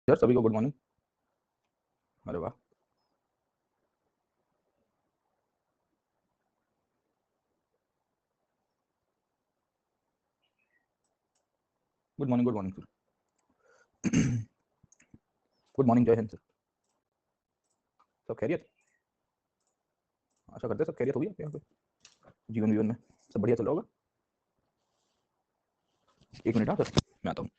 Sir सभी को good morning. अरे वाह, good morning sir. Good morning, जय हिंद सर। सब खैरियत? आशा करते हैं सब खैरियत होगी आपके यहाँ पे, जीवन जीवन में सब बढ़िया चल रहा होगा। एक मिनट, हाँ सर, मैं आता हूँ।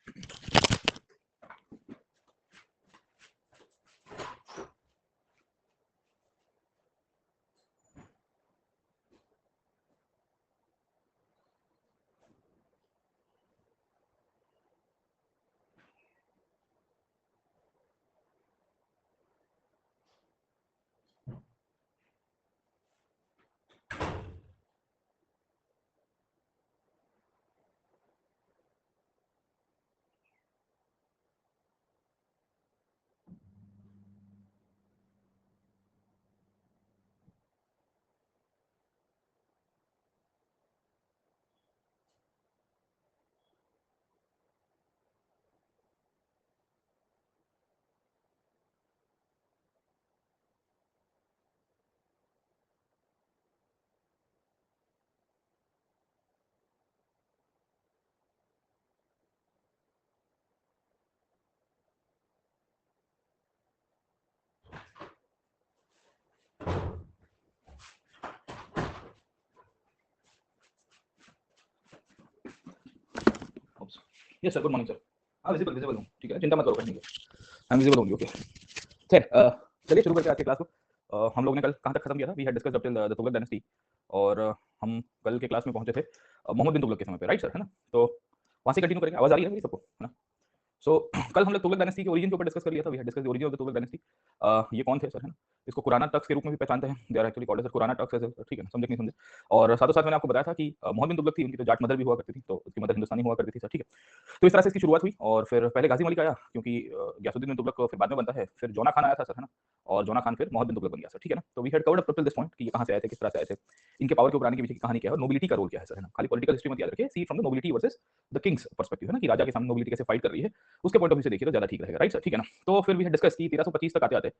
Yes sir, good morning sir. हाँ, विजिबल विजिबल हूँ, ठीक है, चिंता मत करो, कहीं नहीं। हाँ, विजिबल होंगी, ओके। खैर, चलिए शुरू करते हैं आज की क्लास को। हम लोगों ने कल कहाँ तक खत्म किया था? We had discussed up till the Tughlaq dynasty. और हम कल के क्लास में पहुंचे थे मोहम्मद बिन तुगलक के समय पे, राइट सर, है ना? तो वहाँ से कंटिन्यू करेंगे। आवाज आ रही है मेरी सबको, है ना? सो कल हम लोग तुगलक डायनेस्टी के ओरिजिन के ऊपर डिस्कस कर लिया था। We had discuss the origin of the Tughlaq dynasty. ये कौन थे सर, है ना? इसको कुराना टक्स के रूप में भी पहचानते हैं। They are actually called as Qarauna Turks, ठीक है ना? समझे कि नहीं समझे? और साथों साथ मैंने आपको बताया था कि मोहम्मद बिन तुगलक थी, उनकी तो जाट मदर भी हुआ करती थी, तो उसकी मदर हिंदुस्तानी हुआ करती थी सर, ठीक है? तो इस तरह से इसकी शुरुआत हुई। और फिर पहले गाजी मलिक आया, क्योंकि गयासुद्दीन बिन तुगलक फिर बाद में बनता है। फिर जोना खान आया था सर, है ना? और जोना खान फिर मोहम्मद बिन तुगलक बन गया सर, ठीक है ना? तो we had covered up till this point कि ये कहाँ से आए थे, किस तरह से आए थे, इनके पावर के ऊपर आने के पीछे की कहानी क्या है और नोबिलिटी का रोल क्या है सर, है ना? खाली पॉलिटिकल हिस्ट्री मत याद रखिए, see from the nobility versus the kings perspective, है ना? कि राजा के सामने नोबिलिटी कैसे फाइट कर रही है, उसके पॉइंट ऑफ व्यू से देखिए तो ज्यादा ठीक रहेगा, राइट सर, ठीक है ना? तो फिर वी हैड डिस्कस की 1325 तक आते आते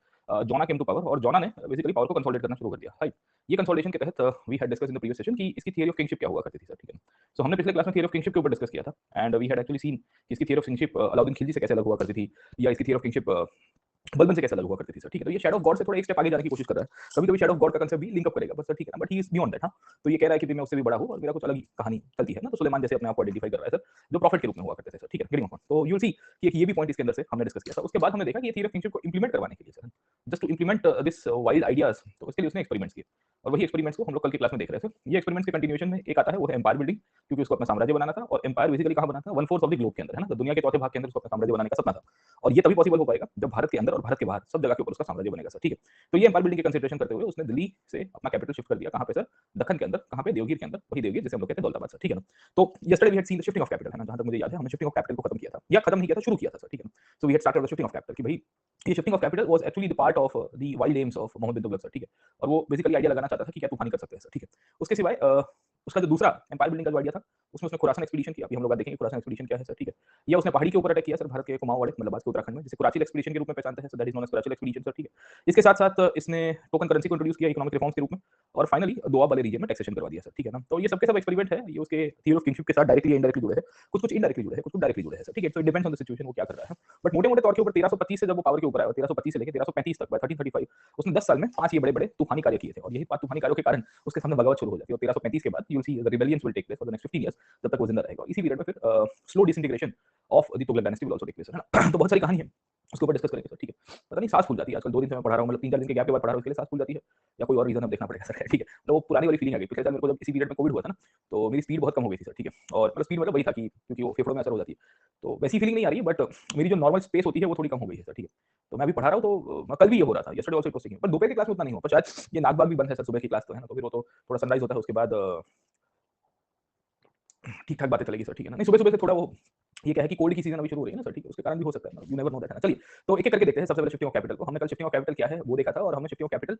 जोना केम टू पावर, और जोना ने बेसिकली पावर को कंसोलिडेट करना शुरू कर दिया, राइट? ये कंसोलिडेशन के तहत we had discuss in the previous session कि इसकी थियरी ऑफ किंगशिप क्या हुआ करती थी सर, ठीक है? सो हमने पिछले क्लास में थियरी ऑफ किंगशिप के ऊपर डिस्कस किया था। And we had actually seen कि इसकी theory of kingship Alauddin Khilji से कैसे अलग हुआ करती थी, या इसकी थियरी ऑफ किंगशिप बलबन से कैसे अलग हुआ करती थी सर, ठीक है? तो ये शैडो ऑफ गॉड से थोड़ा एक स्टेप आगे जाने की कोशिश कर रहा है। कभी कभी शैडो ऑफ गॉड का कंसेप्ट भी लिंक अप करेगा, बस सर, ठीक है ना? But he is beyond that, हाँ। तो ये कह रहा है कि मैं उससे भी बड़ा हूँ और मेरा कुछ अलग ही कहानी चलती है ना। तो सुलेमान जैसे अपने आप को आइडेंटिफाई कर रहा है सर, जो प्रॉफिट के रूप में हुआ करते थे सर, ठीक है? Getting on. तो यू विल सी कि ये भी पॉइंट इसके अंदर से हमने डिस्कस किया था। उसके बाद हमने देखा कि ये थियरी ऑफ किंगशिप को इंप्लीमेंट करवाने के लिए sir, just to implement this wild ideas, तो उसके लिए उसने एक्सपेरिमेंट्स किए। और वही एक्सपेरिमेंट्स को हम लोग कल की क्लास में देख रहे थे। ये एक्सपेरिमेंट्स के कंटिन्यूएशन में एक आता है, वो है एम्पायर बिल्डिंग, क्योंकि उसको अपना साम्राज्य बनाना था। और एम्पायर बेसिकली कहाँ बना था? 1/4 ऑफ द ग्लोब के अंदर, है ना? तो दुनिया के चौथे भाग के अंदर उसको अपना साम्राज्य बनाने का सपना था। और ये तभी पॉसिबल हो पाएगा जब भारत के अंदर और भारत के बाहर सब जगह के ऊपर उसका साम्राज्य बनेगा सर, ठीक है? तो ये एम्पायर बिल्डिंग की कंसिडरेशन करते हुए उसने दिल्ली से अपना कैपिटल शिफ्ट कर दिया। कहाँ पे सर? दक्कन के अंदर। कहाँ पे? देवगिर के अंदर। वही देवगिर जिसे हम लोग कहते हैं दौलताबाद सर, ठीक है ना? तो yesterday we had seen the shifting of capital, है ना? जहां तक मुझे याद है हमने शिफ्टिंग ऑफ कैपिटल को खत्म किया था, या खत्म नहीं किया था, शुरू किया था सर, ठीक है? So we had started the shifting of capital कि भाई ये shifting of capital was actually the part of the wild aims of Mohammad bin Tughlaq sir, ठीक है? और वो बेसिकली आइडिया लगाना चाहता था कि क्या तूफानी कर सकते हैं सर, ठीक है? उसके सिवाय उसका जो दूसरा एम्पायर बिल्डिंग का जो आइडिया था, उसमें उसने खुरासान एक्सपीडिशन किया। अभी हम लोग बात देखेंगे खुरासान एक्सपीडिशन क्या है सर, ठीक है? या उसने पहाड़ी के ऊपर अटैक किया सर, भारत के कुमाऊं मतलब आज के उत्तराखंड में, जिसे कुराचिल एक्सपीडिशन के रूप में पहचानते हैं sir, that is known as Qarachil expedition sir, ठीक है? इसके साथ साथ इसने टोकन करेंसी को इंट्रोड्यूस किया इकोनॉमिक रिफॉर्म्स के रूप में। और फाइनली दोआब वाले रीजन में टैक्सेशन करवा दिया सर, ठीक है ना? तो ये सबके सब एक्सपेरिमेंट है, ये उसके थियरी ऑफ किंगशिप के साथ डायरेक्टली इनडायरेक्टली जुड़े हैं। कुछ कुछ इनडायरेक्टली जुड़े हैं, कुछ कुछ डायरेक्टली जुड़े हैं सर, ठीक है? तो it depends on the situation वो क्या कर रहा है। बट मोटे मोटे तौर के ऊपर 1325 से जब वो पावर के ऊपर आया, 1325 से लेकर 1335 तक, 1335 उसने 10 साल में 5 ये बड़े बड़े तूफानी कार्य किए थे। और यही 5 तूफानी कार्यों के कारण उसके सामने बगावत शुरू हो जाती है। और 1335 के बाद you will see the rebellions will take place for the next 15 years, जब तक वो जिंदा रहेगा। इसी पीरियड में फिर slow disintegration of the Tughlaq dynasty will also take place, है ना? तो बहुत सारी कहानी है, उसके ऊपर डिस्कस करेंगे सर, ठीक है? पता नहीं सांस फूल जाती है आजकल, 2 दिन से मैं पढ़ा रहा हूँ, मतलब 3-4 दिन के गैप के बाद पढ़ा रहा हूँ, इसके लिए सांस फूल जाती है या कोई और रीजन अब देखना पड़ेगा सर, ठीक है? तो वो पुरानी वाली फीलिंग आ गई। पिछले साल मेरे को जब इसी पीरियड में कोविड हुआ था ना, तो मेरी स्पीड बहुत कम हो गई थी सर, ठीक है? और मतलब स्पीड मतलब वही था कि क्योंकि वो फेफड़ों में असर हो जाती है, तो वैसी फीलिंग नहीं आ रही है, बट मेरी जो नॉर्मल स्पेस होती है वो थोड़ी कम हो गई है सर, ठीक है? तो मैं अभी पढ़ा रहा हूँ, तो कल भी ये हो रहा था, yesterday also it was same, पर दोपहर की क्लास में उतना नहीं हुआ, पर शायद ये नाग बाग भी बंद है सर, सुबह की क्लास तो है ना, तो फिर वो तो थोड़ा सनराइज होता है, उसके बाद ठीक ठाक बातें चलेगी सर, ठीक है ना? नहीं, सुबह सुबह से थोड़ा वो ये क्या है कि कोल्ड की सीजन अभी शुरू हो रही है ना सर, ठीक है, उसके कारण भी हो सकता है, यू नेवर नो दैट, है ना। चलिए, तो एक-एक करके देखते हैं। सबसे पहले शिफ्टिंग ऑफ कैपिटल को हमने कल शिफ्टिंग ऑफ कैपिटल क्या है वो देखा था, और हमने शिफ्टिंग ऑफ कैपिटल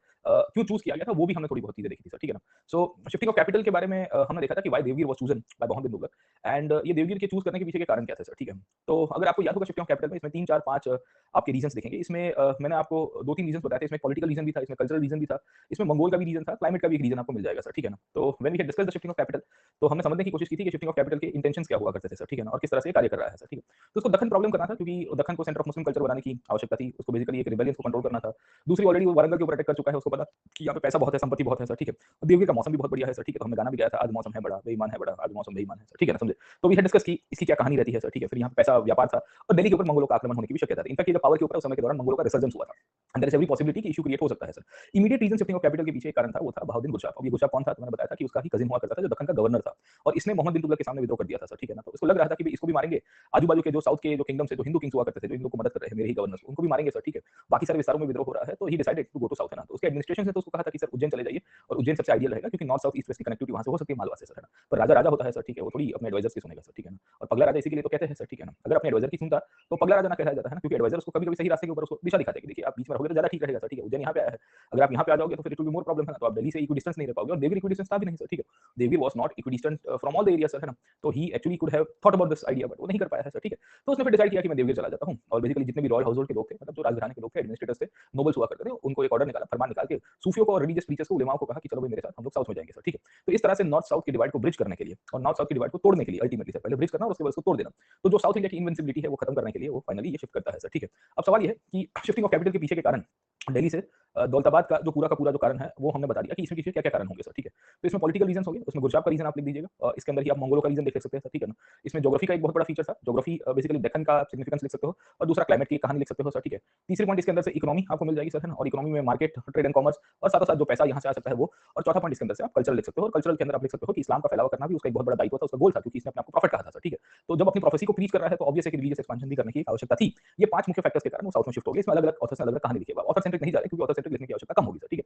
क्यों चूज़ किया गया था वो भी हमने थोड़ी बहुत चीज़ें देखी थी सर, ठीक है ना। सो शिफ्टिंग ऑफ कैपिटल के बारे में हमने देखा था कि why Devgir was chosen by Muhammad bin Tughlaq, and ये देवगिर के चूज़ करने के पीछे के कारण क्या थे सर, ठीक है। तो अगर आपको याद होगा शिफ्टिंग ऑफ कैपिटल में इसमें 3, 4, 5 आपके रीजंस दिखेंगे। इसमें मैंने आपको 2-3 रीजंस बताए थे। इसमें पॉलिटिकल रीजन भी था, इसमें कल्चरल रीजन भी था, इसमें मंगोल का भी रीजन था, क्लाइमेट का भी एक रीजन आपको मिल जाएगा सर, ठीक है ना। तो when we had discussed the shifting of capital, तो हमने समझने की कोशिश की थी कि शिफ्टिंग ऑफ कैपिटल के इंटेंशंस क्या हुआ करते थे सर, ठीक है ना, और किस तरह से ये कार्य कर रहा है सर, ठीक है। तो उसको दक्कन प्रॉब्लम करना था, क्योंकि दक्कन को सेंटर ऑफ मुस्लिम कल्चर बनाने की आवश्यकता थी। उसको बेसिकली एक रिबेलियंस को कंट्रोल करना था। दूसरी, ऑलरेडी वो वारंगल के ऊपर अटैक कर चुका है, उसको पता कि यहाँ पे पैसा बहुत है, संपत्ति बहुत है सर, ठीक है। और देवगिर का मौसम भी बहुत बढ़िया है सर, ठीक है। तो हमने गाना भी गाया था, आज मौसम है बड़ा बेईमान है बड़ा, आज मौसम बेईमान है सर, ठीक है ना, समझे। तो वी हैड डिस्कस की इसकी क्या कहानी रहती है सर, ठीक है। फिर यहाँ पे पैसा व्यापार था, और दिल्ली के ऊपर मंगोलों का आक्रमण होने की भी शक्यता थी। इनफैक्ट ये जो पावर के ऊपर उस समय के दौरान मंगोलों का रिसर्जेंस हुआ था, and there is every possibility कि इश्यू क्रिएट हो सकता है sir. Immediate reason shifting of capital के पीछे एक कारण था, वो था बहाउद्दीन गुरशाह। अब ये गुरशाह कौन था, तो मैंने बताया था कि उसका ही कजिन हुआ करता था जो दक्कन का गवर्नर था, और इसने मोहम्मद बिन तुगलक के सामने विद्रोह कर दिया था सर, ठीक है ना। तो इसको लग रहा था कि इसको भी मारेंगे, आजू-बाजू के जो साउथ के जो किंगडम्स है, जो हिंदू किंग्स हुआ करते थे, जो इन लोगों को मदद कर रहे हैं, मेरे ही गवर्नर्स, उनको भी मारेंगे सर, ठीक है। बाकी सारे विस्तारों में विद्रोह हो रहा है, तो he decided to go to south, है ना। तो उसके एडमिनिस्ट्रेशन से तो उसको कहा था कि सर उज्जैन चले जाइए, और उज्जैन सबसे आइडियल रहेगा, क्योंकि नॉर्थ साउथ ईस्ट वेस्ट की कनेक्टिविटी वहां से हो सकती है मालवा से सर, है ना। पर राजा राजा होता है सर, ठीक है, वो थोड़ी अपने एडवाइजर्स की सुनेगा सर, ठीक है ना। और पगला राजा इसी के लिए तो कहते हैं सर, ठीक है ना। अगर अपने एडवाइजर की सुनता तो पगला राजा ना कहलाया जाता है ना, क्योंकि एडवाइजर उसको कभी-कभी सही रास्ते के ऊपर उसको दिशा दिखाते हैं कि देखिए आप बीच में रहोगे तो ज्यादा ठीक रहेगा सर, ठीक है। उज्जैन यहाँ पे आया है, अगर आप यहाँ पे आ जाओगे तो फिर it will be more problem, है ना। तो आप दिल्ली से इक्वी डिस्टेंस नहीं रह पाओगे, और देवगिर इक्वी डिस्टेंस था भी नहीं सर, ठीक है। Devgir was not equidistant from all the area sir, है ना। तो he actually could have thought about this idea, but वो नहीं कर पाया है सर, ठीक है। तो उसने फिर डिसाइड किया कि मैं देवगिर चला जाता हूँ, और बेसिकली जितने भी रॉयल हाउस होल्ड के लोग थे, मतलब जो राजघराने के लोग थे, एडमिनिस्ट्रेटर्स थे, नोबल्स हुआ करते थे, उनको एक ऑर्डर निकाला, फरमान निकाल के सूफियों को और रिलीजियस प्रीचर्स को, उलेमाओं को कहा कि चलो भाई मेरे साथ हम लोग साउथ में जाएंगे सर, ठीक है। तो इस तरह से नॉर्थ साउथ की डिवाइड को ब्रिज करने के लिए, और नॉर्थ साउथ की डिवाइड को तोड़ने के लिए, अल्टीमेटली सर पहले ब्रिज करना और उसके बाद उसको तोड़ देना। तो जो साउथ इंडिया की इनविंसिबिलिटी है वो खत्म करने के लिए वो फाइनली ये शिफ्ट करता है सर, ठीक है। अब सवाल ये है कि शिफ्टिंग ऑफ कैपिटल के पीछे के कारण, दिल्ली से दौलताबाद का पूरा जो कारण है वो हमने बता दिया कि इसमें पीछे क्या-क्या कारण होंगे सर, ठीक है। तो इसमें पॉलिटिकल रीजंस हो गए, उसमें गुरसाहिब का रीजन आप लिख दीजिएगा, इसके अंदर ही आप मंगोलों का रीजन देख सकते हैं सर, ठीक है ना। इसमें ज्योग्राफी का एक बहुत बड़ा फीचर था, ज्योग्राफी बेसिकली डेक्कन का सिग्निफिकेंस लिख सकते हो, और दूसरा क्लाइमेट की कहानी लिख सकते हो सर, ठीक है। तीसरी पॉइंट इसके अंदर से इकोनॉमी आपको मिल जाएगी सर, है ना, और इकोनॉमी में मार्केट, ट्रेड एंड कॉमर्स, और साथ-साथ जो पैसा यहाँ से आ सकता है वो, और चौथा पॉइंट इसके अंदर से आप कल्चरल लिख सकते हो, और कल्चरल के अंदर आप लिख सकते हो कि इस्लाम का फैलाव करना भी उसका एक बहुत बड़ा दायित्व था, उसका गोल था, क्योंकि इसने अपने आप को प्रॉफिट कहा था सर, ठीक है। तो जब अपनी प्रोफेसी को प्रीच कर रहा है तो ऑब्वियस है कि रिलीजियस एक्सपेंशन भी करने की आवश्यकता थी। ये 5 मुख्य फैक्टर्स के कारण वो साउथ में शिफ्ट हो गए। इसमें अलग-अलग ऑथर्स ने अलग-अलग कहानी लिखी है। ऑथर सेंट्रिक नहीं जा रहे, क्योंकि ऑथर सेंट्रिक लिखने की आवश्यकता कम होगी सर, ठीक है।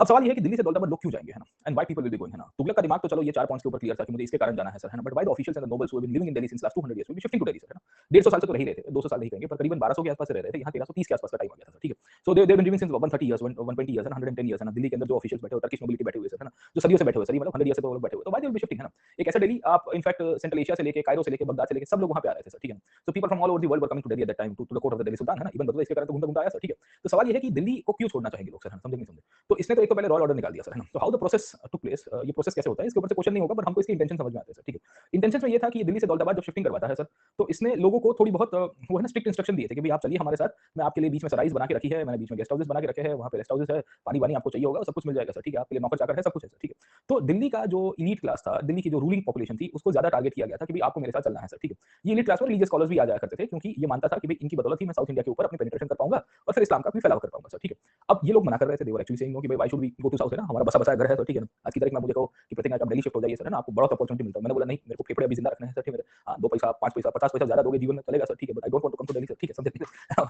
अब सवाल ये है कि दिल्ली से दौलताबाद लोग क्यों जाएंगे, है ना, and why people will be going, है ना। तुगलक का दिमाग तो चलो ये 4 पॉइंट्स के ऊपर क्लियर था कि मुझे इसके कारण जाना है सर, है ना। But why the officials and the nobles who have been living in Delhi since last 200 years will be shifting to Delhi sir, है ना। 150 साल से तो रह ही रहे थे, 200 साल नहीं कहेंगे, पर करीबन 1200 के आसपास से रह रहे थे। यहाँ 1330 के आसपास का टाइम आ गया था, ठीक है। So they been living since 130 years, 120 years, 110 years, है ना। दिल्ली के अंदर जो ऑफिशियल्स बैठे हो, टर्किश नोबिलिटी बैठे हुए सर, है ना, जो सदियों से बैठे हुए सर, ये मतलब 100 ईयर से तो वो लोग बैठे हुए, तो why they will be shifting, है ना। एक ऐसा दिल्ली आप इनफैक्ट सेंट्रल एशिया से लेके, कायरो से लेके, बगदाद से लेके सब लोग वहाँ पे आ रहे थे सर, ठीक है ना। So people from all over the world were coming to Delhi at that time to the court of the Delhi sultan, है ना। इवन बदला इसके कारण तो घूमता-घूमता आया सर, ठीक है। तो सवाल ये है कि दिल्ली को क्यों छोड़ना चाहेंगे लोग सर, है ना, समझे नहीं समझे। तो इसने तो एक तो पहले रॉयल ऑर्डर निकाल दिया सर, है ना। तो how the process took place, ये प्रोसेस कैसे होता है, इसके ऊपर से क्वेश्चन नहीं होगा, बट हमको इसकी इंटेंशन समझ में आते हैं सर, ठीक है। इंटेंशन में ये था कि दिल्ली से दौलताबाद जब शिफ्टिंग करवाता है सर, तो इसने लोगों को थोड़ी बहुत वो है ना स्ट्रिक्ट इंस्ट्रक्शन दिए थे कि भाई आप चलिए हमारे साथ, मैं आपके लिए बीच में सराइज बना के रखी है, मैंने बीच में गेस्ट हाउसेस बना के रखे हैं, वहाँ पे रेस्ट हाउसेस है, पानी-वानी आपको चाहिए होगा सब कुछ मिल जाएगा सर, ठीक है। आपके लिए नौकर चाकर है, सब कुछ है सर, ठीक है। तो दिल्ली का जो एलीट क्लास था, दिल्ली की जो रूलिंग पॉपुलेशन थी, उसको ज्यादा टारगेट किया गया था कि भाई आपको मेरे साथ चलना है सर, ठीक है। ये एलीट क्लास में रिलीजियस स्कॉलर्स भी आ जाया करते थे, क्योंकि ये मानता था कि भाई इनकी बदौलत ही मैं साउथ इंडिया के ऊपर अपनी पेनिट्रेशन कर पाऊंगा, और फिर इस्लाम का भी फैलाव कर पाऊंगा सर, ठीक है। अब ये लोग मना कर रहे थे, they were actually saying no कि भाई why should we go to south, है ना, हमारा बसा-बसाया घर है सर, ठीक है ना। आज की तारीख में आप मुझे कहो कि प्रतीक आप दिल्ली शिफ्ट हो जाइए सर, है ना, आपको बहुत अपॉर्चुनिटी मिलता है। मैंने बोला नहीं, मेरे को फेफड़े अभी जिंदा रखने हैं सर, ठीक है। 2 पैसा, 5 पैसा, 50 पैसा ज्यादा दोगे जीवन में चलेगा सर, ठीक है, but I don't want to come to Delhi sir, ठीक है, समझे।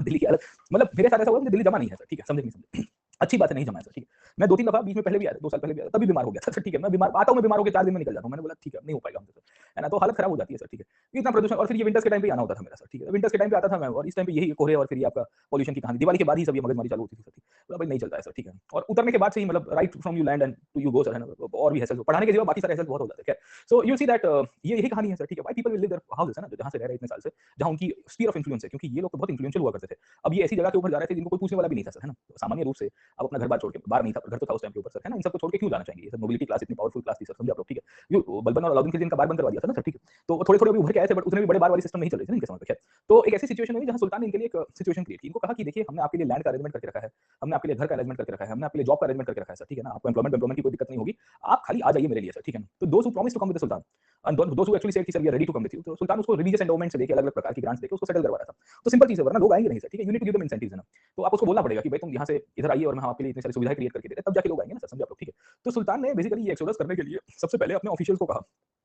दिल्ली की हालत, मतलब मेरे साथ ऐसा हुआ, मुझे दिल्ली जमा नहीं है सर, ठीक है, समझे नहीं समझे। अच्छी बात है नहीं जमा है सर, ठीक है। मैं 2-3 दफा बीच में पहले भी आया, 2 साल पहले भी आया, तभी बीमार हो गया था सर, ठीक है। मैं बीमार आता हूँ, मैं बीमार होके 4 दिन में निकल जाता हूँ। मैंने बोला ठीक है, नहीं हो पाएगा हमसे सर, है ना। तो हालत खराब हो जाती है सर, ठीक है। इतना प्रदूषण, और फिर ये विंटर्स के टाइम पे आना होता था मेरा सर, ठीक है। विंटर्स के टाइम पे आता था मैं, और इस टाइम पे यही कोहरे और फिर ये आपका पॉल्यूशन की कहानी, दिवाली के बाद ही सब ये मगजमारी चालू होती थी सर, ठीक है। भाई नहीं चलता है सर, ठीक है। और उतरने के बाद से ही मतलब right from you land and to you go sir, है ना। और भी हैसल पढ़ाने के सिवा बाकी सारे हैसल बहुत हो जाते हैं, खैर। सो यू सी दैट ये यही कहानी है सर, ठीक है। Why people will live their houses, है ना, जहाँ से रह रहे इतने साल से, जहाँ उनकी स्फीयर ऑफ इन्फ्लुएंस है, क्योंकि ये लोग तो बहुत इन्फ्लुएंशियल हुआ करते थे। अब ये ऐसी जगह के ऊपर जा रहे थे जिनको कोई पूछने वाला भी नहीं था सर, है ना। तो सामान्य रूप से अब अपना घर बार छोड़ के, बार नहीं था घर तो था उस टाइम के ऊपर सर, है ना, इन सबको छोड़ के क्यों जाना चाहेंगे। ये सब नोबिलिटी क्लास इतनी पावरफुल क्लास थी सर, समझे आप लोग, ठीक है। ये बलबन और अलाउद्दीन खिलजी इनका बार बंद करवा दिया था ना सर, ठीक है। तो थोड़े-थोड़े अभी उभर के आए थे, बट उतने भी बड़े बार वाली सिस्टम नहीं चल रही थी ना इनके समय पे, खैर। तो एक ऐसी सिचुएशन हुई जहाँ सुल्तान ने इनके लिए एक सिचुएशन क्रिएट की। इनको कहा कि देखिए हमने आपके लिए लैंड का अरेंजमेंट करके रखा है, हमने आपके लिए घर का अरेंजमेंट करके रखा है, हमने आपके लिए जॉब का अरेंजमेंट करके रखा है सर, ठीक है ना। आपको एम्प्लॉयमेंट की कोई दिक्कत नहीं होगी, आप खाली आ जाइए मेरे लिए सर, ठीक है ना। तो those who promised to come with the sultan and those who actually said कि sir we are ready to come with you, तो सुल्तान उसको रिलीजियस एंडोमेंट से लेके अलग-अलग प्रकार की ग्रांट्स देके उसको सेटल करवा रहा था। तो सिंपल चीज़ है, वरना लोग आएंगे नहीं सर, ठीक है। You need to give them incentives, है ना। तो आप उसको बोलना पड़ेगा कि भाई तुम यहाँ से इधर आइए और मैं आपके लिए इतनी सारी सुविधाएं क्रिएट करके देते हैं, तब जाके लोग आएंगे ना सर, समझे आप लोग, ठीक है। तो सुल्तान ने बेसिकली ये एक्सोडस करने के लिए सबसे पहले अपने ऑफिशियल्स को कहा,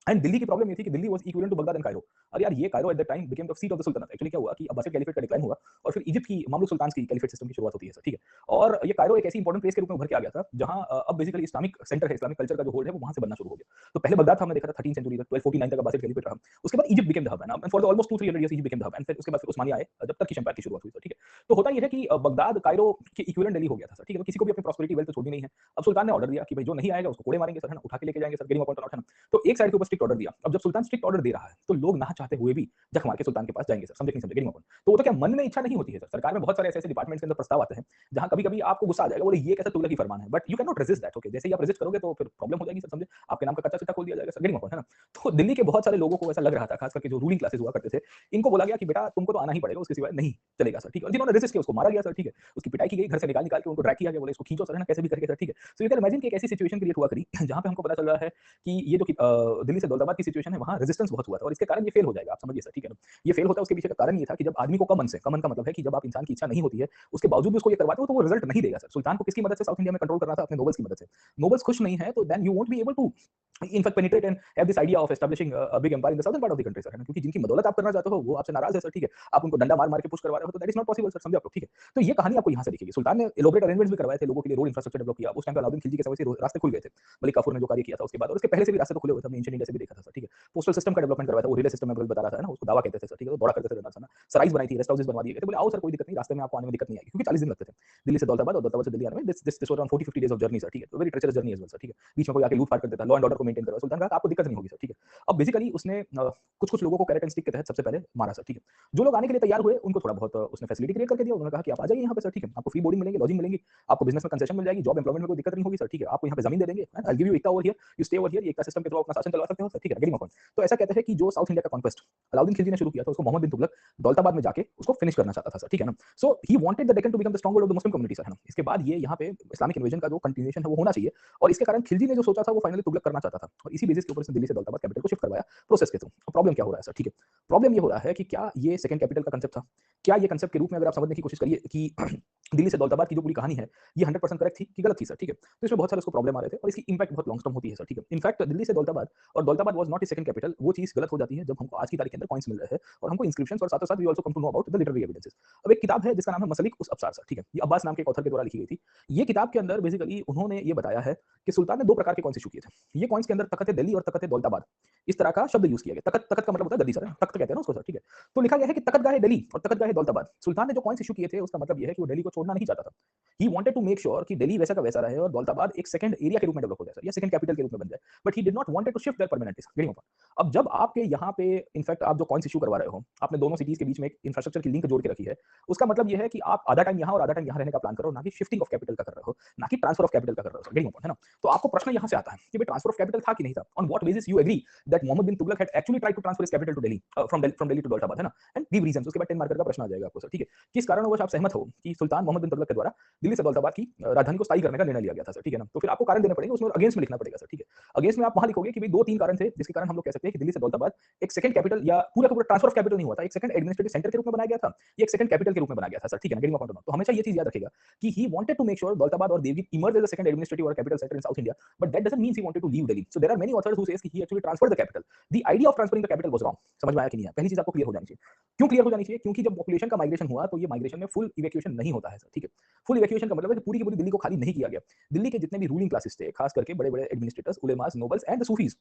एंड दिल्ली की प्रॉब्लम ये थी कि Delhi was equivalent to Baghdad and Cairo. और यार ये Cairo at that time became the seat of the sultanate. Actually क्या हुआ कि अब्बासिड कैलिफेट का डिक्लाइन हुआ, और फिर इजिप्ट की मामलुक सुल्तान की कैलिफेट सिस्टम की शुरुआत होती है सर, ठीक है। और ये कायरो एक ऐसी इंपॉर्टेंट प्लेस के रूप में उभर के आ गया था, जहां अब बेसिकली इस्लामिक सेंटर है, इस्लामिक कल्चर का जो होल्ड है वो वहां से बनना शुरू हो गया। तो पहले बगदाद था, हमने देखा था 13 सेंचुरी तक, मतलब 1249 तक अब्बासिड खलीफेट रहा। उसके बाद इजिप्ट बिकेम द हब है ना, and for the almost 2-300 years Egypt became the hub, and फिर उसके बाद फिर उस्मानिया आए जब टर्किश एम्पायर की शुरुआत हुई सर, ठीक है। तो होता ये है कि बगदाद कायरो के इक्विवेलेंट दिल्ली हो गया था सर, ठीक है। तो किसी को भी अपनी प्रॉस्पेरिटी वेल्थ तो छोड़नी नहीं है। अब सुल्तान ने ऑर्डर दिया कि भाई जो नहीं आएगा उसको कोड़े मारेंगे सर, है ना, उठा के लेके जाएंगे सर, गेटिंग अपॉन नॉट, है ना। तो एक साइड के ऊपर स्ट्रिक्ट ऑर्डर दिया। अब जब सुल्तान स्ट्रिक्ट ऑर्डर दे रहा है तो लोग ना चाहते हुए भी जख मार के सुल्तान के पास जाएंगे सर, समझे कि नहीं समझे, गेटिंग अपॉन। तो वो तो क्या मन में इच्छा नहीं होती है सर, सरकार में बहुत सारे ऐसे डिपार्टमेंट्स के अंदर प्रस्ताव आते हैं जहां कभी-कभी आपको गुस्सा आ जाएगा, बोले ये कैसा तुगलकी फरमान है, but you can not resist that, okay. जैसे ही आप रेजिस्ट करोगे तो फिर प्रॉब्लम हो जाएगी सर, समझे। आपके नाम का कच्चा चिट्ठा खोल दिया जाएगा सर, गेटिंग अपॉन, है ना। तो दिल्ली के बहुत सारे लोगों को ऐसा लग रहा था, खास करके जो रूलिंग क्लासेस हुआ करते थे, इनको बोला गया कि बेटा तुमको तो आना ही पड़ेगा, उसके सिवाय नहीं चलेगा सर, ठीक है। और जिन्होंने रेजिस्ट किया उसको मारा गया सर, ठीक है। उसकी पिटाई की गई, घर से निकाल निकाल के उनको ड्रैग किया गया, बोले इसको खींचो सर, है ना, कैसे भी करके सर, ठीक है। सो यू कैन इमेजिन कि एक ऐसी सिचुएशन क्रिएट हुआ करी जहां पे हमको पता चल रहा है कि ये जो दिल्ली से दौलताबाद की सिचुएशन है वहां रेजिस्टेंस बहुत हुआ था और इसके कारण ये फेल हो जाएगा, आप समझिए सर, ठीक है ना। ये फेल होता है उसके पीछे का कारण ये था कि जब आदमी को कमन से, कमन का मतलब है कि जब आप इंसान की इच्छा नहीं होती है उसके बावजूद भी उसको ये करवाते हो तो वो रिजल्ट नहीं देगा सर। सुल्तान को किसकी मदद से साउथ इंडिया में कंट्रोल करना था? अपने नोबल्स की मदद से। नोबल्स खुश नहीं है तो then you won't be able to in fact penetrate and have this idea of establishing a big empire in the southern part of the country sir, है ना। क्योंकि जिनकी बदौलत आप करना चाहते हो वो आपसे नाराज है सर, ठीक है। आप उनको डंडा मार मार के पुश करवा रहे हो तो that is not possible sir, समझे आप लोग, ठीक है। तो ये कहानी आपको यहाँ से दिखेगी। सुल्तान ने एलोबरेट अरेंजमेंट्स भी करवाए थे लोगों के लिए, रोड इंफ्रास्ट्रक्चर डेवलप किया। उस टाइम पे अलाउद्दीन खिलजी के समय से रास्ते खुल गए थे, मलिक काफूर ने जो कार्य किया था उसके बाद, और उसके पहले से भी रास्ते तो खुले हुए थे, हमने एंशिएंट इंडिया से भी देखा था सर, ठीक है। पोस्टल सिस्टम का डेवलपमेंट करवाया था, वो रिले सिस्टम में बता रहा था ना, उसको दावा कहते थे सर, ठीक है। तो दौड़ा करते थे रनर्स, है ना। सराइज बनाई थी, रेस्ट हाउसेस बनवा दिए गए थे, बोले आओ सर कोई दिक्कत नहीं, रास्ते में आपको आने में दिक्कत नहीं आएगी, क्योंकि 40 दिन लगते थे दिल्ली से दौलताबाद और दौलताबाद से दिल्ली आने में। This was around 40-50 days of journey sir, ठीक है। तो very treacherous journey as well sir, ठीक है। बीच में कोई आके लूट फाट कर देता, लॉ एंड ऑर्डर को मेंटेन करवा। सुल्तान कहा आपको दिक्कत नहीं होगी सर, ठीक है। अब बेसिकली उसने कुछ-कुछ लोगों को कैरेट एंड स्टिक के तहत सबसे पहले मारा सर, ठीक है। जो लोग आने के लिए तैयार हुए उनको थोड़ा बहुत उसने फैसिलिटी क्रिएट करके दिया। उन्होंने कहा कि आप आ जाइए यहाँ पे सर, ठीक है। आपको फ्री बोर्डिंग मिलेंगे, लॉजिंग मिलेंगी, आपको बिजनेस में कंसेशन मिल जाएगी, जॉब एम्प्लॉयमेंट में कोई दिक्कत नहीं होगी सर, ठीक है। आपको यहाँ पे जमीन दे देंगे, I give you iqta over here, you stay over here, ये इक्ता सिस्टम के थ्रू अपना शासन चला सकते हो सर, ठीक है। Getting upon. तो ऐसा कहते हैं कि जो साउथ इंडिया का कॉन्क्वेस्ट अलाउद्दीन खिलजी ने शुरू किया था उसको मोहम्मद बिन तुगलक दौलताबाद में जाके उसको फिनिश करना चाहता था सर, ठीक है ना। So he wanted the Deccan to become the stronghold of the Muslim community sir, है ना। इसके बाद ये यहाँ पे इस्लामिक इन्वेजन का जो कंटिन्यूएशन है वो होना चाहिए, और इसके कारण खिलजी ने जो सोचा था वो फाइनली तुगलक करना चाहता था, और इसी बेसिस के ऊपर इसने दिल्ली से दौलताबाद कैपिटल को शिफ्ट करवाया प्रोसेस के थ्रू। प्रॉब्लम क्या हो रहा है सर, ठीक है। प्रॉब्लम ये हो रहा है कि क्या ये सेकंड कैपिटल का कांसेप्ट था? क्या ये कांसेप्ट के रूप में अगर आप समझने की कोशिश करिए कि दिल्ली से दौलताबाद की जो पूरी कहानी है ये 100% करेक्ट थी कि गलत थी सर, ठीक है। तो इसमें बहुत सारे उसको प्रॉब्लम आ रहे थे और इसकी इंपैक्ट बहुत लॉन्ग टर्म होती है सर, ठीक है। इनफैक्ट दिल्ली से दौलताबाद और Daulatabad was not a second capital, वो चीज गलत हो जाती है जब हमको आज की तारीख के अंदर कॉइन्स मिल रहे हैं और हमको इंस्क्रिप्शंस और साथ-साथ we also come to know about the literary evidences. अब एक किताब है जिसका नाम है मसलिक उस अब्सार सर, ठीक है। ये अब्बास नाम के एक ऑथर के द्वारा लिखी गई थी। ये किताब के अंदर बेसिकली उन्होंने ये बताया है कि सुल्तान ने दो प्रकार के कॉइन्स इश्यू किए थे। ये कॉइन्स के अंदर तख्त दिल्ली और तख्त दौलताबाद इस तरह का शब्द यूज किया गया। तख्त, तख्त का मतलब होता है गद्दी सर, तख्त कहते हैं ना उसको सर, ठीक है। तो लिखा गया है कि तख्तगाह दिल्ली और तख्तगाह दौलताबाद। सुल्तान ने जो कॉइन्स इश्यू किए थे उसका मतलब ये है कि वो दिल्ली को छोड़ना नहीं चाहता था। He wanted to make sure कि दिल्ली वैसा का वैसा रहे और दौलताबाद एक सेकंड एरिया के रूप में डेवलप हो जाए सर, या सेकंड कैपिटल के रूप में बन जाए, but he did not wanted to shift there permanently sir, getting upon. अब जब आपके यहाँ पे इनफैक्ट आप जो कॉइन्स इश्यू करवा रहे हो, आपने दोनों सिटीज के बीच में एक इंफ्रास्ट्रक्चर की लिंक जोड़ के रखी है, उसका मतलब ये है कि आप आधा टाइम यहाँ और आधा टाइम यहाँ रहने का प्लान करो, ना कि शिफ्टिंग ऑफ कैपिटल का कर रहे हो, ना कि ट्रांसफर ऑफ कैपिटल का कर रहे हो, गेटिंग अपॉन, है ना। तो आपको प्रश्न यहाँ से आता है कि भाई ट्रांसफर ऑफ कैपिटल था कि नहीं था? On what basis you agree that Mohammad bin Tughlaq had actually tried to transfer his capital to Delhi from Delhi to Daulatabad, है ना, एंड गिव रीजंस। उसके बाद 10 मार्कर का प्रश्न आ जाएगा आपको सर, ठीक है। किस कारणवश आप सहमत हो कि सुल्तान मोहम्मद बिन तुगलक के द्वारा दिल्ली से दौलताबाद की राजधानी को स्थायी करने का निर्णय लिया गया था सर, ठीक है ना। तो फिर आपको कारण देने पड़ेंगे, उसमें अगेंस्ट में लिखना पड़ेगा सर, ठीक है। अगेंस्ट में आप वहां लिखोगे कि भाई 2-3 कारण थे जिसके कारण हम लोग कह सकते हैं कि दिल्ली से दौलताबाद एक सेकंड कैपिटल या पूरा का पूरा ट्रांसफर ऑफ कैपिटल नहीं हुआ था, एक सेकंड एडमिनिस्ट्रेटिव सेंटर के रूप में बनाया गया था, ये एक सेकंड कैपिटल के रूप में बनाया गया था सर, ठीक है ना, गेटिंग अपॉन। तो हमेशा ये चीज याद रखिएगा कि he wanted to make sure Daulatabad और देवगी emerge as a second administrative और capital centre in south India, but that doesn't mean he wanted to leave Delhi. So there are many authors who says कि he actually transferred the capital. The idea of transferring the capital was wrong. समझ में आया कि नहीं आया? पहली चीज आपको क्लियर हो जानी चाहिए। क्यों क्लियर हो जानी चाहिए? क्योंकि जब पॉपुलेशन का माइग्रेशन हुआ तो ये माइग्रेशन में फुल इवैक्यूएशन नहीं होता है सर, ठीक है। फुल इवैक्यूएशन का मतलब है कि पूरी की पूरी दिल्ली को खाली नहीं किया गया। दिल्ली के जितने भी रूलिंग क्लासेस थे, खास करके बड़े-बड़े administrators, ulemas, nobles and the Sufis,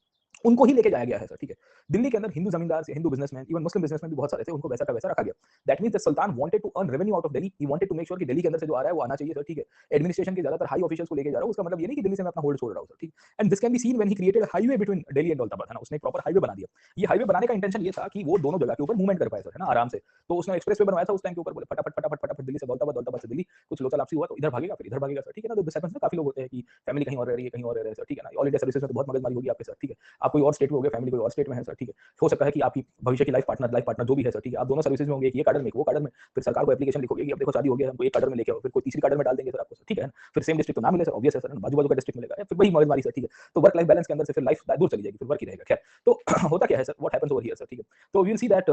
उनको ही लेके जाया गया है सर, ठीक है। दिल्ली के अंदर हिंदू जमींदार से हिंदू बिजनेसमैन, इवन मुस्लिम बिजनेसमैन भी बहुत सारे थे, उनको वैसा का वैसा रखा गया। That means the sultan wanted to earn revenue out of Delhi. He wanted to make sure कि दिल्ली के अंदर से जो आ रहा है वो आना चाहिए सर, ठीक है। एडमिनिस्ट्रेशन के ज्यादातर हाई ऑफिशियल्स को लेके जा रहा हूं, उसका मतलब ये नहीं कि दिल्ली से मैं अपना होल्ड छोड़ रहा हूं सर, ठीक। And this can be seen when he created highway between Delhi and Daulatabad, है ना। उसने एक प्रॉपर हाईवे बना दिया। ये हाईवे बनाने का इंटेंशन ये था कि वो दोनों जगह के ऊपर मूवमेंट कर पाए सर, है ना, आराम से। तो उसने एक्सप्रेसवे बनवाया था उस टाइम के ऊपर, बोले फटाफट फटाफट फटाफट दिल्ली से दौलताबाद, दौलताबाद से दिल्ली, कुछ लोचा लापसी हुआ तो इधर भागेगा फिर इधर भागेगा सर, ठीक है ना। तो दिस हैपेंस ना, काफी लोग होते हैं कि फैमिली कहीं और रह रही है, कहीं और रह रहे हैं सर, ठीक है ना। ऑल इंडिया सर्विसेज में तो बहुत मगजमारी होगी आपके साथ, ठीक है। आप कोई और स्टेट में हो गए, फैमिली कोई और स्टेट में है सर, ठीक है। हो सकता है कि आपकी भविष्य की लाइफ पार्टनर जो भी है सर, ठीक है, आप दोनों सर्विसेज में होंगे, एक ये कार्डर में एक वो कार्डर में, फिर सरकार को एप्लीकेशन लिखोगे कि अब देखो शादी हो गया, हमको एक कार्डर में लेके आओ, फिर कोई तीसरी कार्डर में डाल देंगे सर आपको, ठीक है। फिर सेम डिस्ट्रिक्ट तो ना मिले सर, ऑब्वियस है सर, बाजू-बाजू का डिस्ट्रिक्ट मिलेगा, फिर वही मगजमारी सर, ठीक है। तो वर्क लाइफ बैलेंस के अंदर से फिर लाइफ दूर चली जाएगी, फिर वर्क ही रहेगा। खैर, तो होता क्या है sir, what happens over here sir, ठीक है। तो वी विल सी दैट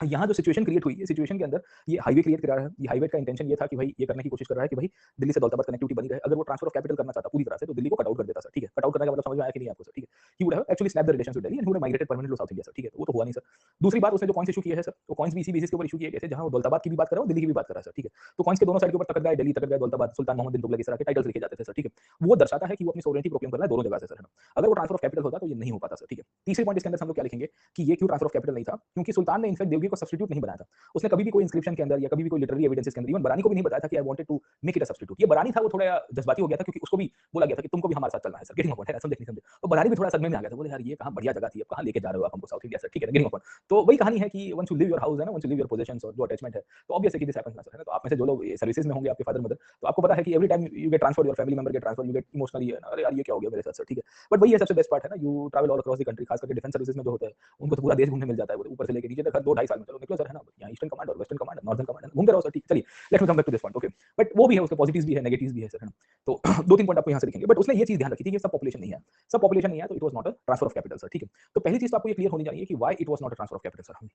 यहाँ जो सिचुएशन क्रिएट हुई, ये सिचुएशन के अंदर ये हाईवे क्रिएट करा है। ये हाईवे का इंटेंशन ये था कि भाई ये करने की कोशिश कर रहा है कि भाई दिल्ली से दौलताबाद कनेक्टिविटी बनी रहे। अगर वो ट्रांसफर ऑफ कैपिटल करना चाहता पूरी तरह से तो दिल्ली को कट आउट कर देता सर, ठीक है। कट आउट करने का मतलब समझ में आया कि नहीं आपको सर, ठीक है। He would have actually snapped the relations with Delhi and would have migrated permanently to south India sir, ठीक है। तो वो तो हुआ नहीं सर। दूसरी बात उसने जो कॉइन्स इश्यू किए हैं सर, वो कॉइन्स भी इसी बेसिस के ऊपर इश्यू किए गए थे जहां वो दौलताबाद की भी बात कर रहा है और दिल्ली की भी बात कर रहा है सर, ठीक है। तो कॉइन्स के दोनों साइड के ऊपर तखत गाय, दिल्ली तखत गाय, दौलताबाद, सुल्तान मोहम्मद बिन तुगलक इस तरह के टाइटल्स लिखे जाते थे सर, ठीक है। वो दर्शाता है कि वो अपनी सोवरेनिटी प्रोक्लेम कर रहा है दोनों जगह से सर, है ना। अगर वो ट्रांसफर ऑफ कैपिटल होता तो ये नहीं हो पाता सर, ठीक है। तीसरी पॉइंट इसके अंदर हम लोग क्या लिखेंगे कि ये क्यों ट्रांसफर ऑफ कैपिटल नहीं था, क्योंकि सुल्तान ने इनफैक्ट देवगिरी को सब्स्टिट्यूट नहीं बनाया था। उसने कभी भी कोई इंस्क्रिप्शन के अंदर या कभी भी कोई लिटरेरी एविडेंसेस के अंदर इवन बरानी को भी नहीं बताया था कि I wanted to make it a substitute. ये बरानी था वो थोड़ा जज्बाती हो गया था क्योंकि उसको भी बोला गया था कि तुमको भी हमारे साथ चलना है सर, गेटिंग अ पॉइंट है, समझे नहीं समझे। तो बरानी भी थोड़ा सदमे में आ गया था, बोले यार ये कहां बढ़िया जगह थी, अब कहां लेके जा रहे हो आप हमको साउथ इंडिया सर, ठीक है, गेटिंग अ पॉइंट। तो वही कहानी है कि once you leave your house है ना, once you leave your possessions और जो अटैचमेंट है, तो ऑब्वियस है कि दिस हैपेंस ना सर, है ना। तो आप में से जो लोग सर्विसेज में होंगे, आपके फादर मदर, तो आपको पता है कि every time you get transferred, your family member get transferred, you get emotionally, अरे यार ये क्या हो गया मेरे साथ सर, ठीक है। बट वही है सबसे बेस्ट पार्ट है ना, you travel all across the country, खास करके डिफेंस सर्विसेज में जो होता है उनको तो पूरा देश घूमने मिल जाता है, ऊपर से लेके नीचे तक 2 ढाई साल में चलो निकलो सर, है ना। यहाँ ईस्टर्न कमांड और वेस्टर्न कमांड, नॉर्दर्न कमांड घूमते रहो सर, ठीक। चलिए let's come back to this point, okay. But वो भी है, उसके पॉजिटिव्स भी है, नेगेटिव्स भी है सर, है ना। तो 2-3 पॉइंट आपको यहाँ से लिखेंगे, बट उसने ये चीज ध्यान रखी थी कि सब पॉपुलेशन नहीं है, सब पॉपुलेशन नहीं है, तो it was not a transfer of capital sir, ठीक है। तो पहली चीज तो आपको ये क्लियर होनी चाहिए कि why it was not a transfer of capital sir, हम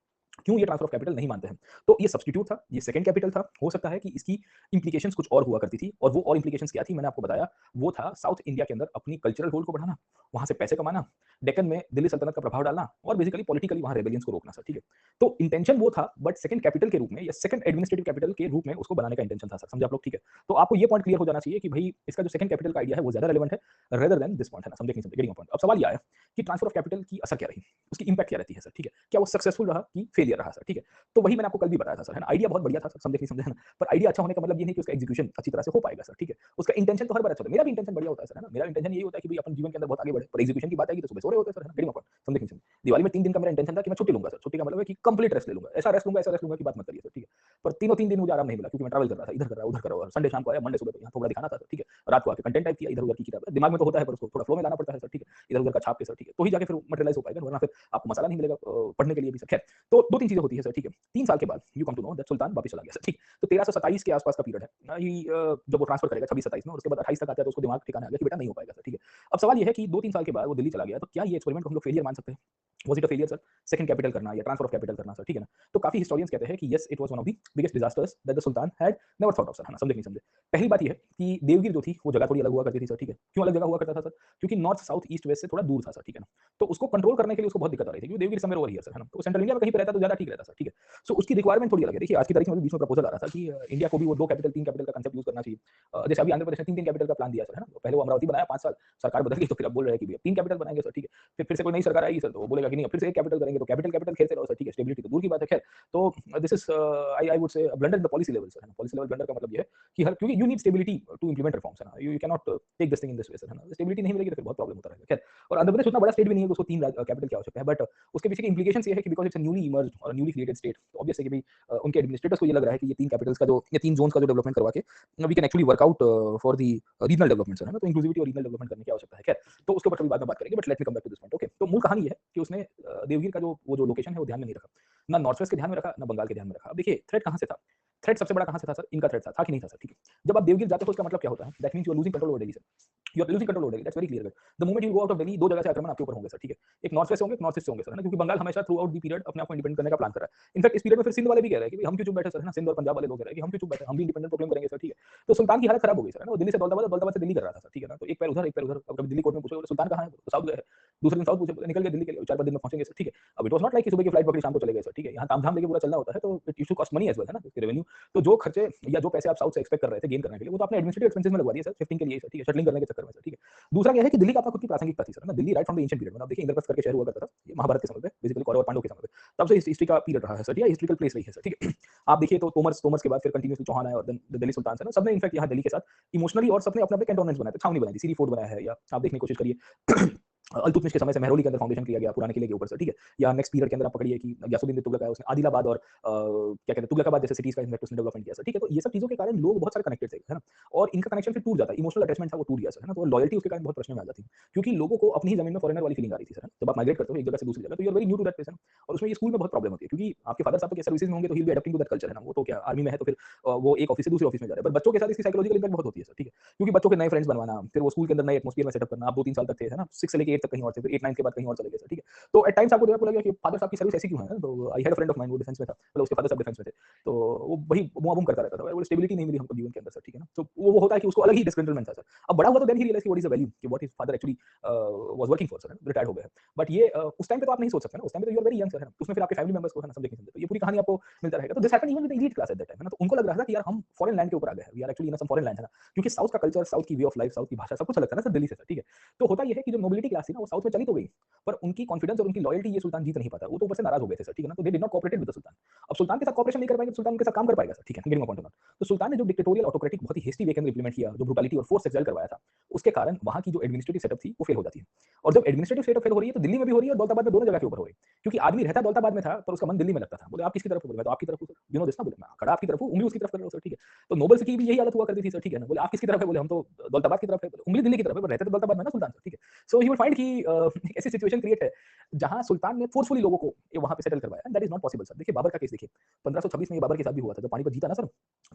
क्यों ये ट्रांसफर ऑफ कैपिटल नहीं मानते हैं। तो ये सब्स्टिट्यूट था, ये सेकंड कैपिटल था। हो सकता है कि इसकी इंप्लीकेशंस कुछ और हुआ करती थी, और वो और इंप्लीकेशंस क्या थी मैंने आपको बताया। वो था साउथ इंडिया के अंदर अपनी कल्चरल होल्ड को बढ़ाना, वहां से पैसे कमाना, डेक्कन में दिल्ली सल्तनत का प्रभाव डालना और बेसिकली पॉलिटिकली वहां रेबेलियंस को रोकना सर, ठीक है। तो इंटेंशन वो था, बट सेकंड कैपिटल के रूप में या सेकंड एडमिनिस्ट्रेटिव कैपिटल के रूप में उसको बनाने का इंटेंशन था सर, समझे आप लोग, ठीक है। तो आपको ये पॉइंट क्लियर हो जाना चाहिए कि भाई इसका जो सेकंड कैपिटल का आइडिया है वो ज्यादा रेलेवेंट है रेदर देन दिस पॉइंट, है ना, समझे नहीं समझे, गेटिंग पॉइंट। अब सवाल ये आया कि ट्रांसफर ऑफ कैपिटल की असर क्या रही, उसकी इंपैक्ट क्या रहती है सर, ठीक है। क्या वो सक्सेसफुल रहा कि फेलियर रहा सर, ठीक है। तो वही मैंने आपको कल भी बताया था सर, है ना। आइडिया बहुत बढ़िया था सर, समझे नहीं समझे, है ना। पर आइडिया अच्छा होने का मतलब ये नहीं कि उसका एग्जीक्यूशन अच्छी तरह से हो पाएगा सर, ठीक है। उसका इंटेंशन तो हर बार अच्छा होता है, मेरा भी इंटेंशन बढ़िया होता है सर, है ना। मेरा इंटेंशन यही होता है कि भाई अपन जीवन के अंदर बहुत आगे बढ़े, पर एग्जीक्यूशन की बात आएगी तो सुबह सो रहे होते हैं सर, है ना, गेटिंग पॉइंट, समझे नहीं समझे। दिवाली में 3 दिन का मेरा इंटेंशन था कि मैं छुट्टी लूंगा सर, छुट्टी का मतलब है कि कंप्लीट रेस्ट ले लूंगा, ऐसा रेस्ट लूंगा की बात मत करिए सर, ठीक है। पर तीनों 3 दिन मुझे आराम नहीं मिला क्योंकि मैं ट्रैवल कर रहा था, इधर कर रहा उधर कर रहा, और संडे शाम को आया, मंडे सुबह यहाँ थोड़ा दिखाना था सर, ठीक है। रात को आके कंटेंट टाइप किया, इधर उधर की किताब दिमाग में तो होता है पर उसको थोड़ा फ्लो में लाना पड़ता है सर, ठीक है। इधर उधर का छाप के सर, ठीक है, तो ही जाके फिर मटेरियलाइज हो पाएगा, वरना फिर आपको मसाला नहीं मिलेगा पढ़ने के लिए भी सर। खैर, तो 2-3 चीजें होती है सर, ठीक है। 3 साल के बाद you come to know that sultan वापस चला गया सर, ठीक। तो 1327 के आसपास का पीरियड है ना, ये जब वो ट्रांसफर करेगा 26-27 में, और उसके बाद 28 तक आता है तो उसको दिमाग ठिकाना आ गया कि बेटा नहीं हो पाएगा सर, ठीक है। अब सवाल ये है कि 2-3 साल के बाद वो दिल्ली चला गया, तो क्या ये एक्सपेरिमेंट को हम लोग फेलियर मान सकते हैं? Was it a failure sir, second capital करना या ट्रांसफर ऑफ कैपिटल करना सर, ठीक है ना। तो काफी हिस्टोरियंस कहते हैं कि yes it was one of the biggest disasters that the sultan had never thought of sir, है ना, समझे नहीं समझे। पहली बात ये है कि देवगिरी जो थी वो जगह थोड़ी अलग हुआ करती थी सर, ठीक है। क्यों अलग जगह हुआ करता था सर? क्योंकि नॉर्थ साउथ ईस्ट वेस्ट से थोड़ा दूर था सर, ठीक है ना। तो उसको कंट्रोल करने के लिए उसको बहुत दिक्कत आ रही थी, क्योंकि Devagiri somewhere over here sir, है ना। तो सेंट्रल इंडिया में कहीं पे रहता तो ज्यादा ठीक रहता सर, ठीक है। सो उसकी रिक्वायरमेंट थोड़ी अलग है। देखिए आज की तारीख में बीच में प्रपोजल आ रहा था कि इंडिया को भी वो 2 कैपिटल 3 कैपिटल का कांसेप्ट यूज करना चाहिए। जैसे अभी आंध्र प्रदेश ने 3-3 कैपिटल का प्लान दिया सर, है ना। पहले वो अमरावती बनाया 5 साल, सरकार बदल गई तो फिर अब बोल रहे हैं कि भैया 3 कैपिटल बनाएंगे सर, ठीक है। फिर से कोई नई सरकार आएगी सर तो वो बोलेगा कि नहीं अब फिर से एक कैपिटल करेंगे, तो कैपिटल कैपिटल खेलते रहो सर, ठीक है। स्टेबिलिटी तो दूर की बात है, खैर। तो this is I would say blunder in the policy level sir, है ना। पॉलिसी लेवल ब्लंडर का मतलब ये है कि हर, क्योंकि you need stability to implement reforms, है ना। You can not take this thing in this way sir, है ना। स्टेबिलिटी नहीं मिलेगी तो फिर बहुत प्रॉब्लम होता रहेगा, खैर। और आंध्र प्रदेश उतना बड़ा स्टेट भी नहीं है कि उसको 3 कैपिटल की आवश्यकता है, बट उसके पीछे की इंप्लीकेशंस ये है कि because it's a newly emerged और न्यूली क्रिएटेड स्टेट, तो ऑब्वियस है कि भाई उनके एडमिनिस्ट्रेटर्स को ये लग रहा है कि ये 3 कैपिटल्स का जो, ये 3 जोन्स का जो डेवलपमेंट करवा के we can actually work out for the regional development sir, है ना। तो इंक्लूसिविटी और रीजनल डेवलपमेंट करने की आवश्यकता है, खैर। तो उसके ऊपर कभी बाद में बात करेंगे, but let me come back to this point, okay. तो मूल कहानी ये है कि उसने देवगिरी का जो वो जो लोकेशन है वो ध्यान में नहीं रखा, ना नॉर्थ वेस्ट के ध्यान में रखा, ना बंगाल के ध्यान में रखा। अब देखिए थ्रेट कहां से था, थ्रेट सबसे बड़ा कहां से था सर? इनका थ्रेट था कि नहीं था सर, ठीक है। जब आप देवगिरी जाते हो उसका मतलब क्या होता है? That means you are losing control over Delhi sir, you are losing control over Delhi, that's very clear. The moment you go out of Delhi, 2 जगह से आक्रमण आपके ऊपर होंगे सर, ठीक है। एक नॉर्थ वेस्ट से होंगे, एक नॉर्थ ईस्ट से होंगे सर, है ना। क्योंकि बंगाल हमेशा थ्रू आउट द पीरियड अपने आप को इंडिपेंडेंट करने का प्लान कर रहा है। इनफैक्ट इस पीरियड में फिर सिंध वाले भी कह रहे हैं कि हम क्यों चुप बैठे सर, है ना। सिंध और पंजाब वाले लोग कह रहे हैं कि हम क्यों चुप बैठे, हम भी इंडिपेंडेंट प्रोक्लेम करेंगे सर, ठीक है। तो सुल्तान की हालत खराब हो गई सर, है ना। वो दिल्ली से दौलताबाद और दौलताबाद से दिल्ली कर रहा था सर, ठीक है ना। तो एक पैर उधर एक पैर उधर। अब कभी दिल्ली कोर्ट में पूछो सुल्तान कहां है, तो साउथ गए हैं। दूसरे दिन साउथ पूछे, निकल गए दिल्ली के लिए, 4-5 दिन में पहुंचेंगे सर, ठीक है। अब इट वाज नॉट लाइक कि सुबह की फ्लाइट पकड़ी शाम को चले गए सर, ठीक है। यहाँ तामझाम लेके पूरा चलना होता है, तो it used to cost money as well, है ना, रेवेन्यू। तो जो खर्चे या जो पैसे आप साउथ से एक्सपेक्ट कर रहे थे गेन करने के लिए, वो तो आपने एडमिनिस्ट्रेटिव एक्सपेंसेस में लगवा दिए सर, शिफ्टिंग के लिए सर, ठीक है, शटलिंग करने के चक्कर में सर, ठीक है। दूसरा क्या है कि दिल्ली का अपना खुद की प्रासंगिकता थी सर, ना। Delhi right from the ancient period में, आप देखिए इंद्रप्रस्थ करके शहर हुआ करता था, ये महाभारत के समय पे, बेसिकली कौरव और पांडव के समय पे, तब से हिस्ट्री का पीरियड रहा है सर, या हिस्टोरिकल प्लेस रही है सर, ठीक है। आप देखिए तो तोमर्स के बाद फिर कंटिन्यूअसली चौहान आए और देन दिल्ली सुल्तान है ना, सबने इनफैक्ट यहाँ दिल्ली के साथ इमोशनली और सबने अपने अपने कैंटोनमेंट्स बनाए थे, छावनी बनाई थी, सीरी फोर्ट बनाया है, या आप देखने की कोशिश करिए अल्तुतमिश के समय से मेहरौली के अंदर फाउंडेशन किया गया पुराने किले के ऊपर सर, ठीक है। या नेक्स्ट पीरियड के अंदर आप पकड़िए कि यासुद्दीन तुगलक आया, उसने आदिलाबाद और क्या कहते हैं तुगलकाबाद जैसे सिटीज का इन्फैक्ट उसने डेवलपमेंट किया सर, ठीक है। तो ये सब चीजों के कारण लोग बहुत सारे कनेक्टेड थे, है ना। और इनका कनेक्शन फिर टूट जाता है, इमोशनल अटैचमेंट था वो टूट गया सर, है ना। तो लॉयल्टी उसके कारण बहुत प्रश्न में आ जाती है, क्योंकि लोगों को अपनी ही जमीन में फॉरेनर वाली फीलिंग आ रही थी सर। जब आप माइग्रेट करते हो एक जगह से दूसरी जगह, तो you are very new to that place, है ना। और उसमें ये स्कूल में बहुत प्रॉब्लम होती है, क्योंकि आपके फादर साहब तो सर्विसेज में होंगे तो he will be adopting to that culture, है ना। वो तो क्या आर्मी में है तो फिर वो एक ऑफिस से दूसरे ऑफिस में जा रहे हैं, पर बच्चों के साथ इसकी साइकोलॉजिकल इंपैक्ट बहुत होती है सर, ठीक है। क्योंकि बच्चों के नए फ्रेंड्स बनवाना, फिर वो स्कूल के अंदर नए एटमॉस्फियर में सेटअप करना, आप 2-3 साल तक थे, है ना, 6 से लेके 8 तक कहीं और थे, फिर 8-9 के बाद कहीं और चले गए सर, ठीक है। तो एट टाइम्स आपको देखा लगा कि फादर साहब की सर्विस ऐसी क्यों है? तो I had a friend of mine वो डिफेंस में था, मतलब उसके फादर साहब डिफेंस में थे। तो वो वही बुआ-बुम करता रहता था, वो स्टेबिलिटी नहीं मिली हमको जीवन के अंदर सर, ठीक है ना। तो वो होता है कि उसको अलग ही डिसकंटेनमेंट था सर। अब बड़ा हुआ तो देन ही रियलाइज कि व्हाट इज़ द वैल्यू, कि what his father actually was working for sir, retired हो गए हैं। बट ये उस टाइम पे तो आप नहीं सोच सकते ना, उस टाइम पे तो you are very young sir, है ना। उसमें फिर आपके फैमिली मेंबर्स को है ना, समझे नहीं समझे। तो ये पूरी कहानी आपको मिलता रहेगा। तो this happened even with the elite class eight that time, है ना। तो उनको लग रहा था कि यार हम फॉरेन लैंड के ऊपर आ गए हैं, we are actually in some foreign land, है ना। क्योंकि साउथ का कल्चर, साउथ की वे ऑफ लाइफ, साउथ की भाषा सब कुछ अलग था ना सर दिल्ली से सर, ठीक है। तो होता ये है कि जो नोबिलिटी क्लास थी ना वो साउथ में चली तो गई, पर उनकी कॉन्फिडेंस और उनकी लॉयल्टी ये सुल्तान जीत नहीं पाता। वो तो ऊपर से नाराज हो गए थे सर, ठीक है ना। तो they did not cooperated with the सुल्तान। अब सुल्तान के साथ कोऑपरेशन नहीं कर पाएंगे तो सुल्तान उनके साथ काम कर पाएगा सर, ठीक है, गेटिंग माय पॉइंट और नॉट। तो सुल्तान ने जो डिक्टेटोरियल ऑटोक्रेटिक बहुत ही हेस्टी वे के अंदर इंप्लीमेंट किया, जो ब्रूटैलिटी और फोर्स एक्सर्ट करवाया था, उसके कारण वहां की जो एडमिनिस्ट्रेटिव सेटअप थी वो फेल हो जाती है। और जब एडमिनिस्ट्रेटिव सेटअप फेल हो रही है तो दिल्ली में भी हो रही है और दौलताबाद में, दोनों जगह के ऊपर हो रही है। क्योंकि आदमी रहता दौलताबाद में था पर उसका मन दिल्ली में लगता था। बोले आप किसकी तरफ हो? बोले मैं तो आपकी तरफ हूं सर, यू नो दिस ना। बोले मैं खड़ा आपकी तरफ हूं, उंगली उसकी तरफ कर रहा हूं सर, ठीक है। तो नोबल्स की भी यही हालत हुआ करती थी सर, ठीक है ना। बोले आप किसकी तरफ है? बोले हम तो दौलताबाद की तरफ है। बोले उंगली दिल्ली की तरफ है, पर रहते तो दौलताबाद में ना सुल्तान सर, ठीक है। सो यू विल फाइंड कि एक ऐसी सिचुएशन क्रिएट है जहां सुल्तान ने फोर्सफुली लोगों को वहां पे सेटल करवाया। That is not possible sir. देखिए बाबर का केस देखिए, 1526 में ये बाबर के साथ भी हुआ था, जब पानीपत जीता ना सर।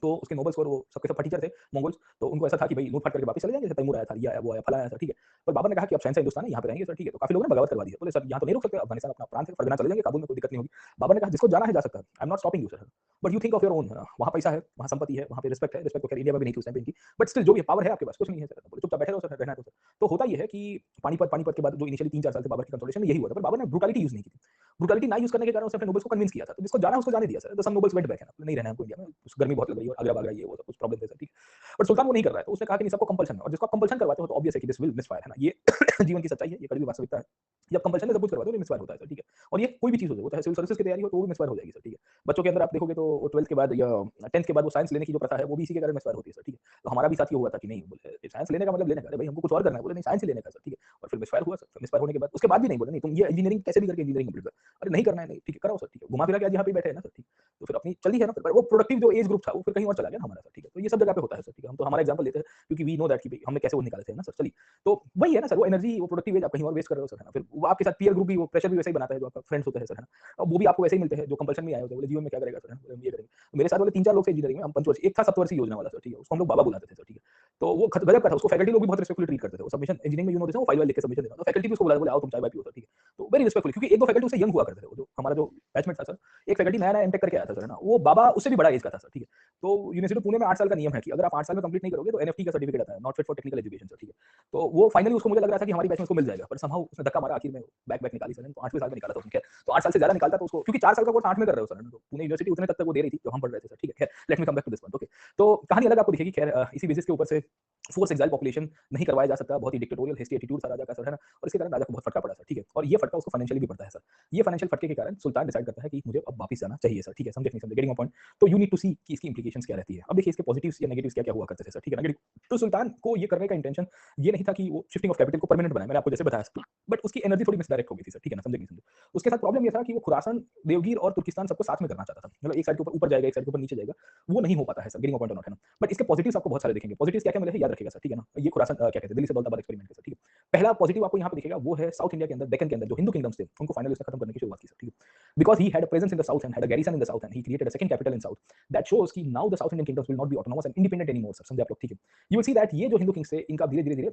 तो उसके नोबल्स और वो सबके सब फटीचर थे मंगोल्स, तो उनको ऐसा था कि भाई लूट फाट करके वापस चले जाएंगे, जैसे तैमूर आया था, ये आया, वो आया, फला आया सर, ठीक है। पर बाबर ने कहा कि अब शहंशाह हिंदुस्तान है, यहाँ पे रहेंगे सर, ठीक है। तो काफी लोगों ने बगावत करवा दी है। बोले सर यहाँ तो नहीं रुक सकते, अफगानिस्तान अपना प्रांत है, फरगना चले जाएंगे, काबुल में कोई दिक्कत नहीं होगी। बाबर ने कहा जिसको जाना है जा सकता है, I am not stopping you sir, but you think of your own. वहाँ पैसा है, वहाँ संपत्ति है, वहाँ पे रिस्पेक्ट है, रिस्पेक्ट तो खैर इंडिया में भी नहीं थी उस टाइम पे इनकी, बट स्टिल जो भी पावर है आपके पास, कुछ नहीं है सर। बोले चुपचाप बैठे रहो सर, रहना है तो सर। तो होता ये है कि पानीपत के बाद जो इनिशियली 3-4 साल से बाबर की कंसोलिडेशन में यही हुआ था, पर बाबर ने ब्रूटैलिटी यूज नहीं की थी। ब्रूटैलिटी ना यूज करने के कारण उसने अपने नोबल्स को कन्विंस किया था, तो जिसको जाना है उसको जाने दिया सर। तो सम नोबल्स वेंट बैक, है ना, नहीं रहना है हमको इंडिया में, गर्मी बहुत लग रही है और आगरा भाग रही है, वो सब कुछ प्रॉब्लम है सर, ठीक है। बट सुल्तान वो नहीं कर रहा है, तो उसने कहा कि नहीं, सबको कंपल्शन है, और जिसको कंपल्शन करवाते हो तो ऑब्वियस है कि दिस विल मिसफायर, है ना। ये जीवन की सच्चाई है, ये कड़वी वास्तविकता है। जब कंपल्शन में सब कुछ करवाते हो तो मिसफायर होता है सर, ठीक है। और ये कोई भी चीज हो, वो चाहे सिविल सर्विसेज की तैयारी हो तो वो भी मिसफायर हो जाएगी सर, ठीक है। बच्चों के अंदर आप देखोगे तो 12th के बाद या 10th के बाद वो साइंस लेने की जो प्रथा है वो भी इसी के कारण मिसफायर होती है सर, ठीक है। तो हमारा भी साथ ये हुआ था कि नहीं, बोले साइंस लेने का मतलब लेने का, अरे भाई हमको कुछ और करना है। बोले नहीं साइंस ही लेने का सर, ठीक है। और फिर मिसफायर हुआ सर। मिसफायर होने के बाद उसके बाद भी नहीं, बोले नहीं तुम ये इंजीनियरिंग कैसे भी करके इंजीनियरिंग कंप्लीट कर, अरे नहीं करना है, नहीं ठीक है कराओ सर, ठीक है। घुमा फिरा के आज यहाँ पे बैठे हैं ना सर, ठीक। तो फिर अपनी चली है ना, फिर वो प्रोडक्टिव जो एज ग्रुप था वो फिर कहीं और चला गया ना हमारा सर, ठीक है। तो ये सब जगह पे होता है सर, ठीक है। हम तो हमारा एग्जांपल लेते हैं क्योंकि वी नो दैट कि भाई हमने कैसे वो निकाले थे ना सर, चलिए। तो वही है ना सर, वो एनर्जी, वो प्रोडक्टिव एज आप कहीं और वेस्ट कर रहे हो सर, है ना। फिर वो आपके साथ पीयर ग्रुप भी, वो प्रेशर भी वैसे ही बनाता है, जो आपका फ्रेंड्स होते हैं सर, है ना। और वो भी आपको वैसे ही मिलते हैं जो कंपल्शन में आए होते हैं। बोले जीवन में क्या करेगा सर, हम ये करेंगे। मेरे साथ वाले 3-4 लोग थे इंजीनियरिंग में, हम पंचवर्षीय, एक था सप्तवर्षीय योजना वाला सर, ठीक है। उसको हम लोग बाबा बुलाते थे सर, ठीक है। तो वो गजब का था, उसको फैकल्टी लोग भी बहुत रिस्पेक्टफुली ट्रीट करते थे। वो सबमिशन इंजीनियरिंग में यू नो दिस, वो फाइल वाइल लिख के सबमिशन देना, तो फैकल्टी भी उसको बुलाया, बोले आओ तुम चाय वाय पियो सर, ठीक है। तो वेरी रिस्पेक्टफुल, क्योंकि 1-2 फैकल्टी उससे यंग हुआ करते थे। वो जो हमारा जो बैचमेट था सर, एक फैकल्टी नया नया एमटेक करके आया था सर, है ना। वो बाबा उससे भी बड़ा एज का था सर, ठीक है। तो यूनिवर्सिटी पुणे में 8 साल का नियम है कि अगर आप 8 साल में कंप्लीट नहीं करोगे तो एनएफटी का सर्टिफिकेट आता है, not fit for technical education sir, ठीक है। तो वो फाइनली उसको, मुझे लग रहा था कि हमारी बैच में उसको मिल जाएगा, पर समहाउ उसने धक्का मारा, आखिर में बैक निकाली सर ने। तो 8वें साल में निकाला था उसने, खैर। तो 8 साल से ज्यादा निकालता तो उसको, क्योंकि 4 साल का कोर्स 8 में कर रहे हो सर, तो पुणे यूनिवर्सिटी उतने तक वो दे रही थी जो हम पढ़ रहे थे सर, ठीक है। खैर let me come back to this one, okay. तो कहानी अलग आपको दिखेगी, खैर इसी बेसिस के ऊपर से फोर्स एक्साइल पॉपुलेशन नहीं करवाया जा सकता, बहुत ही डिक्टेटोरियल हेस्टी एटीट्यूड था राजा का सर, है ना। और इसके कारण राजा को बहुत फटका पड़ा सर, ठीक है। और ये फटका उसको फाइनेंशियली भी पड़ता है सर। ये फाइनेंशियल फटके के कारण सुल्तान डिसाइड करता है कि मुझे अब वापस जाना चाहिए सर, ठीक है। समझे नहीं समझे, गेटिंग माय पॉइंट। तो यू नीड टू सी कि इसकी इंप्लीकेशंस क्या रहती है। अब देखिए इसके पॉजिटिव्स या नेगेटिव्स क्या-क्या हुआ करते थे सर, ठीक है ना। तो सुल्तान को ये करने का इंटेंशन ये नहीं था कि वो शिफ्टिंग ऑफ कैपिटल को परमानेंट बनाए, मैंने आपको जैसे बताया सर, बट उसकी एनर्जी थोड़ी मिसडायरेक्ट हो गई थी सर, ठीक है ना, समझे नहीं समझे। उसके साथ प्रॉब्लम ये था कि वो खुरासान, देवगिर और तुर्किस्तान सबको साथ में करना चाहता था, मतलब एक साइड के ऊपर ऊपर जाएगा, एक साइड के ऊपर नीचे जाएगा, वो नहीं हो पाता है सर, गेटिंग माय पॉइंट और नॉट, है ना। बट इसके पॉजिटिव्स आपको बहुत सारे दिखेंगे। पॉजिटिव्स क्या-क्या मिले हैं याद रखिएगा सर, ठीक है ना। ये खुरासान क्या कहते हैं, दिल्ली से दौलताबाद एक्सपेरिमेंट के सर, ठीक है। पहला पॉजिटिव आपको यहाँ पे दिखेगा वो है साउथ इंडिया के अंदर, डेक्कन के अंदर जो हिंदू किंगडम्स थे उनको फाइनली उसने खत्म करने की शुरुआत की सर, ठीक है। Because he had a presence in the south and had a garrison in the south and he created a second capital in south, that shows कि now the south Indian kingdoms will not be autonomous and independent anymore sir, समझे आप लोग, ठीक है। You will see that ये जो Hindu Kings थे इनका धीरे-धीरे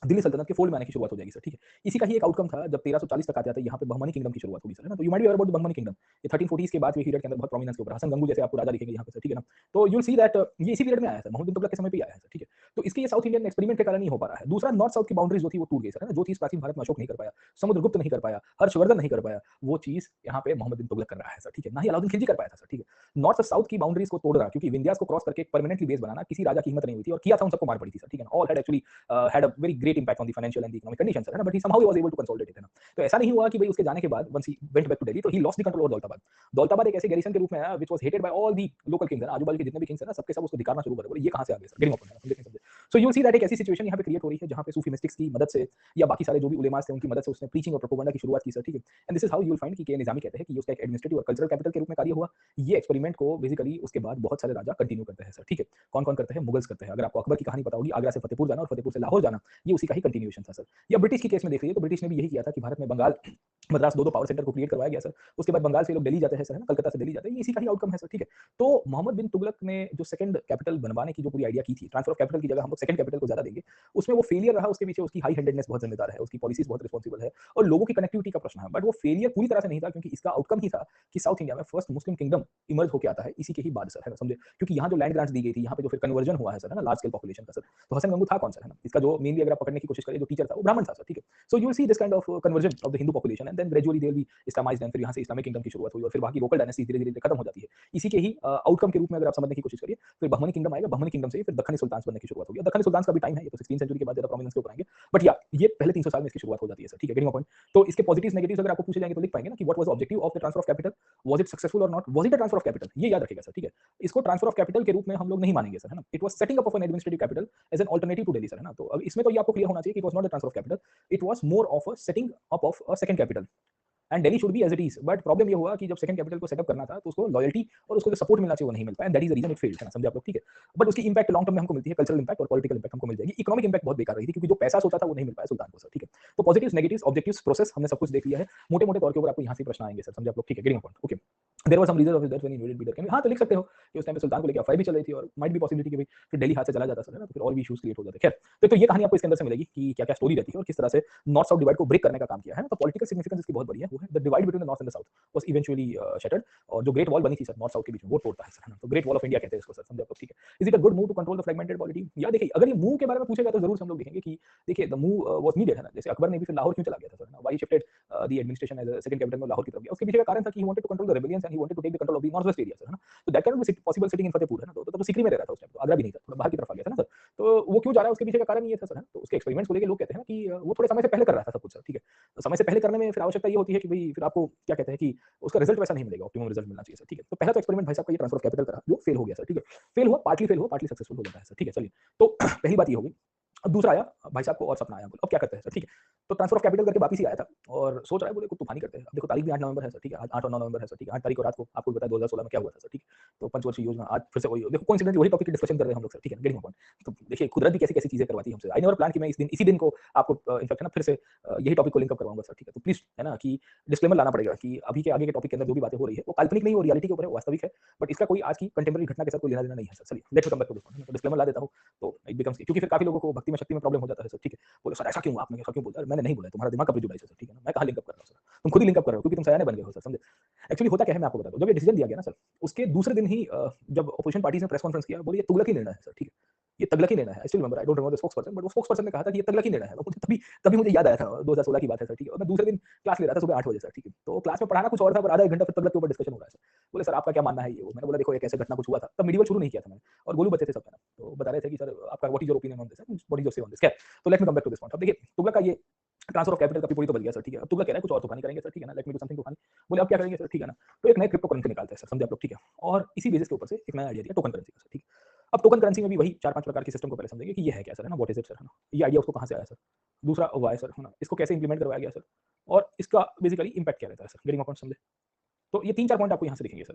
दिल्ली सल्तनत के फोल्ड में आने की शुरुआत हो जाएगी सर, ठीक है। इसी का ही एक आउटकम था जब 1340 तक आते-आते यहाँ पे बहमनी किंगडम की शुरुआत होगी सर, है ना। तो you might be aware about the Bahmani kingdom, ये 1340s के बाद के पीरियड के अंदर बहुत प्रोमिनेंस के ऊपर हसन गंगू जैसे आपको राजा दिखेंगे यहाँ पे सर, ठीक है ना। तो यू विल सी दैट ये इसी पीरियड में आया सर, मोहम्मद बिन तुगलक के समय पे ही आया है सर, ठीक है। तो इसके ये साउथ इंडियन एक्सपेरिमेंट के कारण ही हो पा रहा है। दूसरा नॉर्थ साउथ की बाउंड्रीज जो थी वो टूट गई सर, है ना। जो चीज़ प्राचीन भारत में अशोक नहीं कर पाया, समुद्रगुप्त नहीं कर पाया, हर्षवर्धन नहीं कर पाया, वो चीज़ यहाँ पे मोहम्मद बिन तुगलक कर रहा है सर, ठीक है। ना ही अलाउद्दीन खिलजी कर पाया था सर, ठीक है। नॉर्थ और साउथ की बाउंड्रीज को तोड़ना, क्योंकि विंध्यास को क्रॉस करके एक परमानेंटली बेस बनाना किसी राजा की हिम्मत नहीं हुई थी, और किया था उन सबको मार पड़ी थी सर, ठीक है ना। All had actually had a very great impact on the financial and the economic condition sir, है ना। But he somehow he was able to consolidate it, है ना। तो ऐसा नहीं हुआ कि भाई उसके जाने के बाद once he went back to Delhi तो he lost the control over Daulatabad. Daulatabad एक ऐसे गैरिसन के रूप में आया which was hated by all the local kings, है ना। आजू-बाजू के जितने भी किंग्स हैं ना, सबके सब उसको धिक्कारना शुरू कर दिया। बोले ये कहां से आ गए सर, गेटिंग अपॉन, समझे नहीं समझे। सो यू विल सी दैट एक ऐसी सिचुएशन यहाँ पे क्रिएट हो रही है जहां पे सूफी मिस्टिक्स की मदद से या बाकी सारे जो भी उलेमास थे उनकी मदद से उसने प्रीचिंग और प्रोपेगेंडा की शुरुआत की सर, ठीक है। And this is how you will find कि के निजामी कहते हैं कि ये उसका एक एडमिनिस्ट्रेटिव और कल्चरल कैपिटल के रूप में कार्य हुआ। ये एक्सपेरिमेंट को बेसिकली उसके बाद बहुत सारे राजा कंटिन्यू करते हैं सर, ठीक है। कौन-कौन करते हैं? मुगल्स करते हैं। अगर आपको अकबर की कहानी पता होगी, आगरा से फतेहपुर जाना और फतेहपुर से लाहौर जाना, ये उसी का ही कंटिन्यूएशन था सर। या ब्रिटिश की केस में देख लीजिए तो ब्रिटिश ने भी यही किया था कि भारत में बंगाल, मद्रास दो पावर सेंटर को क्रिएट करवाया गया सर। उसके बाद बंगाल से लोग दिल्ली जाते हैं सर, है ना, कलकत्ता से दिल्ली जाते हैं, ये इसी का ही आउटकम है सर, ठीक है। तो मोहम्मद बिन तुगलक ने जो सेकंड कैपिटल बनवाने की जो पूरी आइडिया की थी, ट्रांसफर ऑफ कैपिटल की जगह हम लोग सेकंड कैपिटल को ज्यादा देंगे, उसमें वो फेलियर रहा। उसके पीछे उसकी हाई हैंडेडनेस बहुत जिम्मेदार है, उसकी पॉलिसीज बहुत रिस्पॉन्सिबल है और लोगों की कनेक्टिविटी का प्रश्न है। बट वो फेलियर पूरी तरह से नहीं था, क्योंकि इसका आउटकम ही था कि साउथ इंडिया में फर्स्ट मुस्लिम किंगडम इमर्ज होकर आता है इसी के ही बाद सर, है ना, समझे। क्योंकि यहाँ जो लैंड ग्रांट्स दी गई थी, यहाँ पे जो फिर कन्वर्जन हुआ है सर, है ना, लार्ज स्केल पॉपुलेशन का सर। तो हसन गंगू था कौन सा, है ना, इसका जो मेनली अगर आप पकड़ने की कोशिश करें, जो टीचर था वो ब्राह्मण था सर, ठीक है। So you will see this kind of conversion of the Hindu population and then gradually they will be Islamised and फिर यहाँ से इस्लामिक किंगडम की शुरुआत हुई और फिर वहाँ की लोकल डायनेस्टी धीरे धीरे खत्म हो जाती है। इसी के ही आउटकम के रूप में अगर आप समझने की कोशिश करिए, फिर बहमनी किंगडम आएगा, बहमनी किंगडम से फिर दक्कनी सुल्तान बनने की शुरुआत होगी। दक्कनी सुल्तान का भी टाइम है, ये तो 16वीं सेंचुरी के बाद ज्यादा प्रोमिनेंस के ऊपर आएंगे। बट या ये पहले 300 साल में इसकी शुरुआत हो जाती है सर, ठीक है, गेटिंग पॉइंट। तो इसके पॉजिटिव्स नेगेटिव्स अगर आपको पूछे जाएंगे तो लिख पाएंगे ना कि what was objective of the transfer of capital, was it successful और not, was it a transfer of capital, ये याद रखिएगा सर, ठीक है। इसको ट्रांसफर ऑफ कैपिटल के रूप में हम लोग नहीं मानेंगे सर, है ना। It was setting up of an administrative capital as an alternative to Delhi sir, है ना। तो अब इसमें तो ये आपको क्लियर होना चाहिए कि it was not a transfer of capital, it was more of a setting up of a second capital and Delhi should be as it is. But problem ये हुआ कि जब सेकंड कैपिटल को सेटअप करना था तो उसको लॉयल्टी और उसको जो सपोर्ट मिलना चाहिए वो नहीं मिल पाया, and that is the reason it failed, है ना, समझे आप लोग, ठीक है। बट उसकी इंपैक्ट लॉन्ग टर्म में हमको मिलती है, कल्चरल इंपैक्ट और पॉलिटिकल इंपैक्ट हमको मिल जाएगी। इकोनॉमिक इंपैक्ट बहुत बेकार रही थी, क्योंकि जो पैसा सोचा था वो नहीं मिल पाया सुल्तान को सर, ठीक है। तो पॉजिटिव्स नेगेटिव्स ऑब्जेक्टिव्स प्रोसेस हमने सब कुछ देख लिया है, मोटे मोटे तौर के ऊपर आपको यहाँ से प्रश्न आएंगे सर, समझे आप लोग, ठीक है, getting point, okay. There was some reason of that when he invaded Bidar, हाँ तो लिख सकते हो कि उस टाइम पे सुल्तान को लेकर अफवाह भी चल रही थी और माइट बी पॉसिबिलिटी कि भाई फिर दिल्ली हाथ से चला जाता सर, है ना, तो फिर और भी इश्यूज क्रिएट हो जाते। खैर तो ये कहानी आपको इसके अंदर से मिलेगी कि क्या क्या स्टोरी रहती है और किस तरह से नॉर्थ साउथ डिवाइड को ब्रेक करने का काम किया है ना। तो पॉलिटिकल सिग्निफिकेंस इसकी बहुत बड़ी है, वो है the divide between the north and the south was eventually shattered. और जो ग्रेट वॉल बनी थी सर नॉर्थ साउथ के बीच में, वो तोड़ता है सर, है ना। तो ग्रेट वॉल ऑफ इंडिया कहते हैं इसको सर, समझे आप लोग, ठीक है। Is it a good move to control the fragmented polity, या देखिए अगर ये मूव के बारे में पूछेगा तो जरूर हम लोग देखेंगे कि देखिए द मूव वाज नीडेड, है ना। जैसे अकबर ने भी फिर लाहौर क्यों चला गया था sir, why shifted the administration as a second capital में लाहौर की तरफ गया, उसके पीछे का कारण था कि he wanted to control the rebellions and he wanted to take the control of the north west area sir, है ना। तो that can not be possible sitting in Fatehpur, है ना। तो सीकरी में रह रहा था उस टाइम, तो आगरा भी नहीं था, थोड़ा बाहर की तरफ आ गया था ना सर। तो वो क्यों जा रहा है उसके पीछे का कारण ये था सर, है ना। तो उसके एक्सपेरिमेंट्स को लेके लोग कहते हैं ना कि वो थोड़े समय से पहले कर रहा था सब कुछ सर, ठीक है। तो समय से पहले करने में फिर आवश्यकता ये होती है कि भाई फिर आपको क्या कहते हैं कि उसका रिजल्ट वैसा नहीं मिलेगा, ऑप्टिमम रिजल्ट मिलना चाहिए सर, ठीक है। तो पहला तो एक्सपेरिमेंट भाई साहब का ये ट्रांसफर ऑफ कैपिटल करा, जो फेल हो गया सर, ठीक है। फेल हुआ पार्टली सक्सेसफुल हो जाता है सर, ठीक है, चलिए। तो पहली बात ये होगी। अब दूसरा आया भाई साहब को और सपना आया, बोले अब क्या करते हैं सर, ठीक है। तो ट्रांसफर ऑफ कैपिटल करके वापस ही आया था और सोच रहा है, बोले कुछ तूफानी करते हैं। अब देखो तारीख भी 8 नवंबर है सर, ठीक है, 8 और 9 नवंबर है सर, ठीक है। 8 तारीख को रात को आपको भी पता है 2016 में क्या हुआ था सर, ठीक है। तो पंचवर्षीय योजना आज फिर से वही, देखो कोइंसिडेंटली वही टॉपिक की डिस्कशन कर रहे हैं हम लोग सर, ठीक है, गेटिंग पॉइंट। तो देखिए कुदरत भी कैसी कैसी चीजें करवाती है हमसे। आई नेवर प्लान कि मैं इसी दिन को आपको इनफैक्ट ना फिर से यही टॉपिक को लिंक अप करवाऊंगा सर, ठीक है। तो प्लीज, है ना, कि डिस्क्लेमर लाना पड़ेगा कि अभी के आगे के टॉपिक के अंदर जो भी बातें हो रही है वो काल्पनिक नहीं, वो रियलिटी के ऊपर है, वास्तविक है। बट इसका कोई आज की कंटेम्पररी घटना के साथ कोई लेना देना नहीं है सर। चलिए let's come back to this, तो डिस्क्लेमर ला देता हूं। तो इट बिकम्स, क्योंकि फिर काफी लोगों को भक्ति में शक्ति में प्रॉब्लम हो जाता है सर, ठीक है। बोले सर ऐसा क्यों, आपने ऐसा क्यों बोला, मैंने नहीं बोला, तुम्हारा दिमाग का प्रेजुडाइज है सर, ठीक है ना। मैं कहां लिंक अप कर रहा हूं सर, तुम खुद ही लिंक अप कर रहे हो, क्योंकि तुम सयाने बन गए हो सर, समझे। एक्चुअली होता क्या है मैं आपको बता दूं, जब ये डिसीजन दिया गया ना सर, उसके दूसरे दिन ही जब अपोजिशन पार्टीज ने प्रेस कॉन्फ्रेंस किया, बोले ये तुगलक ही निर्णय है सर, ठीक है, ये तगलक ही निर्णय है। I still remember, I don't remember the spokesperson, but वो स्पोक्सपर्सन ने कहा था कि ये तगलक ही निर्णय है। मुझे तभी तभी मुझे याद आया था, 2016 की बात है सर, ठीक है। और मैं दूसरे दिन क्लास ले रहा था सुबह 8 बजे सर, ठीक है। तो क्लास में पढ़ाना कुछ और था, पर आधा एक घंटा फिर तगलक के ऊपर डिस्कशन हो रहा है सर। बोले सर आपका क्या मानना है ये वो, मैंने बोला देखो एक ऐसे घटना कुछ हुआ था, तब मीडियल शुरू नहीं किया था मैंने, और गोलू बच्चे थे सब, है ना। तो बता रहे थे कि सर आपका what is your opinion on this, what is your say on this. तो let me come back to this point. अब देखिए तुगलक का ये ट्रांसफर ऑफ कैपिटल का पूरी तो बन गया सर, ठीक है। अब तुगलक कह रहा है कुछ और तूफानी करेंगे सर, ठीक है ना, लेट मी डू समथिंग तूफानी। बोले अब क्या करेंगे सर, ठीक है ना। तो एक नए क्रिप्टो करेंसी निकालते हैं सर, समझे आप लोग, ठीक है। और इसी बेसिस के ऊपर से एक नया आइडिया दिया टोकन करेंसी का सर, ठीक है। अब टोकन करेंसी में भी वही 4-5 प्रकार के सिस्टम को पहले समझेंगे कि ये है क्या सर, है ना, व्हाट इज इट सर, है ना। ये आइडिया उसको कहां से आया सर, दूसरा वाई सर, है ना, इसको कैसे इंप्लीमेंट करवाया गया सर, और इसका बेसिकली इंपैक्ट क्या रहता है सर, गेटिंग पॉइंट, समझे। तो ये 3-4 पॉइंट आपको यहां से दिखेंगे सर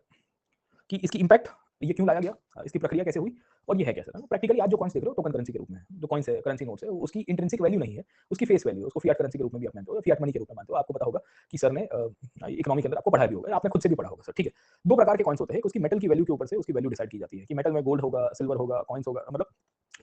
कि इसकी इंपैक्ट, ये क्यों लाया गया, इसकी प्रक्रिया कैसे हुई, और ये है क्या सर। प्रैक्टिकली आज जो कॉइन्स देख रहे हो टोकन करेंसी के रूप में है, जो कॉइन्स है, करेंसी नोट्स है, उसकी इंट्रिंसिक वैल्यू नहीं है, उसकी फेस वैल्यू है। उसको फियाट करेंसी के रूप में भी आप मानते हो, फियाट मनी के रूप में मानते हो। आपको पता होगा कि सर ने इकोनॉमी के अंदर आपको पढ़ाया भी होगा, आपने खुद से भी पढ़ा होगा सर, ठीक है। 2 प्रकार के कॉइन्स होते हैं, उसकी मेटल की वैल्यू के ऊपर से उसकी वैल्यू डिसाइड की जाती है कि मेटल में गोल्ड होगा, सिल्वर होगा, कॉइन्स होगा, मतलब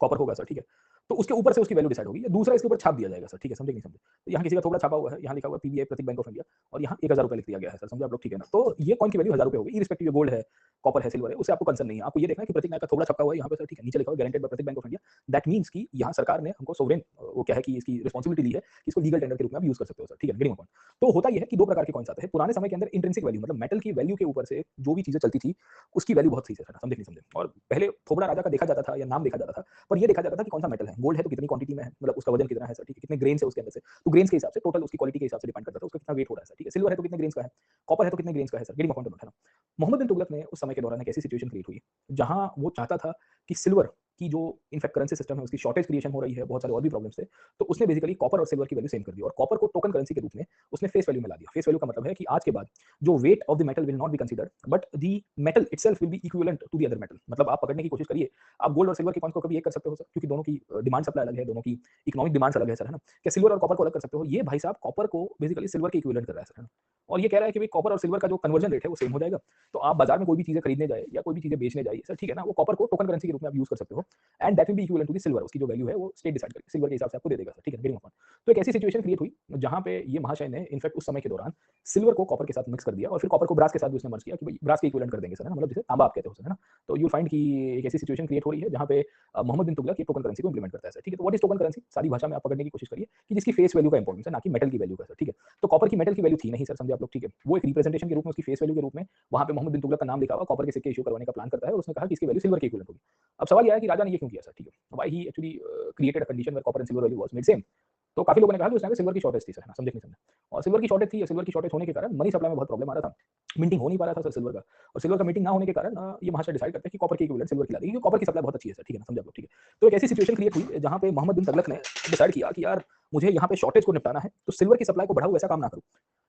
कॉपर होगा सर, ठीक है। तो उसके ऊपर से उसकी वैल्यू डिसाइड होगी, या दूसरा इसके ऊपर छाप दिया जाएगा सर, ठीक है, समझे नहीं समझे। तो यहाँ किसी का थोड़ा छापा हुआ है, यहाँ लिखा हुआ है PBI Pratik bank of India, और यहाँ 1000 रुपए लिख दिया गया है सर, समझे आप लोग, ठीक है ना। तो ये कॉइन की वैल्यू 1000 रुपए होगी, इरिस्पेक्टिव गोल्ड है, कॉपर है, सिल्वर है, उससे आपको कंसर्न नहीं है। आपको ये देखना है कि प्रतीक नायक का थोड़ा छपा हुआ है यहाँ पे सर, ठीक है, नीचे लिखा हुआ है guaranteed by Pratik bank of India. That means कि यहाँ सरकार ने हमको सोवरेन, वो क्या है कि इसकी रिस्पांसिबिलिटी ली है कि इसको लीगल टेंडर के रूप में आप यूज कर सकते हो सर, ठीक है, गेटिंग पॉइंट। तो होता ये है कि 2 प्रकार के कॉइन्स आते हैं। पुराने समय के अंदर इंट्रिंसिक वैल्यू, मतलब मेटल की वैल्यू के ऊपर से जो भी चीजें चलती थी उसकी वैल्यू बहुत सही से, समझे नहीं समझे। और पहले थोबड़ा राजा का देखा जाता था या नाम देखा जाता था, पर ये देखा जाता था कि कौन सा मेटल है। गोल्ड है तो कितनी क्वांटिटी में है, मतलब उसका वजन कितना है सर, ठीक है, कितने ग्रेन्स है उसके अंदर से, तो ग्रेन्स के हिसाब से टोटल उसकी क्वालिटी के हिसाब से डिपेंड करता था उसका कितना वेट हो रहा है सर, ठीक है। सिल्वर है तो कितने ग्रेन्स का है, कॉपर है तो कितने ग्रेन्स का है सर, गेटिंग पॉइंट है ना। मोहम्मद बिन तुगलक ने उस समय के दौरान एक ऐसी सिचुएशन क्रिएट हुई जहां वो चाहता था कि सिल्वर की जो इनफैक्ट करेंसी सिस्टम है उसकी शॉर्टेज क्रिएशन हो रही है, बहुत सारे और भी प्रॉब्लम्स थे, तो उसने बेसिकली कॉपर और सिल्वर की वैल्यू सेम कर दी और कॉपर को टोकन करेंसी के रूप में उसने फेस वैल्यू में ला दिया। फेस वैल्यू का मतलब है कि आज के बाद जो weight of the metal will not be considered but the metal itself will be equivalent to the other metal. मतलब आप पकड़ने की कोशिश करिए, आप गोल्ड और सिल्वर के कॉइन्स को कभी एक कर सकते हो सर, क्योंकि दोनों की डिमांड सप्लाई अलग है, दोनों की इकोनॉमिक डिमांड्स अलग है सर, है ना? क्या सिल्वर और कॉपर को अलग कर सकते हो? ये भाई साहब कॉपर को बेसिकली सिल्वर के इक्विवेलेंट कर रहा है सर, है ना? और ये कह रहा है कि भाई कॉपर और सिल्वर का जो कन्वर्जन रेट है वो सेम हो जाएगा। तो आप बाजार में कोई भी चीजें खरीदने जाए या कोई भी चीजें बेचने जाइए सर, ठीक है ना, वो कॉपर को टोकन करेंसी के रूप में आप यूज कर सकते हो and that will be equivalent to the silver. उसकी जो वैल्यू है वो स्टेट डिसाइड करेगी, सिल्वर के हिसाब से आपको दे देगा सर, ठीक है, गेटिंग पॉइंट। तो एक ऐसी सिचुएशन क्रिएट हुई जहां पे ये महाशय ने इनफैक्ट उस समय के दौरान सिल्वर को कॉपर के साथ मिक्स कर दिया और फिर कॉपर को ब्रास के साथ भी उसने मर्ज किया कि भाई ब्रास के इक्विवेलेंट कर देंगे सर, है ना, मतलब जिसे तांबा आप कहते हो सर, है ना। तो यू फाइंड कि एक ऐसी सिचुएशन क्रिएट हो रही है जहां पे मोहम्मद बिन तुगलक ये टोकन करेंसी को इंप्लीमेंट करता है सर, ठीक है। तो व्हाट इज टोकन करेंसी? सारी भाषा में आप पकड़ने की कोशिश करिए कि जिसकी फेस वैल्यू का इंपॉर्टेंस है, ना कि मेटल की वैल्यू का सर, ठीक है। तो कॉपर की मेटल की वैल्यू थी नहीं सर, समझे आप लोग, ठीक है। वो एक रिप्रेजेंटेशन के रूप में उसकी फेस वैल्यू के रूप में वहां पे मोहम्मद बिन तुगलक का नाम लिखा हुआ कॉपर के सिक्के इशू करवाने का प्लान करता है और उसने कहा कि इसकी वैल्यू सिल्वर के इक्विवेलेंट होगी। अब सवाल यह है कि राजा ने ये क्यों किया सर, ठीक है, why he actually created a condition where copper and silver value was made same. तो काफी लोगों ने कहा कि उस टाइम पे सिल्वर की शॉर्टेज थी सर, है ना, समझे कि नहीं समझे। और सिल्वर की शॉर्टेज थी, सिल्वर की शॉर्टेज होने के कारण मनी सप्लाई में बहुत प्रॉब्लम आ रहा था, मिंटिंग हो नहीं पा रहा था सर सिल्वर का। और सिल्वर का मिंटिंग ना होने के कारण ये महाशय डिसाइड करते हैं कि कॉपर की इक्विवेलेंट सिल्वर की ला देंगे, क्योंकि कॉपर की सप्लाई बहुत अच्छी है सर, ठीक है ना, समझे आप लोग, ठीक है। तो एक ऐसी सिचुएशन क्रिएट हुई जहां पे मोहम्मद बिन तुगलक ने डिसाइड किया कि यार मुझे यहाँ पे शॉर्टेज को निपटाना है, तो सिल्वर की सप्लाई को बढ़ाऊं, ऐसा काम ना करूं,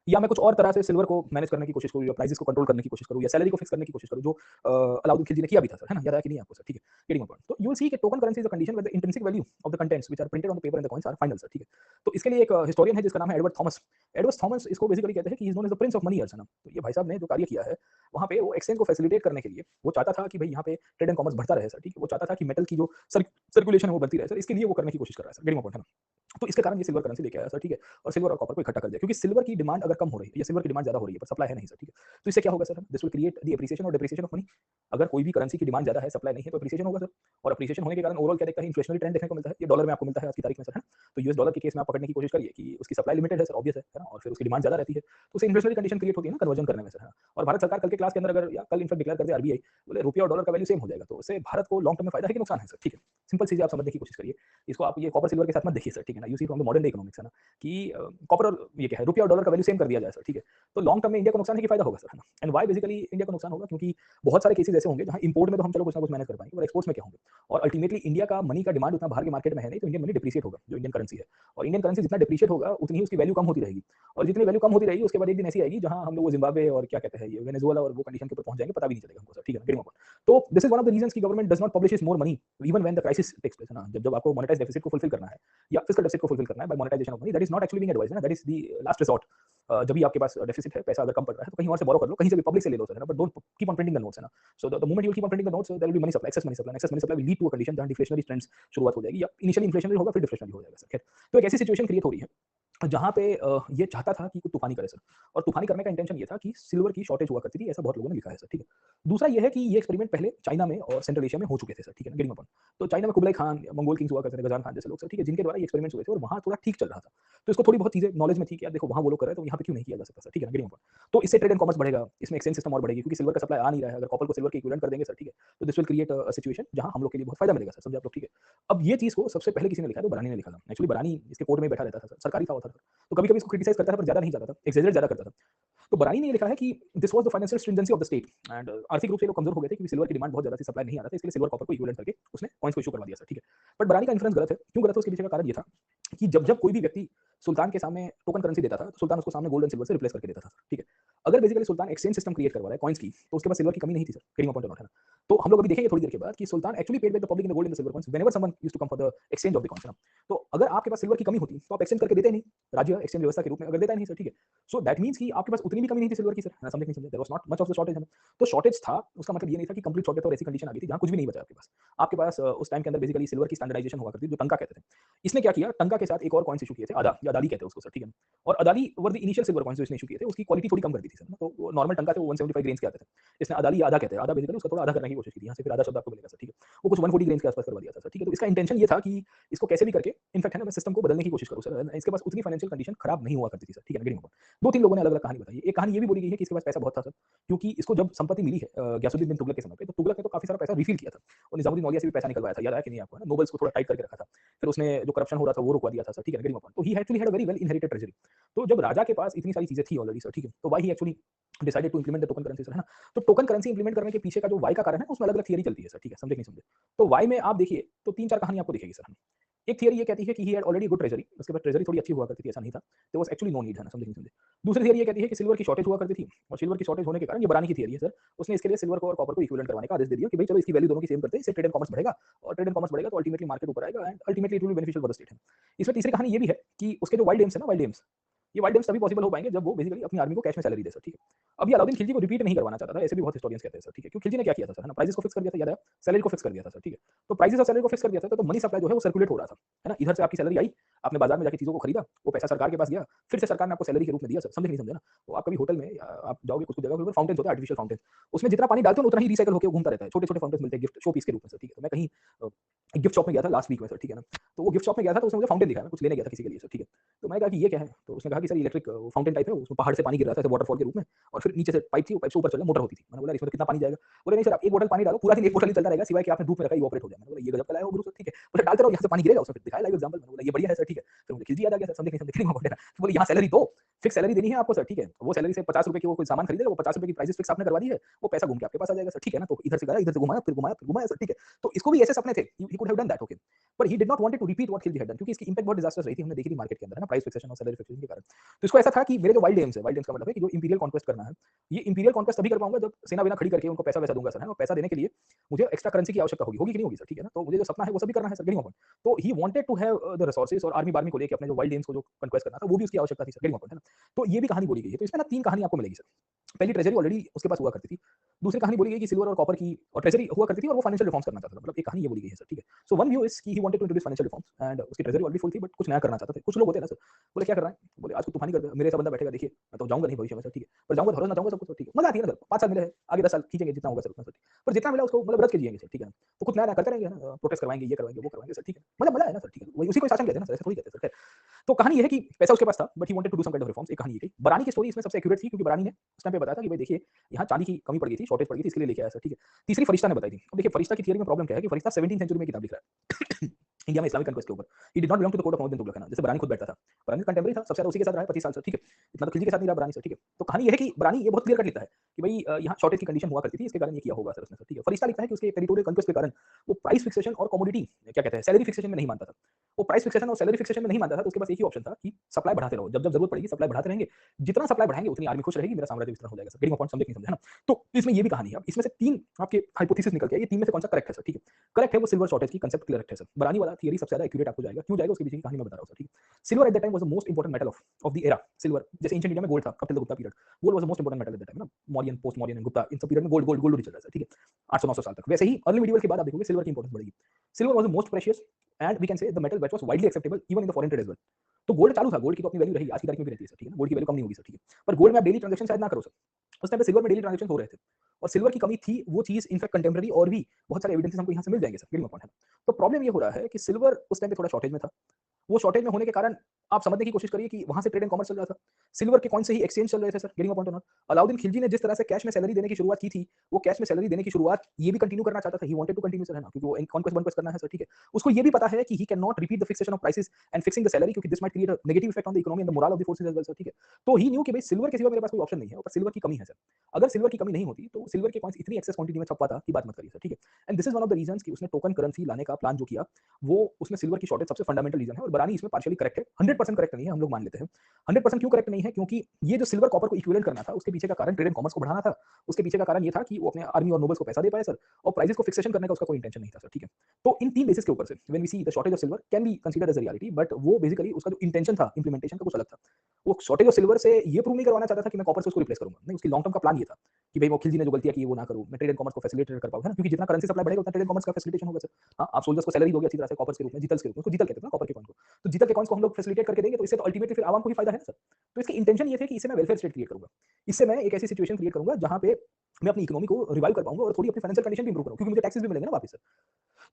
या मैं कुछ और तरह से सिल्वर को मैनेज करने की कोशिश करूं या प्राइसेस को कंट्रोल करने की कोशिश करूं या सैलरी को फिक्स करने की कोशिश करूं, जो अलाउद्दीन खिलजी ने किया भी था सर, है ना, याद है कि नहीं आपको सर, ठीक है, गेटिंग पॉइंट। तो यू विल सी कि token currency is a condition where the intrinsic value of the contents which are printed on the paper and the coins are final sir, ठीक है। तो इसके लिए एक हिस्टोरियन है जिसका नाम है एडवर्ड थॉमस। एडवर्ड थॉमस इसको बेसिकली कहते हैं कि he is known as the prince of moneyers, है ना। तो ये भाई साहब ने जो कार्य किया है वहां पे वो एक्सचेंज को फैसिलिटेट करने के लिए वो चाहता था कि भाई यहाँ पे ट्रेड एंड कॉमर्स बढ़ता रहे सर, ठीक है। वो चाहता था कि मेटल की जो सर्कुलेशन है वो बढ़ती रहे सर, इसके लिए वो करने की कोशिश कर रहा है सर, गेटिंग पॉइंट, है ना। तो इसके कारण ये सिल्वर करेंसी लेके आया सर, ठीक है। और सिल्वर और कॉपर को इकट्ठा कर दिया, क्योंकि सिल्वर की डिमांड अगर कम हो रही है या सिल्वर की डिमांड ज्यादा हो रही है पर सप्लाई है नहीं सर, ठीक है। तो इससे क्या होगा sir, this will create the appreciation और डेप्रिसिएशन ऑफ मनी। अगर कोई भी करेंसी की डिमांड ज्यादा है, सप्लाई नहीं है, तो एप्रिसिएशन होगा सर। और एप्रिसिएशन होने के कारण ओवरऑल क्या देखता है, इन्फ्लेशनरी ट्रेंड देखने को मिलता है। ये डॉलर में आपको मिलता है आज की तारीख में सर, है ना। तो यूएस डॉलर के केस में आप पकड़ने की कोशिश करिए कि उसकी सप्लाई लिमिटेड है सर, ऑब्वियस है ना, और फिर उसकी डिमांड ज्यादा रहती है, तो उससे इन्फ्लेशनरी कंडीशन क्रिएट होती है ना कन्वर्जन करने में सर, है ना। और भारत सरकार कल के क्लास के अंदर अगर या कल इनफैक्ट डिक्लेयर कर दे आरबीआई, बोले रुपया और डॉलर का वैल्यू सेम हो जाएगा, तो उससे भारत को लॉन्ग टर्म में फायदा है कि नुकसान है सर, ठीक है। सिंपल चीजें आप समझने की कोशिश करिए, इसको आप ये कॉपर सिल्वर के साथ मत देखिए सर, ठीक है ना। You see from the modern day economics, है ना, कि कॉपर और ये क्या है, रुपया और डॉलर का वैल्यू सेम कर दिया जाए सर, ठीक है। तो लॉन्ग टर्म में इंडिया को नुकसान है कि फायदा होगा सर, है ना। एंड वाई बेसिकली इंडिया को नुकसान होगा, क्योंकि बहुत सारे केसेस ऐसे होंगे जहां इंपोर्ट में तो हम चलो कुछ ना कुछ मैनेज कर पाएंगे, और एक्सपोर्ट्स में क्या होंगे। और अल्टीमेटली इंडिया का मनी का डिमांड उतना बाहर के मार्केट में है नहीं, तो इंडियन मनी डिप्रिशिएट होगा, जो इंडियन करेंसी है। और इंडियन करेंसी जितना डिप्रिशिएट होगा उतनी ही उसकी वैल्यू कम होती रहेगी, और जितनी वैल्यू कम होती रहेगी उसके बाद एक दिन ऐसी आएगी जहां हम लोग जिम्बाब्वे और क्या कहते हैं ये वेनेजुएला और वो कंडीशन के ऊपर पहुंच जाएंगे, पता भी नहीं चलेगा हमको सर, ठीक है, गेटिंग पॉइंट। तो this is one of the reasons की government does not publish more money even when the crisis takes place, है ना। जब जब आपको मोनेटाइज डेफिसिट को फुलफिल करना है या फिस्कल डेफिसिट को फुलफिल करना है by monetisation of money, that is not actually being advised, है ना, that is the last resort. जब भी आपके पास डेफिसिट है, पैसा अगर कम पड़ रहा है, तो कहीं और से बोरो कर लो, कहीं से भी पब्लिक से ले लो सर, है ना, but don't keep on printing the notes, है ना। So the moment you keep on printing the notes, there will be money supply, excess money supply will lead to a condition जहां deflationary trends शुरुआत हो जाएगी, या initially inflationary होगा फिर deflationary हो जाएगा सर, खैर। तो एक ऐसी सिचुएशन क्रिएट हो रही है जहाँ पे ये चाहता था कि कुछ तूफानी करे सर, और तूफानी करने का इंटेंशन ये था कि सिल्वर की शॉर्टेज हुआ करती थी, ऐसा बहुत लोगों ने लिखा है सर, ठीक है। दूसरा ये है कि ये एक्सपेरिमेंट पहले चाइना में और सेंट्रल एशिया में हो चुके थे सर, ठीक है, गेटिंग पॉइंट। तो चाइना में कुबलाई खान, मंगोल किंग्स हुआ करते थे, गजान खान जैसे लोग सर, ठीक है, जिनके द्वारा ये एक्सपेरिमेंट्स हुए थे और वहाँ थोड़ा ठीक चल रहा था। तो इसको थोड़ी बहुत चीजें नॉलेज में थी कि यार देखो वहाँ वो लोग कर रहे हैं, तो यहाँ पे क्यों नहीं किया जा सकता सर, ठीक है, गेटिंग पॉइंट। तो इससे ट्रेड एंड कॉमर्स बढ़ेगा, इसमें एक्सचेंज सिस्टम और बढ़ेगी, क्योंकि सिल्वर का सप्लाई आ नहीं रहा है, अगर कॉपर को सिल्वर के इक्विवेलेंट कर देंगे सर, ठीक है, तो this will create a situation जहाँ हम लोग के लिए बहुत फायदा मिलेगा सर, समझे आप लोग, ठीक है। अब ये चीज को सबसे पहले किसी ने लिखा है, तो बरानी ने लिखा था। एक्चुअली बरानी इसके कोर्ट में बैठा रहता था सर, सरकारी था वो था, तो कभी कभी इसको क्रिटिसाइज करता था पर ज्यादा नहीं जाता था, एक्सैजरेट ज्यादा करता था। तो बरानी ने ये लिखा है कि this was the financial stringency of the state, and आर्थिक रूप से लोग कमजोर हो गए थे क्योंकि सिल्वर की डिमांड बहुत ज्यादा थी, सप्लाई नहीं आ रहा था, इसके लिए सिल्वर कॉपर को इक्विवेलेंट करके उसने कॉइन्स को इशू करवा दिया सर, ठीक है। बट बरानी का इन्फ्लुएंस गलत है, क्यों गलत है उसके पीछे का कारण ये था कि जब जब कोई भी व्यक्ति सुल्तान के सामने टोकन करेंसी देता था, तो सुल्तान उसको सामने गोल्ड एंड सिल्वर से रिप्लेस करके देता था, ठीक है। अगर बेसिकली सुल्तान एक्सचेंज सिस्टम क्रिएट करवा रहा है कॉइन्स की, तो उसके पास सिल्वर की कमी नहीं थी सर, गेटिंग पॉइंट नॉट, है ना। तो हम लोग अभी देखेंगे थोड़ी देर के बाद कि sultan actually paid back the public in the gold and the silver coins whenever someone used to come for the exchange of the coins, है ना। तो अगर आपके पास सिल्वर की कमी होती तो आप एक्सचेंज करके देते नहीं, राज्य एक्सचेंज व्यवस्था के रूप में अगर देता नहीं सर, ठीक है। सो दैट मींस कि आपके पास उतनी भी कमी नहीं थी सिल्वर की सर, है ना, समझे नहीं समझे, there was not much of the shortage, है ना। तो शॉर्टेज था उसका मतलब ये नहीं था कि कंप्लीट शॉर्टेज और ऐसी कंडीशन आ गई थी जहां कुछ भी नहीं बचा आपके पास। आपके पास उस टाइम के अंदर बेसिकली सिल्वर की स्टैंडर्डाइजेशन हुआ करती थी, जो टंका कहते थे। इसने क्या किया, टंका के साथ एक और कॉइन्स इशू किए थे, आदा या अदाली कहते हैं उसको सर, ठीक है। और Adali were the initial silver coins जो इसने इशू किए थे, उसकी क्वालिटी थोड़ी कम कर दी थी सर, तो वो नॉर्मल टंका थे वो 175 ग्रेन्स के आते थे, इसने अदाली आधा कहते हैं, आधा बेसिकली उसका थोड़ा आधा करने की कोशिश की थी, यहाँ से फिर आधा शब्द आपको मिलेगा सर, ठीक है। वो कुछ 140 ग्रेन्स के आसपास करवा दिया था सर, ठीक है। तो इसका इंटेंशन ये था कि इसको कैसे भी करके इनफैक्ट है ना मैं सिस्टम को बदलने की कोशिश करूँ सर, इसके पास उतनी फाइनेंशियल कंडीशन खराब नहीं हुआ करती थी सर, ठीक है, गेटिंग पॉइंट। दो तीन लोगों ने अलग अलग कहानी बताई है। एक कहानी ये भी बोली गई है कि इसके पास पैसा बहुत था सर, क्योंकि इसको जब संपत्ति मिली है गयासुद्दीन बिन तुगलक के समय पे, तो तुगलक ने तो काफी सारा पैसा रिफिल किया था, और निजामुद्दीन औलिया से भी पैसा निकलवाया था, याद है कि नहीं आपको, है ना, नोबल्स को थोड़ा टाइट करके रखा था, फिर उसने जो करप्शन हो रहा था वो रुकवा दिया था सर, ठीक है, गेटिंग पॉइंट। तो he actually had a very well inherited treasury. तो जब राजा के पास इतनी सारी चीजें थी ऑलरेडी सर, ठीक है, तो why he actually decided to implement the token currency sir, है ना? तो टोकन करेंसी इंप्लीमेंट करने के पीछे का जो व्हाई का कारण है, उसमें अलग-अलग थियरी चलती है सर, ठीक है? समझे कि नहीं समझे? तो व्हाई में आप देखिए तो 3-4 कहानी आपको दिखेगी सर। एक थियरी ये कहती है कि he had already good treasury, उसके पास ट्रेजरी थोड़ी अच्छी हुआ करती थी, ऐसा नहीं था। There was actually no need, है ना? समझे कि नहीं समझे? दूसरी थियरी ये कहती है कि सिल्वर की शॉर्टेज हुआ करती थी और सिल्वर की शॉर्टेज होने के कारण ये बरानी की थियरी है सर, उसने इसके लिए सिल्वर को और कॉपर को इक्विवेलेंट करवाने का आदेश दे दिया कि भई चलो इसकी वैल्यू दोनों की सेम करते हैं, इससे ट्रेड एंड कॉमर्स बढ़ेगा और ट्रेड एंड कॉमर्स बढ़ेगा तो अल्टीमेटली मार्केट ऊपर आएगा and ultimately it will be beneficial for the state है। इसमें तीसरी कहानी ये भी है कि उसके जो वाइल्ड एम्स है ना, वाइल्ड एम्स, ये वाइल्ड एम्स तभी पॉसिबल हो पाएंगे जब वो बेसिकली अपनी आर्मी को कैश में सैलरी दे सर, ठीक है? अब ये अलाउद्दीन खिलजी को रिपीट नहीं करवाना चाहता था, ऐसे भी बहुत हिस्टोरियंस कहते हैं सर, ठीक है? क्योंकि खिलजी ने क्या किया था सर, है ना? प्राइसेस को फिक्स कर दिया था, याद है? सैलरी को फिक्स कर दिया था सर, ठीक है? तो प्राइसेस और सैलरी को फिक्स कर दिया था तो मनी सप्लाई जो है वो सर्कुलेट हो रहा था, है ना? इधर से आपकी सैलरी आई, आपने बाजार में जाके चीज़ों को खरीदा, वो पैसा सरकार के पास गया, फिर से सरकार ने आपको सैलरी के रूप में दिया सर, समझे नहीं समझे ना? तो आप कभी होटल में या आप जाओगे कुछ-कुछ जगह पे फाउंटेन्स होते हैं, आर्टिफिशियल फाउंटेन, उसमें जितना पानी डालते हो उतना ही रिसाइकल होके घूमता रहता है, छोटे-छोटे फाउंटेन्स मिलते हैं गिफ्ट शो पीस के रूप में सर, ठीक है? तो मैं कहीं एक गिफ्ट शॉप में गया था लास्ट वीक में सर, ठीक है ना? तो वो गिफ्ट शॉप में गया था तो उसने मुझे फाउंटेन दिखाया, मैं कुछ लेने गया था किसी के लिए सर, ठीक है? तो मैंने कहा कि ये क्या है? तो उसने कहा कि सर इलेक्ट्रिक फाउंटेन टाइप है, उसमें पहाड़ से पानी गिर रहा था ऐसे वाटरफॉल के रूप में और फिर नीचे से पाइप थी, वो पाइप से ऊपर चल रहा मोटर होती थी। मैंने बोला इसमें तो कितना पानी जाएगा? बोले नहीं सर आप 1 बोतल पानी डालो, पूरा दिन 1 बोतल ही चलता रहेगा सिवाय कि आपने धूप में रखा है इवैपोरेट हो जाए। मैंने बोला ये गजब का लाया हो गुरु सर, ठीक है। बोले डालते रहो यहाँ से पानी गिरेगा उसमें, फिर दिखाया लाइव एग्जांपल। मैंने बोला ये बढ़िया है सर, ठीक है। फिर मुझे खिलजी याद आ गया सर, समझे नहीं समझे? तो बोले यहाँ सैलरी दो, फिक्स सैलरी देनी है आपको सर, ठीक है। वो सैलरी से ₹50 की वो कोई सामान खरीदेगा, वो ₹50 की प्राइसेस फिक्स आपने करवा दी है, वो पैसा घूम के आपके पास आ जाएगा सर, ठीक है ना? तो इधर से गया, इधर से घुमाया, फिर घुमाया, फिर घुमाया सर, ठीक है। तो इसको भी ऐसे सपने थे, he could have done that, okay. पर he did not wanted to repeat what Khilji had done क्योंकि इसकी इंपैक्ट बहुत डिजास्टर्स रही थी, हमने देखी थी मार्केट के अंदर, है ना? प्राइस फिक्सेशन और सैलरी फिक्सेशन के कारण। तो इसको ऐसा था कि मेरे जो वाइल्ड एम्स है, वाइल्ड एम्स का मतलब है कि जो इंपीरियल कॉन्क्वेस्ट करना है, ये इंपीरियल कॉन्क्वेस्ट तभी कर पाऊंगा जब सेना-वेना खड़ी करके उनको पैसा-वैसा दूंगा सर, है ना? और पैसा देने के लिए मुझे एक्स्ट्रा करेंसी की आवश्यकता होगी, होगी कि नहीं होगी सर, ठीक है ना? तो मुझे जो सपना है वो सभी करना है सर, गेटिंग माय पॉइंट। तो he wanted to have the resources और आर्मी-वार्मी को लेके अपने जो वाइल्ड एम्स को जो कॉन्क्वेस्ट करना था, वो भी उसकी आवश्यकता थी सर, गेटिंग माय पॉइंट, है ना? तो ये भी कहानी बोली गई है। तो इसमें ना 3 कहानी आपको मिलेगी सर। पहली ट्रेजरी ऑलरेडी उसके पास हुआ करती थी। दूसरी कहानी बोली गई कि सिल्वर और कॉपर की और ट्रेजरी हुआ करती थी और वो फाइनेंशियल रिफॉर्म्स करना चाहता था। मतलब एक कहानी ये बोली गई है सर, ठीक है। सो वन व्यू इज़ कि he wanted to introduce financial reforms and उसकी ट्रेजरी ऑलरेडी फुल थी बट कुछ नया करना चाहता था। कुछ लोग होते हैं ना सर, बोले क्या कर रहा है? बोले आज को तूफानी कर दे, मेरे ऐसा बंदा बैठेगा देखिए, मैं तो जाऊँगा नहीं भविष्य में सर, ठीक है। पर जाऊँगा तो हर रोज़ ना जाऊँगा सब कुछ तो ठीक है। मज़ा आती है ना सर, 5 साल मिले हैं, आगे 10 साल खींचेंगे जितना होगा सर उतना सर। पर जितना मिला उसको मतलब रट के जिएँगे सर, ठीक है ना। तो कुछ नया-नया करते रहेंगे है ना, प्रोटेस्ट करवाएँगे, ये करवाएँगे, वो करवाएँगे सर, ठीक है। मतलब मज़ा है ना सर, ठीक है। वही उसी को शासन कहते हैं ना सर, ऐसे थोड़ी कहते हैं सर, खैर। तो कहानी ये है कि पैसा उसके पास था but he wanted to do some kind of reforms, एक कहानी ये थी। बरानी की स्टोरी इसमें सबसे एक्यूरेट थी क्योंकि बरानी ने उस टाइम पे बताया था कि भाई देखिए यहाँ चांदी की कमी पड़ गई थी, शॉर्टेज पड़ गई थी, इसके लिए लेके आया सर, ठीक है। तीसरी फरिश्ता ने बताई थी। अब देखिए फरिश्ता की थियरी में प्रॉब्लम क्या है कि फरिश्ता 17th सेंचुरी में किताब लिख रहा है इंडिया में इस्लामिक कन्क्वेस्ट के ऊपर। He did not belong to the court of Mohammad bin Tughlaq, है ना, जैसे बरानी खुद बैठता था। बरानी कंटेम्परेरी था, सबसे ज्यादा उसी के साथ रहा है 25 साल से, ठीक है। इतना तो खिलजी के साथ नहीं रहा बरानी से, ठीक है। तो कहानी ये है कि बरानी ये बहुत क्लियर कट लिखता है कि भाई यहाँ शॉर्टेज की कंडीशन हुआ करती थी, इसके कारण ये किया होगा सर उसने सर, ठीक है। फरिश्ता लिखता है कि उसके टेरिटोरियल कन्क्वेस्ट के कारण वो प्राइस फिक्सेशन और कमोडिटी क्या कहते हैं सैलरी फिक्सेशन में नहीं मानता था। वो प्राइस फिक्सेशन और सैलरी फिक्सेशन में नहीं मानता था तो उसके पास एक ही ऑप्शन था कि सप्लाई बढ़ाते रहो, जब जब जरूरत पड़ेगी सप्लाई बढ़ाते रहेंगे, जितना सप्लाई बढ़ाएंगे उतनी आर्मी खुश रहेगी, मेरा साम्राज्य विस्तार हो जाएगा सर। गेटिंग पॉइंट समझे कि नहीं समझे, है ना? तो इसमें ये भी कहानी है। अब इसमें से 3 आपके हाइपोथेसिस निकल के आए, ये 3 में से कौन सा करेक्ट है सर, ठीक है। करेक्ट है वो सिल्वर शॉर्टेज की कांसेप्ट करेक्ट है सर। बरानी वाला थियरी सबसे ज्यादा एक्यूरेट आपको जाएगा, क्यों जाएगा उसके पीछे की कहानी मैं बता रहा हूँ सर, ठीक है। Silver at that time was the most important metal of the era. Silver जैसे एंशिएंट इंडिया में गोल्ड था up till the Gupta period, gold was the most important metal at that time, ना मौर्यन, पोस्ट मौर्यन एंड गुप्ता, इन सब period में gold gold gold ही चल रहा है sir, ठीक है। 800-900 साल तक। वैसे ही अर्ली मिडिवल के बाद आप देखोगे सिल्वर की इंपोर्टेंस बढ़ेगी। Silver was the most precious and we can say the metal which was widely acceptable even in the foreign trade as well. तो गोल्ड चालू था, गोल्ड की तो अपनी वैल्यू रही, आज की तारीख में भी रहती है सर, ठीक है ना। गोल्ड की वैल्यू कम नहीं होगी सर, ठीक है। पर गोल्ड में आप डेली ट्रांजैक्शन शायद ना करो सर। उस टाइम पे सिल्वर में डेली ट्रांजैक्शन हो रहे थे और सिल्वर की कमी थी, वो चीज़ इनफैक्ट कंटेम्परेरी और भी बहुत सारे एविडेंसेस हमको यहाँ से मिल जाएंगे सर, गेटिंग माय पॉइंट, है ना। तो प्रॉब्लम ये हो रहा है कि सिल्वर उस टाइम पे थोड़ा शॉर्टेज में था। वो शॉर्टेज में होने के कारण आप समझने की कोशिश करिए कि वहां से ट्रेड एंड कॉमर्स चल रहा था। सिल्वर के कॉइन से ही एक्सचेंज चल रहे थे sir, getting point on. Alauddin Khilji ने जिस तरह से कैश में सैलरी देने की शुरुआत की थी, वो कैश में सैलरी देने की शुरुआत ये भी कंटिन्यू करना चाहता था। He wanted to continue sir, है ना, क्योंकि वो कॉन्क्वेस्ट बनक्वेस्ट करना है सर, ठीक है। उसको ये भी पता है कि he can not repeat the fixation of prices and fixing the salary क्योंकि this might create a negative effect on the economy and the moral of the forces as well sir, ठीक है। तो ही न्यू कि भाई silver के सिवा मेरे पास कोई ऑप्शन नहीं है और सिल्वर की कमी है सर। अगर सिल्वर की कमी नहीं होती तो सिल्वर के कॉइन्स इतनी एक्सेस क्वांटिटी में छप पाता कि बात मत करिए सर, ठीक है। And this is one of the reasons कि उसने टोकन करेंसी लाने का प्लान जो किया, वो उसमें सिल्वर की शॉर्टेज सबसे फंडामेंटल रीजन है और बरानी इसमें पार्शियली करेक्ट है। 100% करेक्ट नहीं है, हम लोग मान लेते हैं। 100% क्यों करेक्ट नहीं है? क्योंकि ये जो सिल्वर कॉपर को इक्विवेलेंट करना था, उसके पीछे का कारण ट्रेड एंड कॉमर्स को बढ़ाना था। उसके पीछे का कारण ये था कि वो अपने आर्मी और नोबल्स को पैसा दे पाए सर, और प्राइसेस को फिक्सेशन करने का उसका कोई इंटेंशन नहीं था सर, ठीक है। तो इन 3 बेसिस के ऊपर से when we see the shortage of silver can be considered as a reality, but वो बेसिकली उसका जो इंटेंशन था इंप्लीमेंटेशन का कुछ अलग था। वो शॉर्टेज ऑफ सिल्वर से ये प्रूव नहीं करवाना चाहता था कि मैं कॉपर से उसको रिप्लेस करूंगा। नहीं, उसकी लॉन्ग टर्म का प्लान ये था कि भाई वो खिलजी ने जो गलतियां की वो ना करूं, मैं ट्रेड एंड कॉमर्स को फैसिलिटेट कर पाऊं, है ना, क्योंकि जितना करेंसी सप्लाई बढ़ेगा उतना ट्रेड एंड कॉमर्स का फैसिलिटेशन होगा सर। हाँ, आप सोल्जर्स को सैलरी दोगे अच्छी तरह से कॉपर के रूप में, जीतल्स के रूप में, उसको जीतल कहते हैं ना कॉपर के कॉइन को। तो जीतल के कॉइन्स को हम लोग फैसिलिटेट करके देंगे तो इससे तो अल्टीमेटली फिर आवाम को ही फायदा है ना सर। तो इसकी इंटेंशन ये थे कि इससे मैं वेलफेयर स्टेट क्रिएट करूंगा, इससे मैं एक ऐसी सिचुएशन क्रिएट करूंगा जहां पे मैं अपनी इकोनॉमी को रिवाइव कर पाऊंगा और थोड़ी अपनी फाइनेंशियल कंडीशन भी इंप्रूव करूंगा क्योंकि मुझे टैक्सेस भी मिलेंगे ना वापस सर।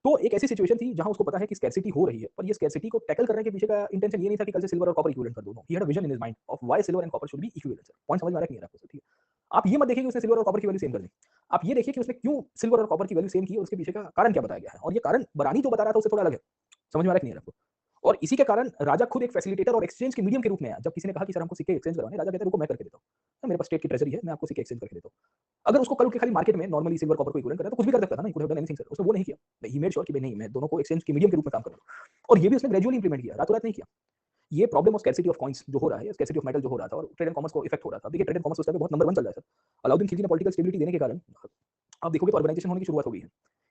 तो एक ऐसी सिचुएशन थी जहां उसको पता है कि स्कैरसिटी हो रही है, पर ये स्कैरसिटी को टैकल करने के पीछे का इंटेंशन ये नहीं था कि कल से सिल्वर और कॉपर इक्विवेलेंट कर दो। No, he had a vision in his mind of why silver and copper should be equivalent sir. Point समझ में आ रहा है कि नहीं आ रहा आपको सर, ठीक है। आप ये मत देखिए कि उसने सिल्वर और कॉपर की वैल्यू सेम कर दी, आप ये देखिए कि उसने क्यों सिल्वर और कॉपर की वैल्यू सेम की और उसके पीछे का कारण क्या बताया गया है, और ये कारण बरानी जो बता रहा था उससे थोड़ा अलग है। समझ में आ रहा है कि नहीं आ रहा आपको? और इसी के कारण राजा खुद एक फैसिलिटेटर और एक्सचेंज के मीडियम के रूप में आया। जब किसी ने कहा कि सर हमको सिक्के एक्सचेंज करवाने, राजा कहता है रुको मैं करके देता हूँ। मेरे पास स्टेट की ट्रेजरी है, मैं आपको सिक्के एक्सचेंज करके देता हूँ। अगर उसको कल उठ के खाली मार्केट में नॉर्मली सिल्वर कॉपर को इक्विवेलेंट करना तो कुछ भी कर सकता था ना, ही could have done anything sir. उसने वो नहीं किया। ही मेड श्योर कि भाई नहीं, मैं दोनों को एक्सचेंज के मीडियम के रूप में काम करूंगा। और ये भी उसने ग्रेजुअली इंप्लीमेंट किया, रातों रात नहीं किया। ये problem of scarcity of coins जो हो रहा है, स्कैरसिटी ऑफ मेटल जो हो रहा था और ट्रेड एंड कॉमर्स को इफेक्ट हो रहा था। देखिए ट्रेड एंड कॉमर्स उस टाइम पे बहुत नंबर 1 चल रहा है सर। अलाउद्दीन खिलजी ने पॉलिटिकल स्टेबिलिटी देने के कारण आप देखोगे तो अर्बनाइजेशन होने की शुरुआत हो गई है।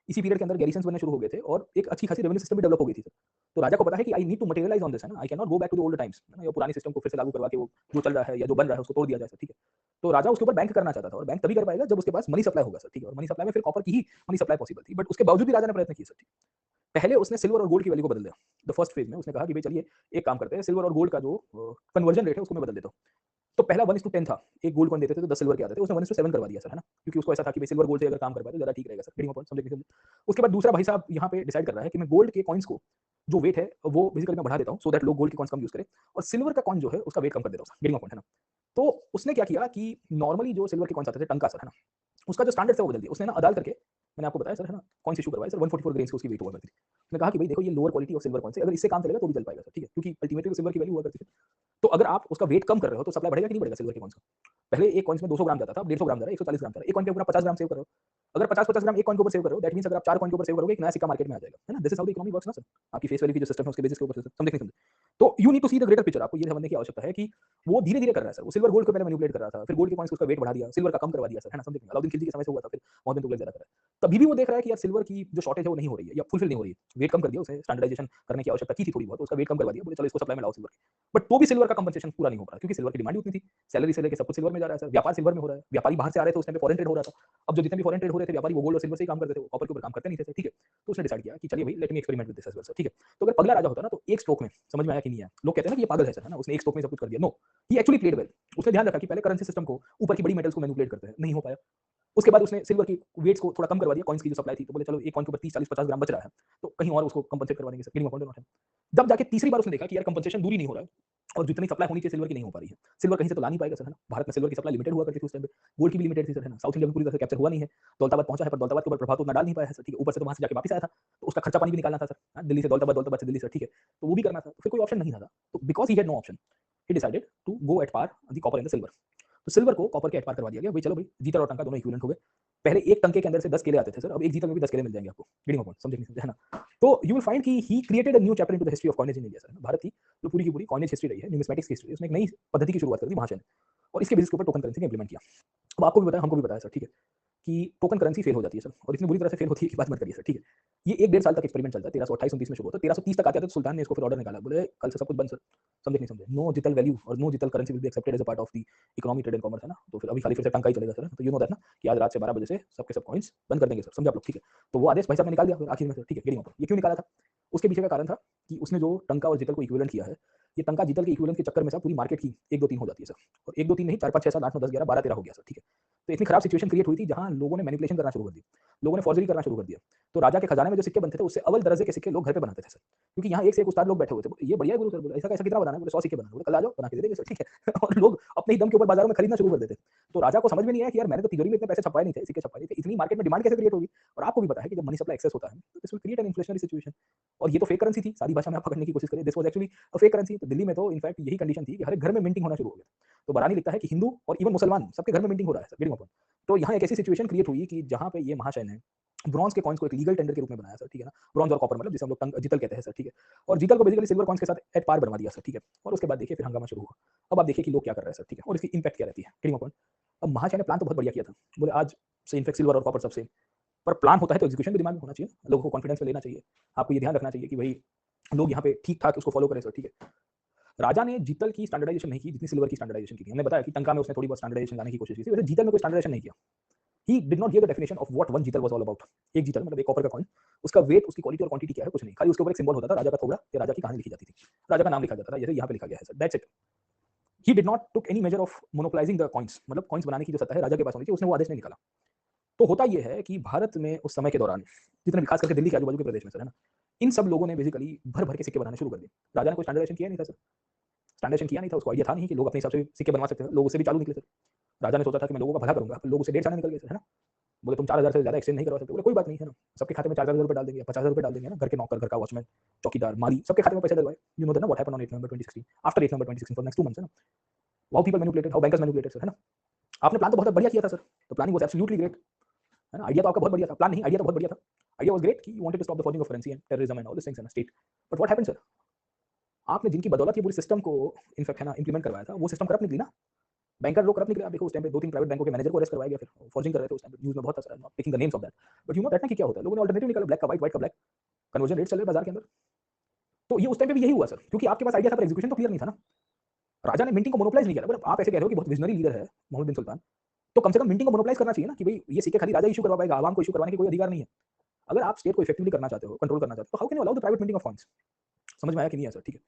इसी पीरियड के अंदर गैरिसन्स बनने शुरू हो गए थे और एक अच्छी खासी रेवेन्यू सिस्टम भी डेवलप हो गई थी सर। तो राजा को पता है कि I need to materialise on this, है ना, I can not go back to the old times, है ना, या पुराने सिस्टम को फिर से लागू करवा के वो जो चल रहा है या जो बन रहा है उसको तोड़ दिया जाए सर, ठीक है। तो राजा उसके ऊपर बैंक करना चाहता था और बैंक तभी कर पाएगा जब उसके पास मनी सप्लाई होगा सर, ठीक है। और मनी सप्लाई में फिर कॉपर की ही मनी सप्लाई पॉसिबल थी, बट उसके बावजूद भी राजा ने प्रयत्न किए सर, ठीक। पहले उसने सिल्वर और गोल्ड की वैल्यू को बदल दिया। द फर्स्ट फेज में उसने कहा कि भाई चलिए एक काम करते हैं, सिल्वर और गोल्ड का जो कन्वर्जन रेट है उसको मैं बदल देता हूँ। तो पहला 1:10 था। एक गोल्ड कॉइन देते थे तो 10 सिल्वर के आते थे। उसने 1:7 करवा दिया सर, है ना? क्योंकि उसको ऐसा था कि भाई सिल्वर गोल्ड से अगर काम कर पाए तो ज़्यादा ठीक रहेगा सर। गेटिंग माय पॉइंट, समझे? उसके बाद दूसरा भाई साहब यहाँ पे डिसाइड कर रहा है कि मैं गोल्ड के कॉइन्स को जो वेट है वो बेसिकली मैं बढ़ा देता हूँ सो दैट लोग गोल्ड के कॉइन्स कम यूज़ करें और सिल्वर का कॉइन जो है उसका वेट कम कर देता हूँ सर। गेटिंग माय पॉइंट, है ना? तो उसने क्या किया कि नॉर्मली जो सिल्वर के कॉइन्स आते थे टंका सर, है ना? उसका जो स्टैंडर्ड था वो बदल दिया। उसने ना अदाल करके मैंने आपको बताया सर, है ना? कॉइन्स इश्यू करवाए सर 144 ग्रेन्स की उसकी वेट हुआ करती थी। उसने कहा कि भाई देखो ये lower quality of silver coins है, अगर इससे काम चलेगा तो भी चल पाएगा सर, ठीक है? क्योंकि अल्टीमेटली सिल्वर की वैल्यू हुआ करती थी। तो अगर आप उसका वेट कम कर रहे हो तो सप्लाई बढ़ेगा कि नहीं बढ़ेगा सिल्वर के कॉइन्स का? पहले एक कॉइन्स में 200 ग्राम जाता था, अब 150 ग्राम जा रहा है, 140 ग्राम जा रहा है। एक कॉइन के ऊपर आप 50 ग्राम सेव कर रहे हो। अगर 50-50 ग्राम एक कॉइन के ऊपर सेव कर रहे हो, दैट मीन्स अगर आप 4 कॉइन के ऊपर सेव करोगे, एक नया सिक्का मार्केट में आ जाएगा, है ना? This is how the economy works ना सर। आपकी फेस वैल्यू की जो सिस्टम है उसके बेसिस के ऊपर से समझे नहीं समझे? तो you need to see the greater picture. आपको ये समझने की आवश्यकता है कि वो धीरे-धीरे कर रहा है सर। वो सिल्वर गोल्ड को पहले मैनिपुलेट कर रहा था, फिर गोल्ड के कॉइन्स को उसका वेट बढ़ा दिया, सिल्वर का कम करवा दिया सर, है ना? समझे? अलाउद्दीन खिलजी के समय से हुआ था, फिर मोहम्मद तुगलक ज़्यादा कर रहा है। तभी भी वो देख रहा है कि यार सिल्वर की जो शॉर्टेज है वो नहीं हो रही है या फुलफिल नहीं हो रही है। वेट कम कर दिया उसे, स्टैंडर्डाइजेशन करने की आवश्यकता की थी थोड़ी बहुत, उसका वेट कम करवा दिया, बोले चलो इसको सप्लाई में लाओ सिल्वर की। बट तो भी सिल्वर का कंपनसेशन पूरा नहीं हो पा रहा क्योंकि सिल्वर की डिमांड ही उतनी थी। सैलरी से लेके सब कुछ सिल्वर में जा रहा है सर, व्यापार सिल्वर में हो रहा है, व्यापारी बाहर से आ रहे थे, उस टाइम पे फॉरेन ट्रेड हो रहा था। अब जो जितने भी फॉरेन ट्रेड हो रहे थे व्यापारी वो गोल्ड और सिल्वर से ही काम करते थे, वो कॉपर के ऊपर काम करते नहीं थे सर, ठीक है। तो उसने डिसाइड किया कि चलिए भाई let me experiment with this as well sir, ठीक है। तो अगर पगला राजा होता ना तो एक स्ट्रोक में समझ में आया कि नहीं आया। लोग कहते हैं ना कि ये पागल है सर, है ना, उसने एक स्ट्रोक में सब कुछ कर दिया। नो, ही एक्चुअली प्लेड वेल। उसने ध्यान रखा कि पहले करेंसी सिस्टम को ऊपर की बड़ी मेटल्स को मैनिपुलेट करते हैं, नहीं हो पाया। उसके बाद उसने सिल्वर की वेट्स को थोड़ा कम करवा दिया, कॉइन्स की जो सप्लाई थी, तो बोले चलो एक कॉइन के ऊपर 30 40 50 ग्राम बच रहा है, तो कहीं और उसको कंपनसेट करवा देंगे सर, गेटिंग माय पॉइंट और नॉट। जब जाके तीसरी बार उसने देखा कि यार कंपनसेशन दूर ही नहीं हो रहा है और जितनी सप्लाई होनी चाहिए सिल्वर की नहीं हो पा रही है। सिल्वर कहीं से तो ला नहीं पाएगा सर, है ना? भारत में सिल्वर की सप्लाई लिमिटेड हुआ करती थी उस टाइम पे, गोल्ड की भी लिमिटेड थी सर, है ना? साउथ इंडिया में पूरी तरह से कैप्चर हुआ नहीं है। दौलताबाद पहुंचा है पर दौलताबाद के ऊपर प्रभाव तो उतना डाल नहीं पाया है सर, ठीक है। ऊपर से तो वहां से जाके वापस आया था, तो उसका खर्चा पानी भी निकालना था सर, हाँ, दिल्ली से दौलताबाद, दौलताबाद से दिल्ली सर, ठीक है। तो वो भी करना था, तो फिर कोई ऑप्शन नहीं था। तो because he had no option, he decided to go at par the copper and the silver. तो सिल्वर को कॉपर के एट पार करवा दिया गया। भाई चलो भाई जीतर और टंका दोनों इक्विवेलेंट हो गए। पहले एक टंके के अंदर से 10 केले आते थे सर, अब एक जीतर में भी 10 केले मिल जाएंगे आपको। गेटिंग माय पॉइंट, समझे नहीं समझे, है ना? तो यू विल फाइंड कि ही created a new chapter into the history of coinage in India sir. Bharat की जो पूरी की पूरी कॉइनेज हिस्ट्री रही है, न्यूमिस्मेटिक्स की हिस्ट्री, उसने एक नई पद्धति की शुरुआत कर दी महाशय ने और इसके बेसिस के ऊपर टोकन करेंसी ने इंप्लीमेंट किया। अब आपको भी बताया, हमको भी बताया सर, ठीक है, कि टोकन करेंसी फेल हो जाती है सर और इतनी बुरी तरह से फेल होती है कि बात मत करिए सर, ठीक है। ये 1 डेढ़ साल तक एक्सपेरिमेंट चलता है, 1328-29 में शुरू होता है, 1330 तक आते-आते तो सुल्तान ने इसको फिर ऑर्डर निकाला, बोले कल से सब कुछ बंद सर, समझे नहीं समझे? नो डिजिटल वैल्यू और no digital currency will be accepted as a part of the economy, trade and commerce, है ना? तो फिर अभी खाली फिर से टंका ही चलेगा सर, तो यू नो दैट ना कि आज रात से 12 बजे से सबके सब कॉइन्स बंद कर देंगे सर, समझे आप लोग, ठीक है। तो वो आदेश भाई साहब ने निकाल दिया फिर आखिर में सर, ठीक है, गेटिंग माय पॉइंट। ये क्यों निकाला था? उसके पीछे का कारण था कि उसने जो टंका और जितल को इक्विवेलेंट किया है, ये टंका जितल के इक्विवेलेंट के चक्कर में सर पूरी मार्केट की 1 2 3 हो जाती है सर, और 1 2 3 नहीं 4 5 6 7 8 9 10 11 12 13 हो गया सर, ठीक है। तो इतनी खराब सिचुएशन क्रिएट हुई थी जहां लोगों ने मैनिपुलेशन करना शुरू कर दी, लोगों ने फॉर्जरी करना शुरू कर दिया। तो राजा के खजाने में जो सिक्के बनते थे उससे अव्वल दर्जे के सिक्के लोग घर पे बनाते थे सर, क्योंकि यहाँ एक से एक उस्ताद लोग बैठे हुए थे। ये बढ़िया है गुरु सर, बोले ऐसा कैसा कितना बनाना है? बोले 100 सिक्के बनाना है। बोले कल आ जाओ बना के दे देंगे सर, ठीक है। और लोग अपने ही दम के ऊपर बाजारों में खरीदना शुरू कर देते। तो राजा को समझ में नहीं आया कि यार मैंने तो तिजोरी में इतने पैसे छपवाए नहीं थे, सिक्के छपवाए नहीं थे, इतनी मार्केट में डिमांड कैसे क्रिएट होगी? और आपको भी पता है कि जब मनी सप्लाई एक्सेस होता है तो this will create an inflationary situation. और ये तो फेक करेंसी थी, सारी भाषा में आप पकड़ने की कोशिश करें, this was actually a fake currency. तो दिल्ली में तो इनफैक्ट यही कंडीशन थी कि हर एक घर में मिंटिंग होना शुरू हो गया। तो बरानी लिखता है कि हिंदू और इवन मुसलमान सबके घर में मिंटिंग हो रहा है सर, गेटिंग माय पॉइंट। तो यहाँ एक ऐसी सिचुएशन क्रिएट हुई कि जहाँ पे ये महाशय ने ब्रॉन्ज के कॉइन्स को एक लीगल टेंडर के रूप में बनाया सर, ठीक है ना? ब्रॉन्ज और कॉपर मतलब जिसे हम लोग जीतल कहते हैं सर, ठीक है। और जीतल को बेसिकली सिल्वर कॉइन्स के साथ एट पार बनवा दिया सर, ठीक है। और उसके बाद देखिए फिर हंगामा शुरू हुआ। अब आप देखिए कि लोग क्या कर रहे हैं सर, ठीक है, और इसकी इम्पैक्ट क्या रहती है, गेटिंग माय पॉइंट। अब महाशय ने प्लान तो बहुत बढ़िया किया था, बोले आज से इनफैक्ट सिल्वर और कॉपर सब सेम, पर प्लान होता है तो एग्जीक्यूशन भी दिमाग में होना चाहिए, लोगों को कॉन्फिडेंस में लेना चाहिए। आपको ये ध्यान रखना चाहिए कि भाई लोग यहाँ पे ठीक-ठाक उसको फॉलो करें सर, ठीक है। राजा ने जीतल की स्टैंडर्डाइजेशन नहीं की जितनी सिल्वर की स्टैंडर्डाइजेशन की थी। हमने बताया कि टंका में उसने थोड़ी बहुत स्टैंडर्डाइजेशन लाने की कोशिश की थी, वैसे जीतल में कोई स्टैंडर्डाइजेशन नहीं किया। ही did not give the definition of what one जीतल वाज ऑल अबाउट। एक जीतल मतलब एक कॉपर का कॉइन, उसका वेट, उसकी क्वालिटी और क्वांटिटी क्या है, कुछ नहीं। खाली उसके ऊपर एक सिंबल होता था राजा का थोड़ा, या राजा की कहानी लिखी जाती थी, राजा का नाम लिखा जाता था, जैसे यहाँ पे लिखा गया है sir, that's it. He did not took any major of monopolising the coins, मतलब कॉइन्स बनाने की जो सत्ता है राजा के पास होनी चाहिए, उसने वो आदेश नहीं निकाला। तो होता ये है कि भारत में उस समय के दौरान जितने भी खास करके दिल्ली के आजू-बाजू के प्रदेश में सर, है ना, इन सब लोगों ने बेसिकली भर-भर के सिक्के बनाने शुरू कर दिए। राजा ने कोई स्टैंडर्डाइजेशन किया नहीं था सर, स्टैंडर्डाइजेशन किया नहीं था, उसको आइडिया था नहीं कि लोग अपने हिसाब से सिक्के बनवा सकते हैं, लोग उससे भी चालू निकले सर। राजा ने सोचा था कि मैं लोगों का भला करूँगा, लोग उससे 1.5 आने निकल गए सर, है ना? बोले तुम 4,000 से ज़्यादा एक्सचेंज नहीं करवा सकते। बोले कोई बात नहीं है ना, सबके खाते में 4,000 रुपए डाल देंगे, 50,000 रुपए डाल देंगे ना, घर के नौकर, घर का वॉचमैन, चौकीदार, माली, सबके खाते में पैसे डलवाए। यू नो दैट ना what happened on 8 November 2016, after 8 November 2016 for next 2 months है ना। How people manipulated, how bankers manipulated sir, है ना। आपने प्लान तो बहुत बढ़िया किया था sir, the planning was absolutely great, है ना। आइडिया तो आपका बहुत बढ़िया था, प्लान नहीं, आइडिया तो बहुत बढ़िया था। आइडिया वाज ग्रेट कि you wanted to stop the forging of currency and terrorism and all this things in a state. But what happened sir, आपने जिनकी बदौलत ये पूरे सिस्टम को इनफैक्ट है ना इंप्लीमेंट करवाया था, वो सिस्टम करप्ट निकली ना। बैंकर लोग करप्ट निकले। आप देखो उस टाइम पे 2-3 प्राइवेट बैंकों के मैनेजर को अरेस्ट करवाया गया, फिर फॉर्जिंग कर रहे थे उस टाइम पे, न्यूज़ में बहुत था sir, not taking the names of that. But you know that ना कि क्या होता है, लोगों ने अल्टरनेटिव निकाला, ब्लैक का व्हाइट, व्हाइट का ब्लैक, कन्वर्जन रेट चल रहे बाजार के अंदर। तो ये उस टाइम पे भी यही हुआ सर, क्योंकि आपके पास आइडिया था पर एग्जीक्यूशन तो क्लियर नहीं था ना। राजा ने मिंटिंग को मोनोपोलाइज नहीं किया। बट आप ऐसे कह रहे हो कि बहुत विजनरी लीडर है मोहम्मद बिन सुल्तान, तो कम से कम मिंटिंग को मोनोपोलाइज करना चाहिए ना, कि भाई ये सिक्के खाली राजा इशू करवा पाएगा, आवाम को इशू करवाने की कोई अधिकार नहीं है। अगर आप स्टेट को इफेक्टिवली करना चाहते हो, कंट्रोल करना चाहते हो, तो how can you allow the private minting of coins. समझ में आया कि नहीं आया सर, ठीक है।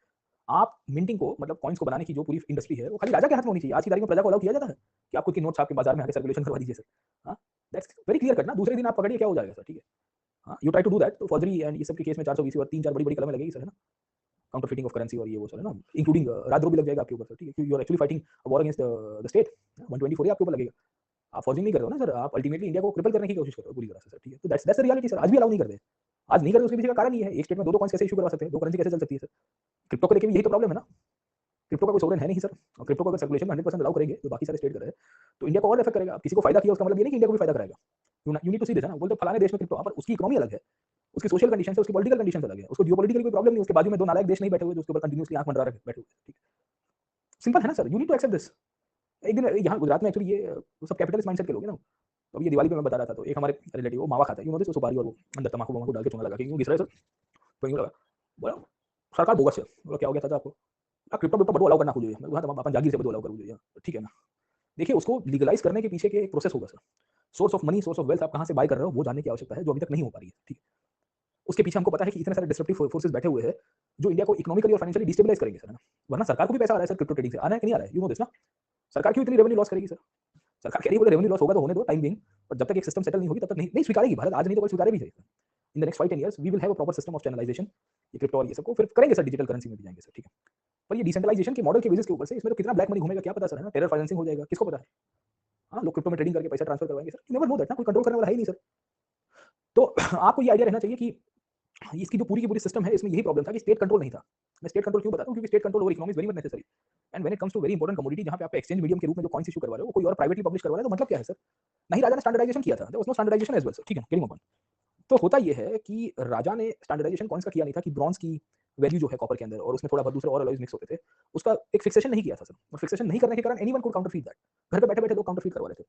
आप मिंटिंग को मतलब कॉइन्स को बनाने की जो पूरी इंडस्ट्री है वो खाली राजा के हाथ में होनी चाहिए। आज की तारीख में प्रजा को अलाउ किया जाता है कि आप खुद की नोट छाप के बाजार में आके सर्कुलेशन करवा दीजिए सर। हाँ, दैट्स वेरी क्लियर कट ना। दूसरे दिन आप पकड़िए क्या हो जाएगा सर, ठीक है। हाँ, you try to do that, तो फॉर्जरी एंड ये सब के केस में 420 और 3-4 बड़ी-बड़ी कलमें लगेगी सर, है ना। काउंटरफीटिंग ऑफ करेंसी और ये वो सर, है ना, इंक्लूडिंग राजद्रोह भी लग जाएगा आपके ऊपर सर, ठीक है। You are actually fighting war against the state. 124 ही आपके ऊपर लगेगा। आप फॉर्जिंग नहीं कर रहे हो ना सर, आप अल्टीमेटली इंडिया को क्रिपल करने की कोशिश कर रहे हो पूरी तरह से सर, ठीक है। तो दैट्स द रियलिटी सर। आज भी अलाउ नहीं कर रहे। आज नहीं कर रहे, उसके पीछे का कारण ये है, एक स्टेट में 2-2 कॉइन्स कैसे इश्यू करवा सकते हैं, 2 करेंसी कैसे चल सकती है सर। क्रिप्टो को लेके भी यही तो प्रॉब्लम है ना। क्रिप्टो का कोई सोवरेन है नहीं सर, और क्रिप्टो को अगर सर्कुलेशन में 100% अलाउ करेंगे, जो बाकी सारे स्टेट कर रहे हैं, तो इंडिया को और इफेक्ट करेगा। किसी को फायदा किया उसका मतलब ये नहीं कि इंडिया को भी फायदा कराएगा। You need to see this, है ना। बोलते फलाने देश में क्रिप्टो, पर उसकी इकोनॉमी अलग है, उसकी सोशल कंडीशन है, उसकी पॉलिटिकल कंडीशन अलग है, उसको जियोपॉलिटिकल कोई प्रॉब्लम नहीं, उसके बाजू में 2 नालायक देश नहीं बैठे हुए जो उसके ऊपर कंटिन्यूअसली आंख मंडरा रहे बैठे हुए, ठीक है। सिंपल है ना sir, you need to accept this. एक दिन यहाँ गुजरात में एक्चुअली ये सब कैपिटलिस्ट माइंडसेट के लोग हैं ना। तो अभी ये दिवाली पे मैं बता रहा था, तो एक हमारे रिलेटिव वो मावा खाता है, यू नो दिस, सुपारी और वो अंदर तम्बाकू वम्बाकू डाल के चुंगा लगा के यूँ घिस रहा है सर, तो यूँ लगा। बोला सरकार बोगस है। बोला क्या हो गया था आपको? क्रिप्टो विप्टो बटू अलाउ करना खुद मैं कहा अपन जागीर से बटू अलाउ करूँ, ठीक है ना। देखिए उसको लीगलाइज करने के पीछे के एक प्रोसेस होगा sir. Source of money, source of wealth आप कहाँ से बाय कर रहे हो वो जानने की आवश्यकता है, जो अभी तक नहीं हो पा रही है, ठीक है। उसके पीछे हमको पता है कि इतने सारे डिस्ट्रप्टिव फोर्सेस बैठे हुए हैं जो इंडिया को इकोनॉमिकली और फाइनेंशियली डिस्टेबलाइज करेंगे सर, है ना। वरना सरकार को भी पैसा आ रहा है सर क्रिप्टो ट्रेडिंग से, आ रहा है कि नहीं आ रहा है, यू नो दिस ना। सरकार क्यों इतनी रेवेन्यू लॉस करेगी सर? सरकार कह रही है बोले रेवेन्यू लॉस होगा तो होने दो टाइम बिंग, पर जब तक एक सिस्टम सेटल नहीं होगी तब तक नहीं स्वीकारेगी भारत। आज नहीं तो कल स्वीकारे भी सही। In the next 5-10 years we will have a proper system of channelization, ये क्रिप्टो और ये सब को फिर करेंगे सर, डिजिटल करेंसी में भी जाएंगे सर, ठीक है। पर ये डिसेंट्रलाइजेशन के मॉडल के बेसिस के ऊपर से इसमें तो कितना ब्लैक मनी घूमेगा क्या पता सर, है ना। टेरर फाइनेंसिंग हो जाएगा, किसको पता है। हाँ, लोग क्रिप्टो में ट्रेडिंग करके पैसा ट्रांसफर करवाएंगे sir, you never know that ना, कोई कंट्रोल करने वाला है ही नहीं सर। तो आपको ये आइडिया रहना चाहिए कि इसकी जो पूरी की पूरी सिस्टम है, इसमें यही प्रॉब्लम था कि स्टेट कंट्रोल नहीं था। मैं स्टेट कंट्रोल क्यों बता रहा हूँ, क्योंकि state control over economy is very much necessary. And when it comes to very important commodity, जहाँ पे आप एक्सचेंज मीडियम के रूप में जो कॉइन्स इश्यू करवा रहे हो वो कोई और प्राइवेटली पब्लिश करवा रहा है, तो मतलब क्या है सर। नहीं राजा ने स्टैंडर्डाइजेशन किया था, there was no standardization as well sir, ठीक है, गेटिंग अपॉइंट। तो होता ये है कि राजा ने स्टैंडर्डाइजेशन कॉइन्स का किया नहीं था कि ब्रॉन्ज की वैल्यू जो है कॉपर के अंदर और उसमें थोड़ा बहुत दूसरे और अलॉयज मिक्स होते थे, उसका एक फिक्सेशन नहीं किया था सर। और फिक्सेशन नहीं करने के कारण एनीवन कुड काउंटरफीट दैट। घर पे बैठे-बैठे लोग काउंटरफीट करवा रहे थे।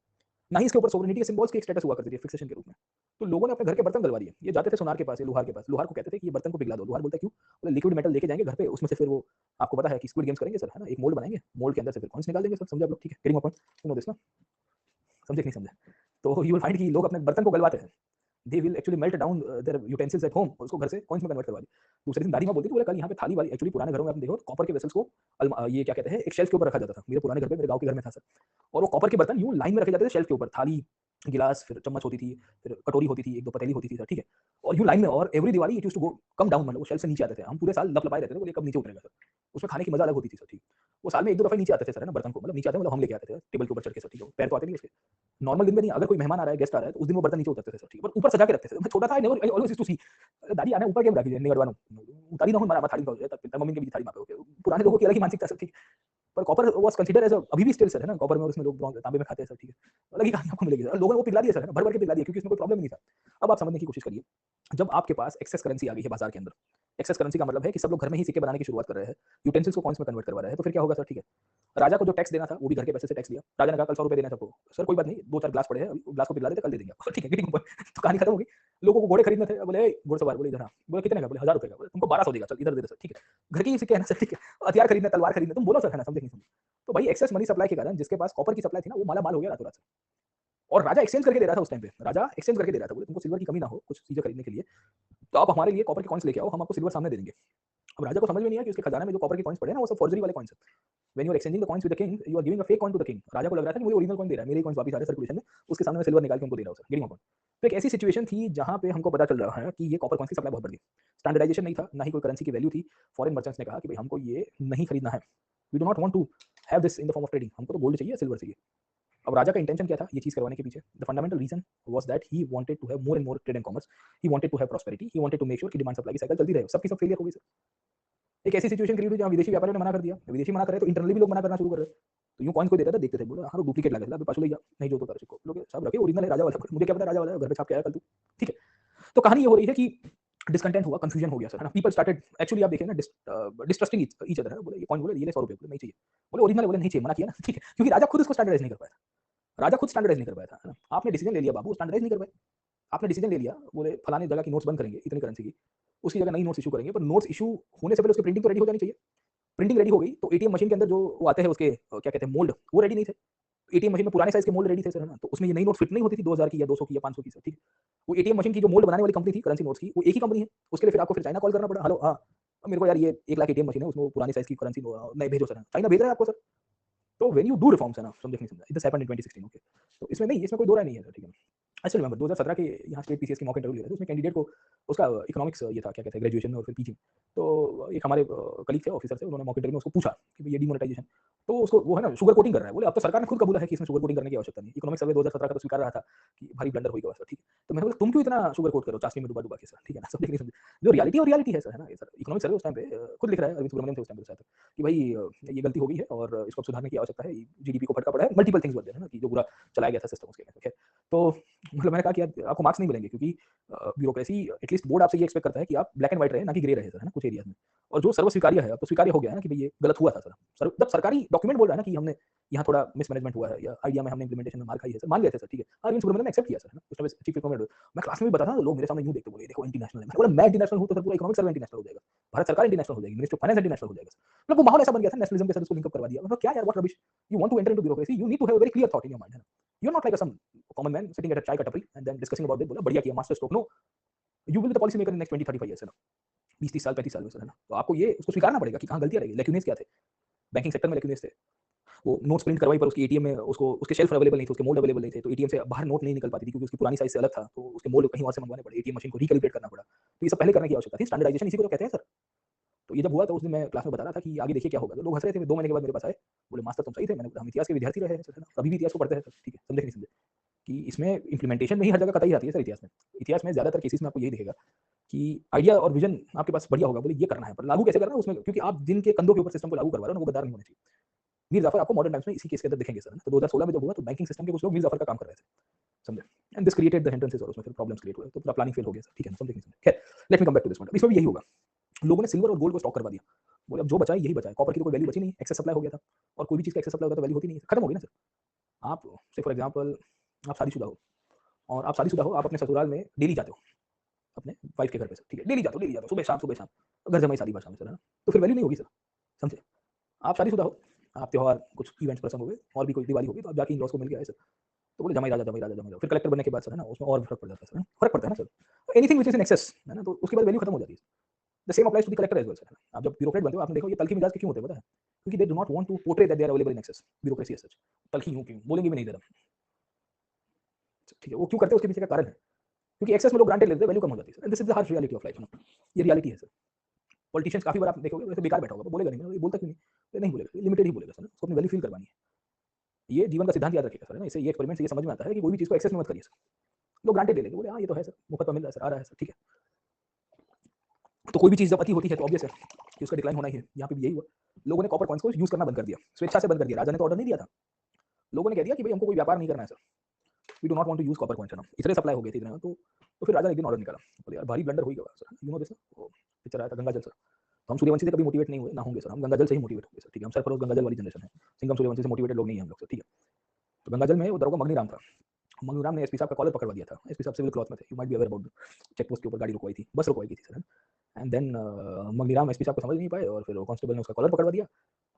ना ही इसके ऊपर सोवरेनिटी के सिंबल्स की एक स्टेटस हुआ करती थी फिक्सेशन के रूप में। तो लोगों ने अपने घर के बर्तन गलवा दिए। ये जाते थे सोनार के पास या लोहार के पास। लोहार को कहते थे कि ये बर्तन को पिघला दो। लोहार बोलता है क्यों? बोले लिक्विड मेटल लेके जाएंगे घर पे, उसमें से फिर वो आपको पता है कि स्क्विड गेम्स करेंगे सर, है ना। एक मोल्ड बनाएंगे, मोल्ड के अंदर से फिर कॉइन्स निकाल देंगे सर, समझे आप लोग, ठीक है। Getting a point, you know this ना। समझे कि नहीं समझे? तो यू विल फाइंड कि लोग अपने बर्तन को गलवाते हैं। They will actually melt down their utensils at home, उसको घर से कॉइन्स में कन्वर्ट करवा दी। दूसरे दिन दादी माँ बोलती थी, बोले कल यहाँ पे थाली वाली, एक्चुअली पुराने घरों में आपने देखो कॉपर के वेसल्स को ये क्या कहते हैं, एक शेल्फ के ऊपर रखा जाता था। मेरे पुराने घर पे, मेरे गाँव के घर में था सर। और वो कॉपर के बर्तन यूँ लाइन में रखे जाते थे शेल्फ के ऊपर, थाली, गिलास, फिर चम्मच होती थी, फिर कटोरी होती थी, 1-2 पतीली होती थी सर, ठीक है। और यूँ लाइन में, और every Diwali it used to go come down, मतलब वो शेल्फ से नीचे आते थे। हम पूरे साल लपलपाए रहते थे, बोले कब नीचे उतरेगा सर। उसमें खाने की मजा अलग होती थी सर, ठीक। वो साल में 1-2 दफा नीचे आते थे सर, है ना, बर्तन को, मतलब नीचे आते मतलब हम लेके आते थे टेबल के ऊपर चढ़ के सर, ठीक है। पैर तो आते नहीं उसके। नॉर्मल दिन में नहीं, अगर कोई मेहमान आ रहा है, गेस्ट आ रहा है, तो उस दिन वो बर्तन नीचे उतरते थे सर, ठीक है। पर ऊपर सजा के रखते थे। मैं छोटा था, I never, I always used to see दादी आने ऊपर केम रखी नहीं अडवानो उतारी ना हो मरा थाली तब मम्मी के भी थाली मापे ओके। पुराने लोगों की अलग ही मानसिकता सर, ठीक। पर कॉपर वाज कंसीडर्ड एज अभी भी स्टिल सर, है ना, कॉपर में और उसमें लोग ब्रॉन्ज तांबे में खाते हैं सर, ठीक है। अलग ही कहानी आपको मिलेगी सर। लोगों ने वो पिघला दिया सर, है ना, भर-भर के पिघला दिया, क्योंकि इसमें कोई प्रॉब्लम ही नहीं था। अब आप समझने की कोशिश करिए, जब आपके पास एक्सेस करेंसी आ गई है बाजार के अंदर, एक्सेस करेंसी का मतलब है कि सब लोग घर में ही सिक्के बनाने की शुरुआत कर रहे हैं, यूटेंसिल्स को कॉइन्स में कन्वर्ट करवा रहे हैं, तो फिर क्या होगा सर, ठीक है। राजा को जो टैक्स देना था वो भी घर के पैसे से टैक्स दिया। राजा ने कहा कल 100 रुपए देना है सबको। सर कोई बात नहीं, 2-4 ग्लास पड़े हैं, ग्लास को पिघला देते, कल दे देंगे आपको, ठीक है। तो कहानी खत्म हो गई। लोगों को घोड़े खरीदने थे, बोले घुड़सवार, बोले इधर हाँ, बोले कितने का, बोले 1000 रुपए का, बोले तुमको 1200 देगा, चल इधर दे दे सर, ठीक है। घर की सिक्के है ना सर, ठीक है। हथियार खरीदने, तलवार खरीदने, तुम बोलो सर, है ना, समझे नहीं समझे। तो भाई एक्सेस मनी सप्लाई के कारण जिसके पास कॉपर की सप्लाई थी ना, वो माला माल हो गया रातों रात। और राजा एक्सचेंज करके दे रहा था उस टाइम पे, राजा एक्सचेंज करके दे रहा था, बोले तुमको सिल्वर की कमी ना हो कुछ चीजें खरीदने के लिए, तो आप हमारे लिए कॉपर के कॉइन्स लेके आओ, हम आपको सिल्वर सामने दे देंगे। अब राजा को समझ में नहीं आया कि उसके खजाने में जो कॉपर के कॉइन्स पड़े हैं ना, वो सब फॉर्जरी वाले कॉइन्स हैं। When you are exchanging the coins with the king, you are giving a fake coin to the king. राजा को लग रहा था कि मुझे ओरिजिनल कॉइन दे रहा है, मेरे कॉइन्स वापस आ रहे हैं सर्कुलेशन में, उसके सामने मैं सिल्वर निकाल के उनको दे रहा हूं सर, गेटिंग अ पॉइंट। तो एक ऐसी सिचुएशन थी जहां पे हमको पता चल रहा है कि ये कॉपर कॉइन्स की सप्लाई बहुत बढ़ गई। स्टैंडर्डाइजेशन नहीं था, ना ही कोई करेंसी की वैल्यू थी। फॉरेन मर्चेंट्स ने कहा कि भाई हमको ये नहीं खरीदना है, we do not want to have this in the form of trading, हमको तो गोल्ड चाहिए, सिल्वर चाहिए। अब राजा का इंटेंशन क्या था ये चीज करवाने के पीछे? The fundamental reason was that he wanted to have more and more trade and commerce, he wanted to have prosperity, he wanted to make sure कि डिमांड सप्लाई की साइकिल चलती रहे। सबकी सब फेलियर हो गई सर। एक ऐसी सिचुएशन क्रिएट हुई जहां विदेशी व्यापारियों ने मना कर दिया, विदेशी मना कर रहे तो इंटरनली भी लोग मना करना शुरू कर रहे। तो यूं कॉइन्स कोई देता था, देखते थे, बोला हाँ डुप्लीकेट लगा था, पाछू ले जा, नहीं जो तो कर को लोग साहब रखे ओरिजिनल है राजा वाला, मुझे क्या पता राजा वाला घर पे छाप के आया कल तू, ठीक है। तो कहानी ये हो रही है कि डिसकंटेंट हुआ, कंफ्यूजन हो गया सर, है ना। पीपल स्टार्टेड एक्चुअली, आप देखें ना, डिस्ट्रस्टिंग ईच अदर, बोले ये कौन, बोले ये ले 100 रुपए, बोले नहीं चाहिए, बोले ओरिजिनल, बोले नहीं चाहिए, मना किया ना, ठीक है, क्योंकि राजा खुद उसको स्टैंडर्डाइज नहीं कर पाया था। राजा खुद स्टैंडर्डाइज नहीं कर पाया था, है ना। आपने डिसीजन ले लिया बाबू, स्टैंडर्डाइज नहीं कर पाए। आपने डिसीजन ले लिया, बोले फलाने जगह की नोट्स बंद करेंगे इतनी करेंसी की, उसकी जगह नई नोट्स इशू करेंगे, पर नोट्स इशू होने से पहले उसकी प्रिंटिंग तो रेडी हो जानी चाहिए। प्रिंटिंग रेडी हो गई तो एटीएम मशीन के अंदर जो वो आते हैं उसके क्या कहते हैं मोल्ड, वो रेडी नहीं थे। एटीएम मशीन में पुराने साइज के मोल्ड रेडी थे सर, है ना। तो उसमें ये नई नोट फिट नहीं होती थी 2000 की या 200 की या 500 की सर, ठीक है। वो एटीएम मशीन की जो मोल्ड बनाने वाली कंपनी थी करेंसी नोट्स की, वो एक ही कंपनी है। उसके लिए फिर आपको फिर चाइना कॉल करना पड़ा, हेलो हाँ मेरे को यार ये 1 लाख एटीएम मशीन है, उसमें पुरानी साइज की करेंसी नए भेजो सर। चाइना भेज रहा है आपको सर। तो व्हेन यू डू रिफॉर्म्स, है ना, समझे नहीं समझा, दिस हैपेंड इन 2016, ओके। तो इसमें नहीं, इसमें कोई दो राय नहीं है सर, ठीक है। आई स्टिल रिमेंबर 2017 के यहाँ स्टेट पीसीएस की मॉक इंटरव्यू लिया था, उसमें कैंडिडेट को उसका इकोनॉमिक्स ये था, क्या कहते हैं, ग्रेजुएशन में और फिर पीजी। तो एक हमारे कलीग थे, ऑफिसर थे, उन्होंने मॉक इंटरव्यू में उसको पूछा कि भाई ये डीमोनेटाइजेशन, तो उसको वो है ना शुगर कोटिंग कर रहा है। बोले अब तो सरकार ने खुद कबूला है कि इसमें शुगर कोटिंग करने की आवश्यकता नहीं। इकोनॉमिक सर्वे 2017 का तो स्वीकार रहा था कि भारी ब्लंडर होगा सर, ठीक है। तो मैंने बोला तुम क्यों इतना शुगर कोट करो चाशनी में डुबा डुबा के सर, ठीक है ना, सब नहीं समझे। जो रियलिटी और रियलिटी है सर, है ना, ये सर इकोनॉमिक सर्वे उस टाइम पे खुद लिख रहा है, अरविंद सुब्रमण्यम थे उस टाइम पे शायद, कि भाई ये गलती हो गई है और इसको सुधारने की आवश्यकता है, जीडीपी को फटका पड़ा है, मल्टीपल थिंग्स बोलते हैं ना, कि जो पूरा चलाया गया था सिस्टम उसके, ओके। तो मतलब मैंने कहा कि यार आपको मार्क्स नहीं मिलेंगे, क्योंकि ब्यूरोक्रेसी एटलीस्ट बोर्ड आपसे ये एक्सपेक्ट करता है कि आप ब्लैक एंड व्हाइट रहे, ना कि ग्रे रहे सर, है ना, कुछ एरियाज में। और जो सर्व स्वीकार्य है, अब तो स्वीकार्य हो गया है ना कि भाई ये गलत हुआ था सर। जब सरकारी डॉक्यूमेंट बोल रहा है ना कि हमने यहाँ थोड़ा मिसमैनेजमेंट हुआ है या आइडिया में हमने इंप्लीमेंटेशन में मार खाई है सर, मान गए थे सर, ठीक है। अरविंद सुब्रमण्यम ने एक्सेप्ट किया सर, है ना, उस टाइम चीफ इकोनॉमिस्ट। मैं क्लास में भी बता था, लोग मेरे सामने यूं देखते, बोले देखो इंटरनेशनल है। मैंने बोला मैं इंटरनेशनल हूं तो सर पूरा इकोनॉमिक सर्वे इंटरनेशनल हो जाएगा, भारत सरकार इंटरनेशनल हो जाएगी, मिनिस्ट्री ऑफ फाइनेंस इंटरनेशनल हो जाएगा। मतलब वो माहौल ऐसा बन गया था नेशनलिज्म के साथ, उसको लिंक अप करवा दिया। मतलब क्या यार, what rubbish, you want to enter into bureaucracy, you need to have a very clear thought in your mind, है ना। You are not like some common man sitting at a chai का टपरी and then discussing about it, बोला बढ़िया किया master stroke, no, you will be the policy maker in next 20-35 years, है ना, 20-30 साल 35 साल में सर, है ना। तो आपको ये उसको स्वीकारना पड़ेगा कि कहाँ गलतियां रही, लेक्यूनेस क्या थे, बैंकिंग सेक्टर में लेक्यूनेस थे। वो नोट्स प्रिंट करवाई पर उसकी एटीएम में उसको उसके शेल्फ अवेलेबल नहीं थे, उसके मोल्ड अवेलेबल नहीं थे, तो एटीएम से बाहर नोट नहीं निकल पाती थी क्योंकि उसकी पुरानी साइज से अलग था, तो उसके मोल्ड कहीं और से मंगवाने पड़े, एटीएम मशीन को रिकैलिब्रेट करना पड़ा। तो ये सब पहले करने की आवश्यकता थी, स्टैंडर्डाइजेशन इसी को तो कहते हैं सर। तो ये जब हुआ तो उस दिन मैं क्लास में बता रहा था कि आगे देखिए क्या होगा। तो लोग हंस रहे थे, 2 महीने के बाद मेरे पास आए, बोले मास्टर तुम सही थे। मैंने बोला हम इतिहास के विद्यार्थी रहे हैं सर, है ना, अभी भी इतिहास को पढ़ते हैं सर, ठीक है, समझे कि नहीं समझे, कि इसमें इंप्लीमेंटेशन में ही हर जगह कतई आती है सर। इतिहास में ज्यादातर केसेस में आपको यही दिखेगा कि आइडिया और विजन आपके पास बढ़िया होगा, बोले ये करना है, पर लागू कैसे करना है उसमें, क्योंकि आप जिनके कंधों के ऊपर सिस्टम को लागू करवा रहे हो ना वो गद्दार नहीं होने चाहिए। मीर जाफर आपको मॉडर्न टाइम्स में इसी केस के अंदर दिखेंगे सर। तो 2016 में जब हुआ तो बैंकिंग सिस्टम के कुछ लोग मीर जाफर का काम कर रहे थे, समझे, and this created the hindrances और उसमें फिर प्रॉब्लम्स क्रिएट हुए, तो पूरा प्लानिंग फेल हो गया सर, ठीक है ना, समझे कि नहीं समझे। खैर let me come back to this point. इसमें भी यही होगा, लोगों ने सिल्वर और गोल्ड को स्टॉक करवा दिया, बोले अब जो बचा है यही बचा है, कॉपर की तो कोई वैल्यू बची नहीं, एक्सेस सप्लाई हो गया था, और कोई भी चीज का एक्सेस सप्लाई होता तो वैल्यू होती नहीं है, खत्म हो गई ना सर। आप से फॉर एग्जांपल आप शादीशुदा हो, और आप शादीशुदा हो, आप अपने ससुराल में डेली जाते हो अपने वाइफ के घर पे सर, ठीक है, डेली जाते हो, सुबह शाम घर जमाई शादी भाषा में सर, है ना। तो फिर वैल्यू नहीं होगी सर, समझे। आप शादीशुदा हो, आप त्योहार कुछ इवेंट्स प्रसंग हो गए और भी कोई दिवाली होगी तो आप जाके इन लॉस को मिल गया है सर, तो बोले जमाई राजा जमाई राजा। फिर कलेक्टर बनने के बाद सर, है ना, उसमें और फर्क पड़ जाता है सर, फर्क पड़ता है ना sir. Anything which is in excess, है ना, तो उसके बाद वैल्यू खत्म हो जाती है। The same applies to the collector as well sir. आप जब ब्यूरोक्रेट बनते हो, आपने देखो ये तलखी मिजाज के क्यों होते हैं पता है, क्योंकि they do not want to portray that they are available in excess, bureaucracy as such. तलखी यूं क्यों बोलेंगे भी नहीं जरा, ठीक है, वो क्यों करते हैं उसके पीछे का कारण है, क्योंकि एक्सेस में लोग ग्रांटेड लेते हैं, वैल्यू कम हो जाती है। This is the harsh reality of life, है ना, ये रियलिटी है सर। पॉलिटिशियंस काफी बार आप देखोगे वैसे बेकार बैठा होगा, बोलेगा नहीं, बोलता क्यों नहीं, नहीं बोलेगा, लिमिटेड ही बोलेगा सर, उसको अपनी वैल्यू फील करवानी है। ये जीवन का सिद्धांत याद रखिएगा सर, है ना, इससे ये एक्सपेरिमेंट से ये समझ में आता है कि कोई भी चीज को एक्सेस में मत करिए सर। लोग ग्रांटेड ले लेंगे, बोले हाँ ये तो है सर, मुफ्त में मिल रहा है सर, आ रहा है सर, ठीक है। तो कोई भी चीज जब अति होती है तो ऑब्वियस है कि उसका डिक्लाइन होना ही है। यहाँ पे भी यही हुआ, लोगों ने कॉपर कॉइन्स को यूज करना बंद कर दिया, स्वेच्छा से बंद कर दिया। राजा ने तो ऑर्डर नहीं दिया था, लोगों ने कह दिया कि भाई हमको कोई व्यापार नहीं करना है sir, we do not want to use copper coins, है ना, इतने सप्लाई हो गए थे इतने, तो फिर राजा ने एक दिन ऑर्डर निकाला, बोले यार भारी ब्लंडर हो गया sir, you know this, picture आया था गंगा जल सर। तो हम सूर्यवंशी से कभी मोटिवेट नहीं हुए, ना होंगे सर, हम गंगा जल से ही मोटिवेट होंगे सर, ठीक है, हम सरफरोश गंगा जल वाली जनरेशन है, सिंघम सूर्यवंशी से मोटिवेटेड लोग नहीं है हम लोग सर, ठीक है। तो गंगा जल में वो दरोगा मगनी राम था, मगनी राम ने एसपी साहब का कॉलर पकड़वा दिया था, एसपी साहब सिविल क्लॉथ में थे, you might be aware about, check post के ऊपर गाड़ी रुकवाई थी, बस रुकवाई थी सर, एंड देन मगनी राम एसपी साहब को समझ नहीं पाए और फिर कांस्टेबल ने उसका कॉलर पकड़वा दिया,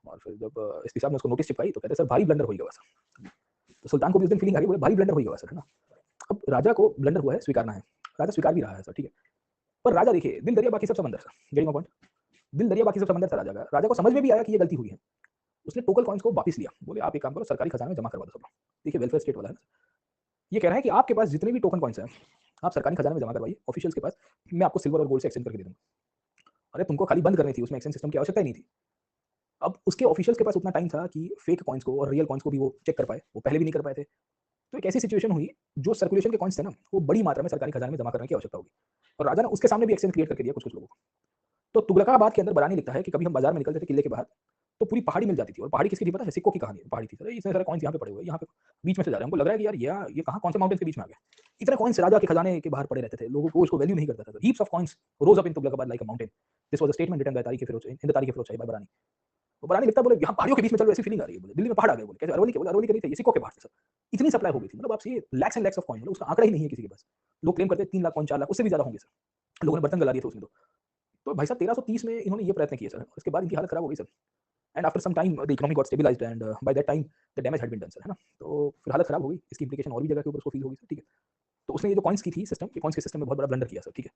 और फिर जब एसपी साहब ने उसको नोटिस चिपकाई तो कहते सर भारी ब्लंडर हो गया सर। तो सुल्तान को भी उस दिन फीलिंग आ गई, बोले भारी ब्लंडर हो गया सर, है ना। अब राजा को ब्लंडर हुआ है, स्वीकारना है, राजा स्वीकार भी रहा है सर, ठीक है। पर राजा देखिए दिल दरिया बाकी सब समंदर सर, गेटिंग माय पॉइंट, दिल दरिया बाकी सब समंदर था राजा का। राजा को समझ में भी आया कि ये गलती हुई है, उसने टोकन कॉइन्स को वापस लिया, बोले आप एक काम करो सरकारी खजाने में जमा करवा दो सब। देखिए वेलफेयर स्टेट वाला है, ये कह रहा है कि आपके पास जितने भी टोकन कॉइन्स हैं आप सरकारी खजाने में जमा करवाइए ऑफिशियल्स के पास, मैं आपको सिल्वर और गोल्ड से एक्सचेंज करके दे दूंगा। अरे तुमको खाली बंद करनी थी, उसमें एक्सचेंज सिस्टम की आवश्यकता ही नहीं थी। अब उसके ऑफिशियल्स के पास उतना टाइम था कि फेक कॉइन्स को और रियल कॉइन्स को भी वो चेक कर पाए, वो पहले भी नहीं कर पाए थे। तो एक ऐसी सिचुएशन हुई, जो सर्कुलेशन के कॉइन्स थे ना, वो बड़ी मात्रा में सरकारी खजाने में जमा करने की आवश्यकता होगी और राजा ने उसके सामने भी एक्सचेंज क्रिएट करके दिया कुछ-कुछ लोगों को। तो तुगलकाबाद के अंदर बरानी लिखता है कि कभी हम बाजार में निकलते थे किले के बाहर, तो पूरी पहाड़ी मिल जाती थी और पहाड़ी किसकी थी पता है? सिक्कों की कहानी पहाड़ी थी। अरे इतने सारे कॉइन्स यहाँ पे पड़े हुए हैं, यहाँ पे बीच में से जा रहे हैं। हमको लग रहा है कि यार ये कहाँ कौन से माउंटेन्स के बीच में आ गए। इतने कॉइन्स राजा के खजाने के बाहर पड़े रहते थे। लोगों को इसको वैल्यू नहीं करता था। Heaps of coins rose up in Tughlakabad like a mountain. This was a statement written by Tariq Firoz in the Tariq Firoz Shahi by Barani. वो बरानी लिखता है बोले यहाँ पहाड़ियों के बीच में चल ऐसी फीलिंग आ रही है बोले। दिल्ली में पहाड़ आ गए बोले। कैसे अरवली के नहीं थे, ये सिक्कों के पहाड़ थे सर। इतनी सप्लाई हो गई थी। मतलब आप सोचिए lakhs and lakhs of coin मतलब उसका आंकड़ा ही नहीं है किसी के पास। लोग क्लेम करते हैं 3 लाख कॉइन 4 लाख उससे भी ज़्यादा होंगे सर। लोगों ने बर्तन गला दिए थे उसमें तो। तो भाई साहब 1330 में इन्होंने ये प्रयत्न किए सर। उसके बाद इनकी हालत खराब हो गई sir. And after some time the economy got stabilized and by that time the damage had been done sir, है ना? तो फिर हालत खराब हो गई। इसकी इम्प्लीकेशन और भी जगह के ऊपर उसको फील होगी सर, ठीक है? तो उसने ये जो कॉइन्स की थी सिस्टम, ये कॉइन्स के सिस्टम में बहुत बड़ा ब्लंडर किया सर, ठीक है?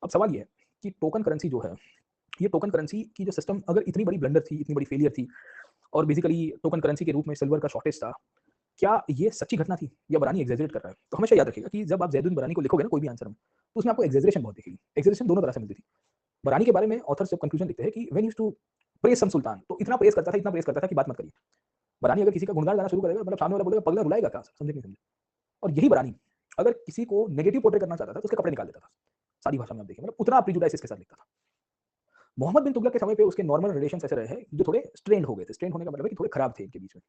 अब सवाल ये है कि टोकन करेंसी जो है, ये टोकन करेंसी की जो सिस्टम अगर इतनी बड़ी ब्लंडर थी, इतनी बड़ी फेलियर थी और बेसिकली टोकन करेंसी के रूप में सिल्वर का शॉर्टेज था, क्या ये सच्ची घटना थी या बरानी एग्जैजरेट कर रहा है? तो हमेशा याद रखिएगा कि जब आप ज़ैदुन बरानी को लिखोगे ना कोई भी आंसर में, तो उसमें आपको एग्जैजरेशन बहुत दिखेगी। एग्जैजरेशन दोनों तरह से मिलती थी। बरानी के बारे में ऑथर्स जब कंक्लूजन लिखते हैं कि when he used to praise some sultan, तो इतना प्रेज़ करता था कि बात मत करिए। बरानी अगर किसी का गुणगान गाना शुरू करेगा मतलब सामने वाला बोलेगा पगला रुलाएगा क्या? समझे कि नहीं समझे? और यही बरानी अगर किसी को नेगेटिव पोर्ट्रे करना चाहता था तो उसके कपड़े निकाल देता था। सादी भाषा में आप देखिए मतलब उतना प्रेजुडाइस इसके साथ लिखता था। मोहम्मद बिन तुगलक के समय पे उसके नॉर्मल रिलेशंस ऐसे रहे हैं जो थोड़े स्ट्रेन्ड हो गए थे। स्ट्रेन्ड होने का मतलब है कि थोड़े खराब थे इनके बीच में,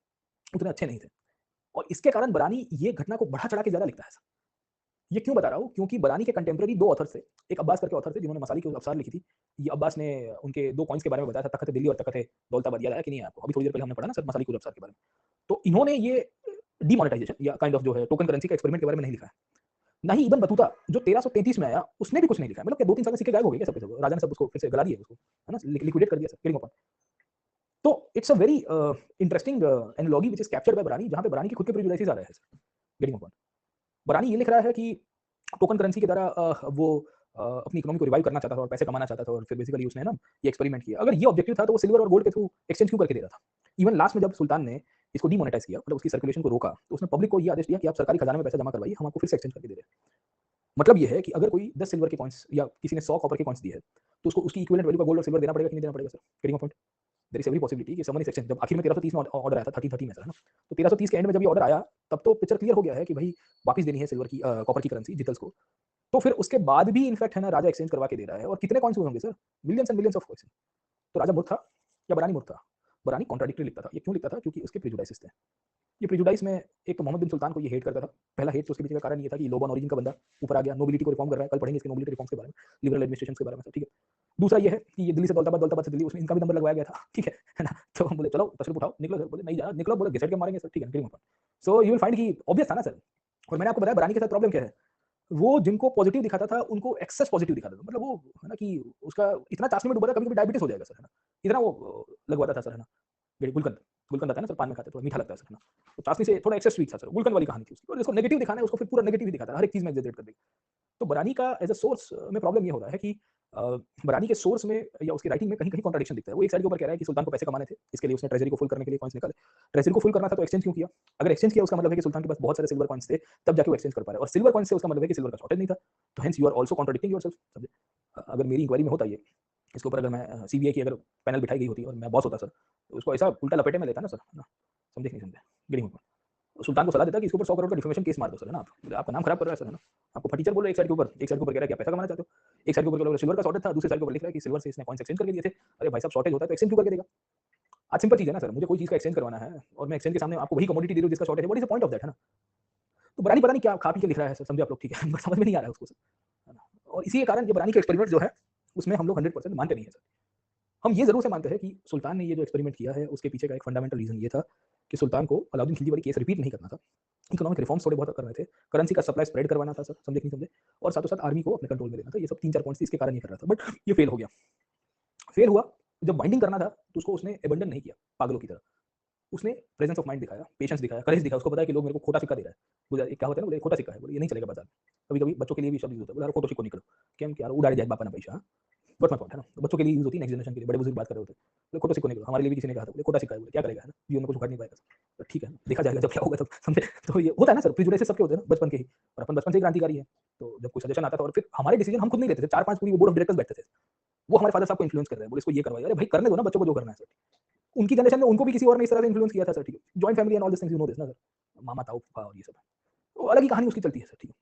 उतने अच्छे नहीं थे। और इसके कारण बरानी ये घटना को बढ़ा-चढ़ा के ज़्यादा लिखता है। ये क्यों बता रहा हूँ? क्योंकि बरानी के कंटेम्परेरी 2 ऑथर्स थे। एक अब्बास करके ऑथर थे जिन्होंने मसाली की अफ़सार लिखी थी। ये अब्बास ने उनके 2 कॉइन्स के बारे में बताया था, तख़्त-ए-दिल्ली और तख़्त-ए-दौलताबाद। याद आया कि नहीं आपको? अभी थोड़ी देर पहले हमने पढ़ा ना सर मसाली की अफ़सार के बारे में। तो इन्होंने ये डिमोनेटाइज़ेशन या काइंड ऑफ जो है टोकन करेंसी का एक्सपेरिमेंट के बारे में नहीं लिखा है। ना ही इब्न बतूता जो 1333 में आया, उसने भी कुछ नहीं लिखा है। मतलब क्या 2-3 साल में सिक्के गायब हो गए क्या सब के सब? राजा ने सब उसको फिर से गला दिए उसको, है ना? लिक्विडेट कर दिया सब किलिंग ऑफ। तो it's a very interesting analogy which is captured by बरानी, जहाँ पे बरानी के खुद के प्रेजुडिसेस आ रहे हैं सर। Getting off. बरानी ये लिख रहा है कि टोकन करेंसी के द्वारा वो अपनी इकोनॉमी को रिवाइव करना चाहता था और पैसे कमाना चाहता था और फिर बेसिकली उसने ना ये एक्सपेरिमेंट किया। अगर ये ऑब्जेक्टिव था तो वो सिल्वर और गोल्ड के थ्रू एक्सचेंज क्यों करके दे रहा था? इवन लास्ट में जब सुल्तान ने इसको डिमोनेटाइज किया मतलब उसकी सर्कुलेशन को रोका, तो उसने पब्लिक को ये आदेश दिया कि आप सरकारी खजाने में पैसा जमा करवाइए, हम आपको फिर से एक्सचेंज करके दे रहे हैं। मतलब ये है कि अगर कोई 10 सिल्वर के कॉइन्स या किसी ने 100 कॉपर के कॉइन्स दिए हैं, तो उसको उसकी इक्विवेलेंट वैल्यू का गोल्ड और सिल्वर देना पड़ेगा कि नहीं देना पड़ेगा sir? Getting my point? There is every possibility कि समवन इज एक्सचेंज। जब आखिर में 1330 में ऑर्डर आया था 1330 में सर, है ना? तो 1330 के एंड में जब ये ऑर्डर आया, तब तो पिक्चर क्लियर हो गया है कि भाई वापस देनी है सिल्वर की कॉपर की करेंसी जितल्स को। तो फिर उसके बाद भी इनफैक्ट है ना राजा एक्सचेंज करवा के दे रहा है और कितने कॉइन्स हुए होंगे sir? Millions and millions of coins. तो राजा मूर्ख था या बरानी मूर्ख था? बरानी कॉन्ट्राडिक्टरी लिखता था। ये क्यों लिखता था? क्योंकि उसके प्रेजुडाइसेस थे। ये प्रेजुडाइस में एक तो मोहम्मद बिन सुल्तान को ये हेट करता था। पहला हेट तो उसके पीछे का कारण ये था कि लो बॉर्न ओरिजिन का बंदा ऊपर आ गया, नोबिलिटी को रिफॉर्म कर रहा है। कल पढ़ेंगे इसके नोबिलिटी रिफॉर्म्स के बारे में, लिबरल एडमिनिस्ट्रेशन के बारे में सब, ठीक है। दूसरा ये है कि ये दिल्ली से दौलताबाद, दौलताबाद से दिल्ली, उसमें इनका भी नंबर लगवाया गया था, ठीक है ना? तो हम बोले चलो तशरीफ उठाओ, निकलो सर, बोले नहीं जाना, निकलो, बोले घिसेट के मारेंगे सर, ठीक है, निकलिए। सो यू विल फाइंड कि ऑब्वियस था ना सर। और मैंने आपको बताया बरानी के साथ प्रॉब्लम क्या है? वो जिनको पॉजिटिव दिखाता था, उनको एक्सेस पॉजिटिव दिखाता था। मतलब वो है ना कि उसका इतना चाशनी में डूबा था, कभी-कभी डायबिटीज़ हो जाएगा सर, है ना? इतना वो लगवाता था सर, है ना? ये गुलकंद, गुलकंद आता है ना सर, पान में खाते हैं, थोड़ा मीठा लगता है सर, है ना? तो चाशनी से थोड़ा एक्सेस स्वीट था सर, गुलकंद वाली कहानी थी उसकी। और जिसको नेगेटिव दिखाना है, उसको फिर पूरा नेगेटिव ही दिखाता है, हर एक चीज़ में एक्ज़ैजरेट कर देगा। तो बरानी का एज़ अ सोर्स में प्रॉब्लम ये हो रहा है कि अ, बरानी के सोर्स में या उसकी राइटिंग में कहीं-कहीं कॉन्ट्रडिक्शन दिखता है। वो एक साइड के ऊपर कह रहा है कि सुल्तान को पैसे कमाने थे, इसके लिए उसने ट्रेज़री को फुल करने के लिए कॉइन्स निकाले। ट्रेज़री को फुल करना था तो एक्सचेंज क्यों किया? अगर एक्सचेंज किया उसका मतलब है कि सुल्तान के पास बहुत सारे सिल्वर कॉइन्स थे, तब जाके वो एक्सचेंज कर पा रहा है और सिल्वर कॉइन्स से उसका मतलब है कि सिल्वर का शॉर्टेज नहीं था। तो hence you are also contradicting yourself, समझे? अगर मेरी इंक्वायरी में होता ये, इसके ऊपर अगर मैं सीबीआई की अगर पैनल बिठाई गई होती और मैं बॉस होता सर, तो उसको ऐसा उल्टा लपेटे में लेता ना सर, है ना? समझे कि नहीं समझे? Getting my point. सुल्तान को सलाह देता कि इसके ऊपर 100 करोड़ का डिफेमेशन केस मार दो सर, है ना आप? बोले आपका नाम खराब कर रहा है सर, है ना? आपको फटीचर बोल रहे हैं एक साइड के ऊपर कह रहा है कि आप पैसा कमाना चाहते हो। एक साइड के ऊपर कह रहा है सिल्वर का शॉर्टेज था, दूसरी साइड के ऊपर लिख रहा है कि सिल्वर से इसने कॉइन्स एक्सचेंज करके दिए थे। अरे भाई साहब शॉर्टेज होता है तो एक्सचेंज क्यों करके देगा? आज सिंपल चीज़ है ना सर, मुझे कोई चीज़ का एक्सचेंज करवाना है और मैं एक्सचेंज के सामने आपको वही कमोडिटी दे रहा हूँ जिसका शॉर्टेज है, what is the point of that, है ना? तो बरानी पता नहीं क्या खा पी के लिख रहा है सर, समझे आप लोग, ठीक है? बट समझ में नहीं आ रहा है उसको सर, है ना? और इसी के कारण ये बरानी का एक्सपेरिमेंट जो है, उसमें हम लोग 100% मानते नहीं है सर। हम ये ज़रूर से मानते हैं कि सुल्तान ने ये जो एक्सपेरिमेंट किया है, उसके पीछे का एक फंडामेंटल रीज़न ये था कि सुल्तान को अलाउद्दीन खिलजी वाली केस रिपीट नहीं करना था। इकोनॉमिक रिफॉर्म्स थोड़े बहुत करने थे, करेंसी का सप्लाई स्प्रेड करवाना था सर, समझे कि नहीं समझे? और साथों-साथ आर्मी को अपने कंट्रोल में लेना था। ये सब 3-4 पॉइंट्स थे, इसके कारण ये कर रहा था, बट ये फेल हो गया। फेल हुआ, जब बाइंडिंग करना था, तो उसको उसने अबैंडन नहीं किया, पागलों की तरह। उसने प्रेजेंस ऑफ माइंड दिखाया, पेशेंस दिखाया, करेज दिखाया, उसको पता है कि लोग मेरे को खोटा सिक्का दे रहा है। बोला एक क्या होता है ना, बोले खोटा सिक्का है, बोले ये नहीं चलेगा बाजार में। कभी-कभी बच्चों के लिए भी शब्द यूज़ होता है, बोला यार खोटो सिक्को निकलो, केम क्या उड़ाड़े जाए बापा ना पैसा, हाँ? व्हाट्स माय पॉइंट, है ना? तो बच्चों के लिए यूज़ होती है, नेक्स्ट जनरेशन के लिए, बड़े-बुजुर्ग बात कर रहे होते हैं। बोले खोटो सिक्को निकलो, हमारे लिए भी किसी ने कहा था, बोले खोटा सिक्का है, बोले क्या करेगा, है ना? जीवन में कुछ उखाड़ नहीं पाएगा। तो ठीक है, देखा जाएगा जब क्या होगा तब, समझे? तो ये होता है ना सर, प्रेजुडिसेस सबके होते हैं ना बचपन के ही, और अपन बचपन से ही क्रांतिकारी हैं। तो जब कोई सजेशन आता था और फिर हमारे डिसीजन हम खुद नहीं लेते थे, 4-5 पूरी बोर्ड ऑफ डायरेक्टर्स बैठते थे। वो हमारे फादर साहब को इन्फ्लुएंस कर रहे हैं, बोले इसको ये करवाइए। अरे भाई करने दो ना बच्चों को जो करना है सर। उनकी जनरेशन में उनको भी किसी और ने इस तरह से इन्फ्लुएंस किया था सर, ठीक है। Joint family and all this things, you know this ना सर, मामा ताऊ फूफा और ये सब, तो अलग ही कहानी उसकी चलती है सर, ठीक है।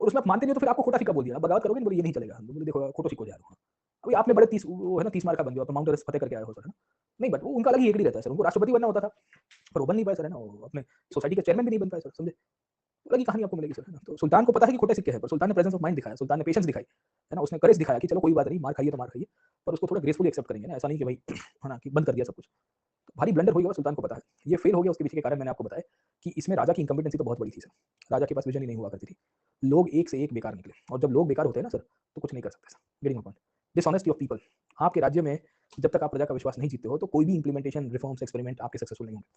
और उसमें आप मानते नहीं हो तो फिर आपको खोटा सिक्का बोल दिया, बगावत करोगे ना, बोले ये नहीं चलेगा, बोले देखो खोटो सिक्को जा रहा हूँ। अभी आपने बड़े 30 वो है ना 30 मार का बन गया, तो माउंट एवरेस्ट फतेह करके आए हो सर, है ना? नहीं, बट वो उनका अलग ही एकड़ी रहता है सर, उनको राष्ट्रपति बनना होता था, पर वो बन नहीं पाए सर, है ना? वो अपने सोसाइटी के चेयरमैन भी नहीं बन पाए सर, समझे? अलग ही कहानी आपको मिलेगी सर, है ना? तो सुल्तान को पता है कि खोटे सिक्के हैं, पर सुल्तान ने प्रेजेंस ऑफ माइंड दिखाया, सुल्तान ने पेशेंस दिखाई, है ना? उसने करेज दिखाया कि चलो कोई बात नहीं, मार खाइए तो मार खाइए, पर उसको थोड़ा ग्रेसफुली एक्सेप्ट करेंगे ना, ऐसा नहीं कि भाई है ना कि बंद कर दिया सब कुछ। तो भारी ब्लंडर हो गया सुल्तान को पता है। ये फेल हो गया उसके पीछे के कारण मैंने आपको बताया कि इसमें राजा की इनकम्पिटेंसी तो बहुत बड़ी थी सर। राजा के पास विजन ही नहीं हुआ करती थी। लोग एक से एक बेकार निकले, और जब लोग बेकार होते हैं ना सर, तो कुछ नहीं कर सकते sir. Getting my point? Dishonesty of people. आपके राज्य में जब तक आप प्रजा का विश्वास नहीं जीतते हो, तो कोई भी इंप्लीमेंटेशन, रिफॉर्म्स, एक्सपेरिमेंट आपके सक्सेसफुल नहीं होंगे।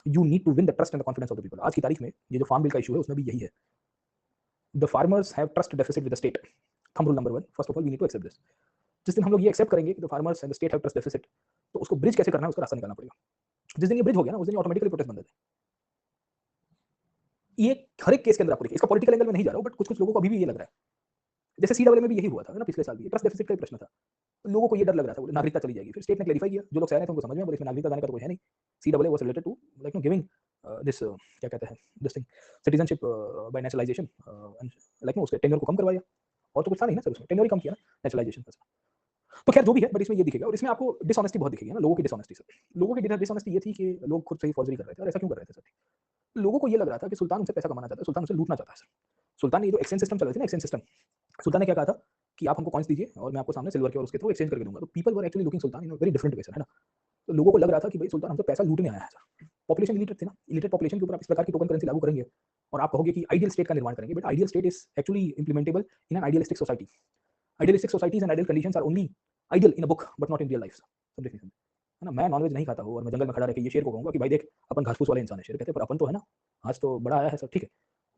You need to win the trust and the confidence of the people. आज की तारीख में ये जो फार्म बिल का इशू है, उसमें भी यही है। The farmers have trust deficit with the state. Thumb rule number 1, first of all we need to accept this. जिस दिन हम लोग ये एक्सेप्ट करेंगे कि the farmers and the state have trust deficit, तो उसको ब्रिज कैसे करना है, उसका रास्ता निकालना पड़ेगा। जिस दिन ये ब्रिज हो गया ना, उस दिन ऑटोमेटिकली प्रोटेस्ट बंद हो जाए। ये हर एक केस के अंदर आपको देखिए, इसका पॉलिटिकल एंगल में नहीं जा रहा हूं, बट कुछ कुछ लोगों को अभी भी ये लग रहा है, जैसे सीडब्ल्यू में भी यही हुआ था ना पिछले साल भी, ट्रस्ट डेफिसिट का ही प्रश्न था। तो लोगों को ये डर लग रहा था, बोले नागरिकता चली जाएगी। फिर स्टेट ने क्लेरिफाई किया, जो लोग सह रहे थे उनको समझ में, बोले इसमें नागरिकता जाने का तो कोई है नहीं। CW was related to like no giving this क्या कहते हैं this thing, citizenship by nationalization, like no उसके टेन्योर को कम करवाया, और तो कुछ था नहीं ना सर, उसमें टेन्योर ही कम किया ना नेशनलाइजेशन का। तो खैर जो भी है, बट इसमें ये दिखेगा, और इसमें आपको डिसऑनेस्टी बहुत दिखेगी ना, लोगों की डिसऑनेस्टी सर। लोगों की डिसऑनेस्टी ये थी कि लोग खुद से ही फॉर्जरी कर रहे थे, और ऐसा क्यों कर रहे थे सर? लोगों को ये लग रहा था कि सुल्तान उनसे पैसा कमाना चाहता है, सुल्तान उनसे लूटना चाहता है सर। सुल्तान ने ये जो एक्सचेंज सिस्टम चल रही थी ना, एक्सचेंज सिस्टम, सुल्तान ने क्या कहा था कि आप हमको कॉइन्स दीजिए और मैं आपको सामने सिल्वर के और उसके थ्रू एक्सचेंज करके दूंगा। तो people were actually looking Sultan in a very different way sir, है ना? तो लोगों को लग रहा था कि भाई सुल्तान हमसे पैसा लूटने आया है सर। पॉपुलेशन इलिटरेट थे ना, इलिटरेट पॉपुलेशन के ऊपर आप इस प्रकार की टोकन करेंसी लागू करेंगे और आप कहोगे कि आइडियल स्टेट का निर्माण करेंगे, but ideal state is actually implementable in an idealistic society. Idealistic societies and ideal conditions are only ideal in a book but not in real life. समझे नहीं समझे? है ना? मैं नॉनवेज नहीं खाता हूँ और मैं जंगल में खड़ा रह के ये शेर को कहूंगा कि भाई देख अपन घास फूस वाले इंसान है। शेर कहते हैं पर अपन तो है ना, आज तो बड़ा आया है सर, ठीक है।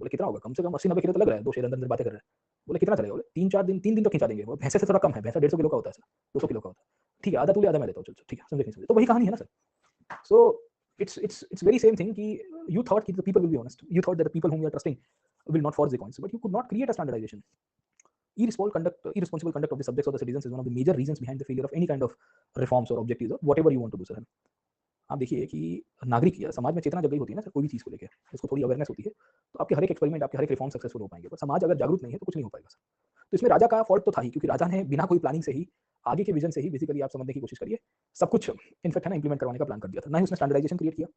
बोले कितना होगा? कम से कम 80-90 किलो तो लग रहा है। दो शेर अंदर अंदर बातें कर रहे हैं। बोले कितना चलेगा? बोले 3-4 दिन, 3 दिन तो खिंचा देंगे। वो भैंसे से थोड़ा कम है, भैंसा 150 किलो का होता है सर, 200 किलो का होता है। ठीक है, आधा तू ले आधा मैं लेता हूँ, चल ठीक है। समझे नहीं समझे? तो वही कहानी है ना sir. So it's very same thing कि you thought that the people will be honest, you thought that the people whom you are trusting will not forge the coins, but you could not create a standardization. Irresponsible conduct of the subjects or the citizens is one of the major reasons behind the failure of any kind of reforms or objectives or whatever you want to do sir. आप देखिए कि नागरिक या समाज में चेतना जग गई होती है ना सर, कोई भी चीज़ को लेकर, उसको थोड़ी अवेयरनेस होती है, तो आपके हर एक एक्सपेरिमेंट, आपके हर एक रिफॉर्म सक्सेसफुल हो पाएंगे। पर समाज अगर जागरूक नहीं है तो कुछ नहीं हो पाएगा सर। तो इसमें राजा का फॉल्ट तो था ही, क्योंकि राजा ने बिना कोई प्लानिंग से ही, आगे के विजन से ही बेसिकली आप समझने की कोशिश करिए, सब कुछ इनफेक्ट है ना इंप्लीमेंट करवाने का प्लान कर दिया था। ना ही उसने स्टैंडर्डाइजेशन क्रिएट किया,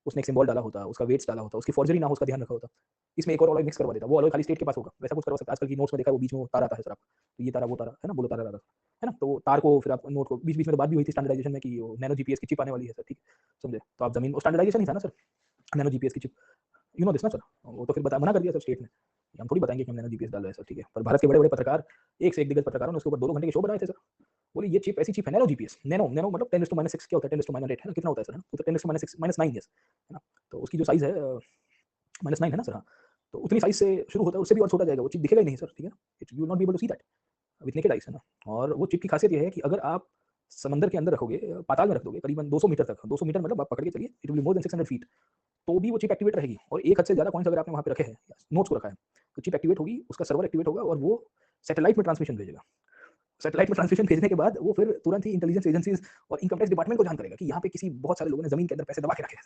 उसने एक सिंबल डाला होता, उसका वेट्स डाला होता, उसकी फॉर्जरी ना हो उसका ध्यान रखा होता। इसमें एक और अलॉय मिक्स करवा देता, वो अलॉय खाली स्टेट के पास होगा, वैसा कुछ करवा सकता। आजकल की नोट्स में देखा है वो बीच में वो तार आता है सर आपको, तो ये तारा वो तारा है ना, बोलो तारा तारा है ना, तो तार को फिर आप नोट को बीच-बीच में तो बात भी हुई थी स्टैंडर्डाइजेशन में कि वो नैनो जीपीएस की चिप आने वाली है सर, ठीक है, समझे? तो आप ज़मीन वो स्टैंडर्डाइजेशन ही था ना सर, नैनो जीपीएस की चिप, यू नो दिस ना सर? वो तो फिर बता मना कर दिया सर स्टेट ने, हम थोड़ी बताएँगे कि हम नैनो जीपीएस डाल रहे हैं सर, ठीक है? पर भारत के बड़े-बड़े पत्रकार, एक से एक दिग्गज पत्रकारों ने उसके ऊपर 2-2 घंटे के शो बनाए थे सर। बोले ये चिप ऐसी चिप है नैनो जीपीएस, नैनो नैनो मतलब 10⁻6 क्या होता है, 10⁻8 है ना, कितना होता है सर? है ना? तो 10⁻6 -9 यस, है ना? तो उसकी जो साइज़ है -9 है ना सर? हाँ, तो उतनी साइज़ से शुरू होता है, उससे भी और छोटा जाएगा, वो चिप दिखेगा ही नहीं सर, ठीक है ना? You will not be able to see that with naked eyes, है ना? और वो चिप की खासियत ये है कि अगर आप समंदर के अंदर रखोगे, पाताल में रख दोगे करीबन 200 मीटर तक, 200 मीटर मतलब आप पकड़ के चलिए, it will be more than 600 feet, तो भी वो चिप एक्टिवेट रहेगी। और एक हद से ज़्यादा कॉइन्स अगर आपने वहाँ पे रखे हैं, नोट्स को रखा है, तो चिप एक्टिवेट होगी, उसका सर्वर एक्टिवेट होगा और वो सैटेलाइट में ट्रांसमिशन भेजेगा। सैटेलाइट में ट्रांसमिशन भेजने के बाद वो फिर तुरंत ही इंटेलिजेंस एजेंसीज़ और इनकम टैक्स डिपार्टमेंट को जान करेगा कि यहाँ पे किसी बहुत सारे लोगों ने ज़मीन के अंदर पैसे दबा के रखे हैं।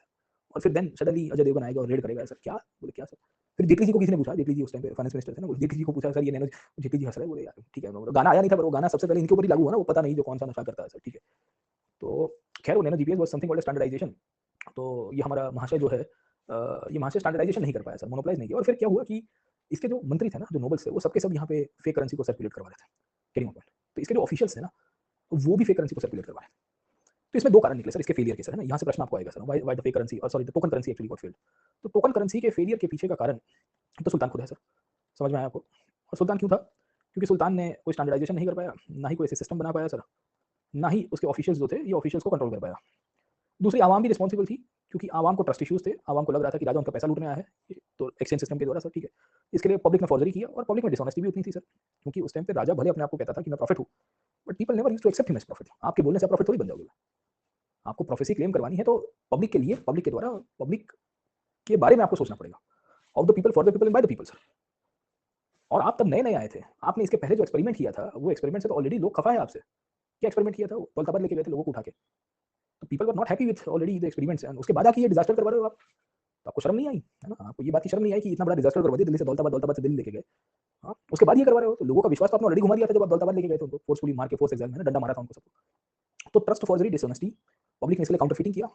और फिर देन सडनली अजय देवगन आएगा और रेड करेगा। सर क्या? बोले क्या सर? फिर जेटली जी को किसी ने पूछा, जेटली जी उस टाइम पे फाइनेंस मिनिस्टर थे ना, जेटली जी को पूछा सर ये नैनो, जेटली जी हँस रहे, बोले यार ठीक है, गाना आया नहीं था पर वो गाना सबसे पहले इनके ऊपर ही लागू हुआ ना, वो पता नहीं जो कौन सा नशा करता है सर, ठीक है। तो खैर वो nano GPS was something called standardization. तो ये हमारा महाशय जो है ये महाशय स्टैंडर्डाइजेशन नहीं कर पाया सर, मोनोपोलाइज़ नहीं किया। और फिर क्या हुआ कि इसके जो मंत्री थे ना, जो नोबल्स थे, वो सबके सब यहाँ पे फेक करेंसी को सर्कुलेट करवा रहे थे। Getting my point? तो इसके जो ऑफिशियल्स थे ना, वो भी फेक करेंसी को सर्कुलेट करवा रहे थे। तो इसमें 2 कारण निकले सर इसके फेलियर के सर, है ना? यहाँ से प्रश्न आपको आएगा sir, why why the fake currency और sorry the token currency actually got failed. तो टोकन करेंसी के फेलियर के पीछे का कारण तो सुल्तान खुद है सर, समझ में आया आपको? और सुल्तान क्यों था? क्योंकि सुल्तान ने कोई स्टैंडर्डाइजेशन नहीं कर पाया, ना ही कोई ऐसे सिस्टम बना पाया सर, ना ही उसके ऑफिशियल्स जो थे, ये ऑफिशियल्स को कंट्रोल कर पाया। दूसरी आवाम भी रिस्पॉन्सिबल थी, क्योंकि आवाम को ट्रस्ट इश्यूज़ थे, आवाम को लग रहा था कि राजा उनका पैसा लूटने आया है, तो एक्सचेंज सिस्टम के द्वारा सर, ठीक है। इसके लिए पब्लिक ने फॉर्जरी किया और पब्लिक में डिसऑनेस्टी भी उतनी थी सर, क्योंकि उस टाइम पे राजा भले अपने आप को कहता था कि मैं प्रॉफिट हूँ, but people never used to accept him as prophet. आपके बोलने से आप प्रॉफिट थोड़ी बन जाओगे। आपको प्रोफेसी क्लेम करवानी है तो पब्लिक के लिए, पब्लिक के द्वारा, पब्लिक के बारे में आपको सोचना पड़ेगा। Of the people, for the people and by the people sir. और आप तब नए-नए आए थे। आपने इसके पहले जो एक्सपेरिमेंट किया था, वो एक्सपेरिमेंट से तो ऑलरेडी लोग खफा है आपसे। क्या एक्सपेरिमेंट किया था? वो दौलताबाद लेके गए थे लोगों को उठा के। तो people were not happy with already the experiments, and उसके बाद आके ये डिजास्टर करवा रहे हो आप, तो आपको शर्म नहीं आई है ना? आपको ये बात की शर्म नहीं आई कि इतना बड़ा डिजास्टर करवा दिया, दिल्ली से दौलताबाद, दौलताबाद से दिल्ली लेके गए, हाँ, उसके बाद ये करवा रहे हो? तो लोगों का विश्वास तो आपने ऑलरेडी घुमा दिया था जब आप दौलताबाद लेके गए थे उनको, फोर्सफुली मार के, फोर्स एग्जाम में डंडा मारा था उनको सबको। तो ट्रस्ट फॉर्जरी, डिसऑनेस्टी, पब्लिक ने इसलिए काउंटरफीटिंग किया,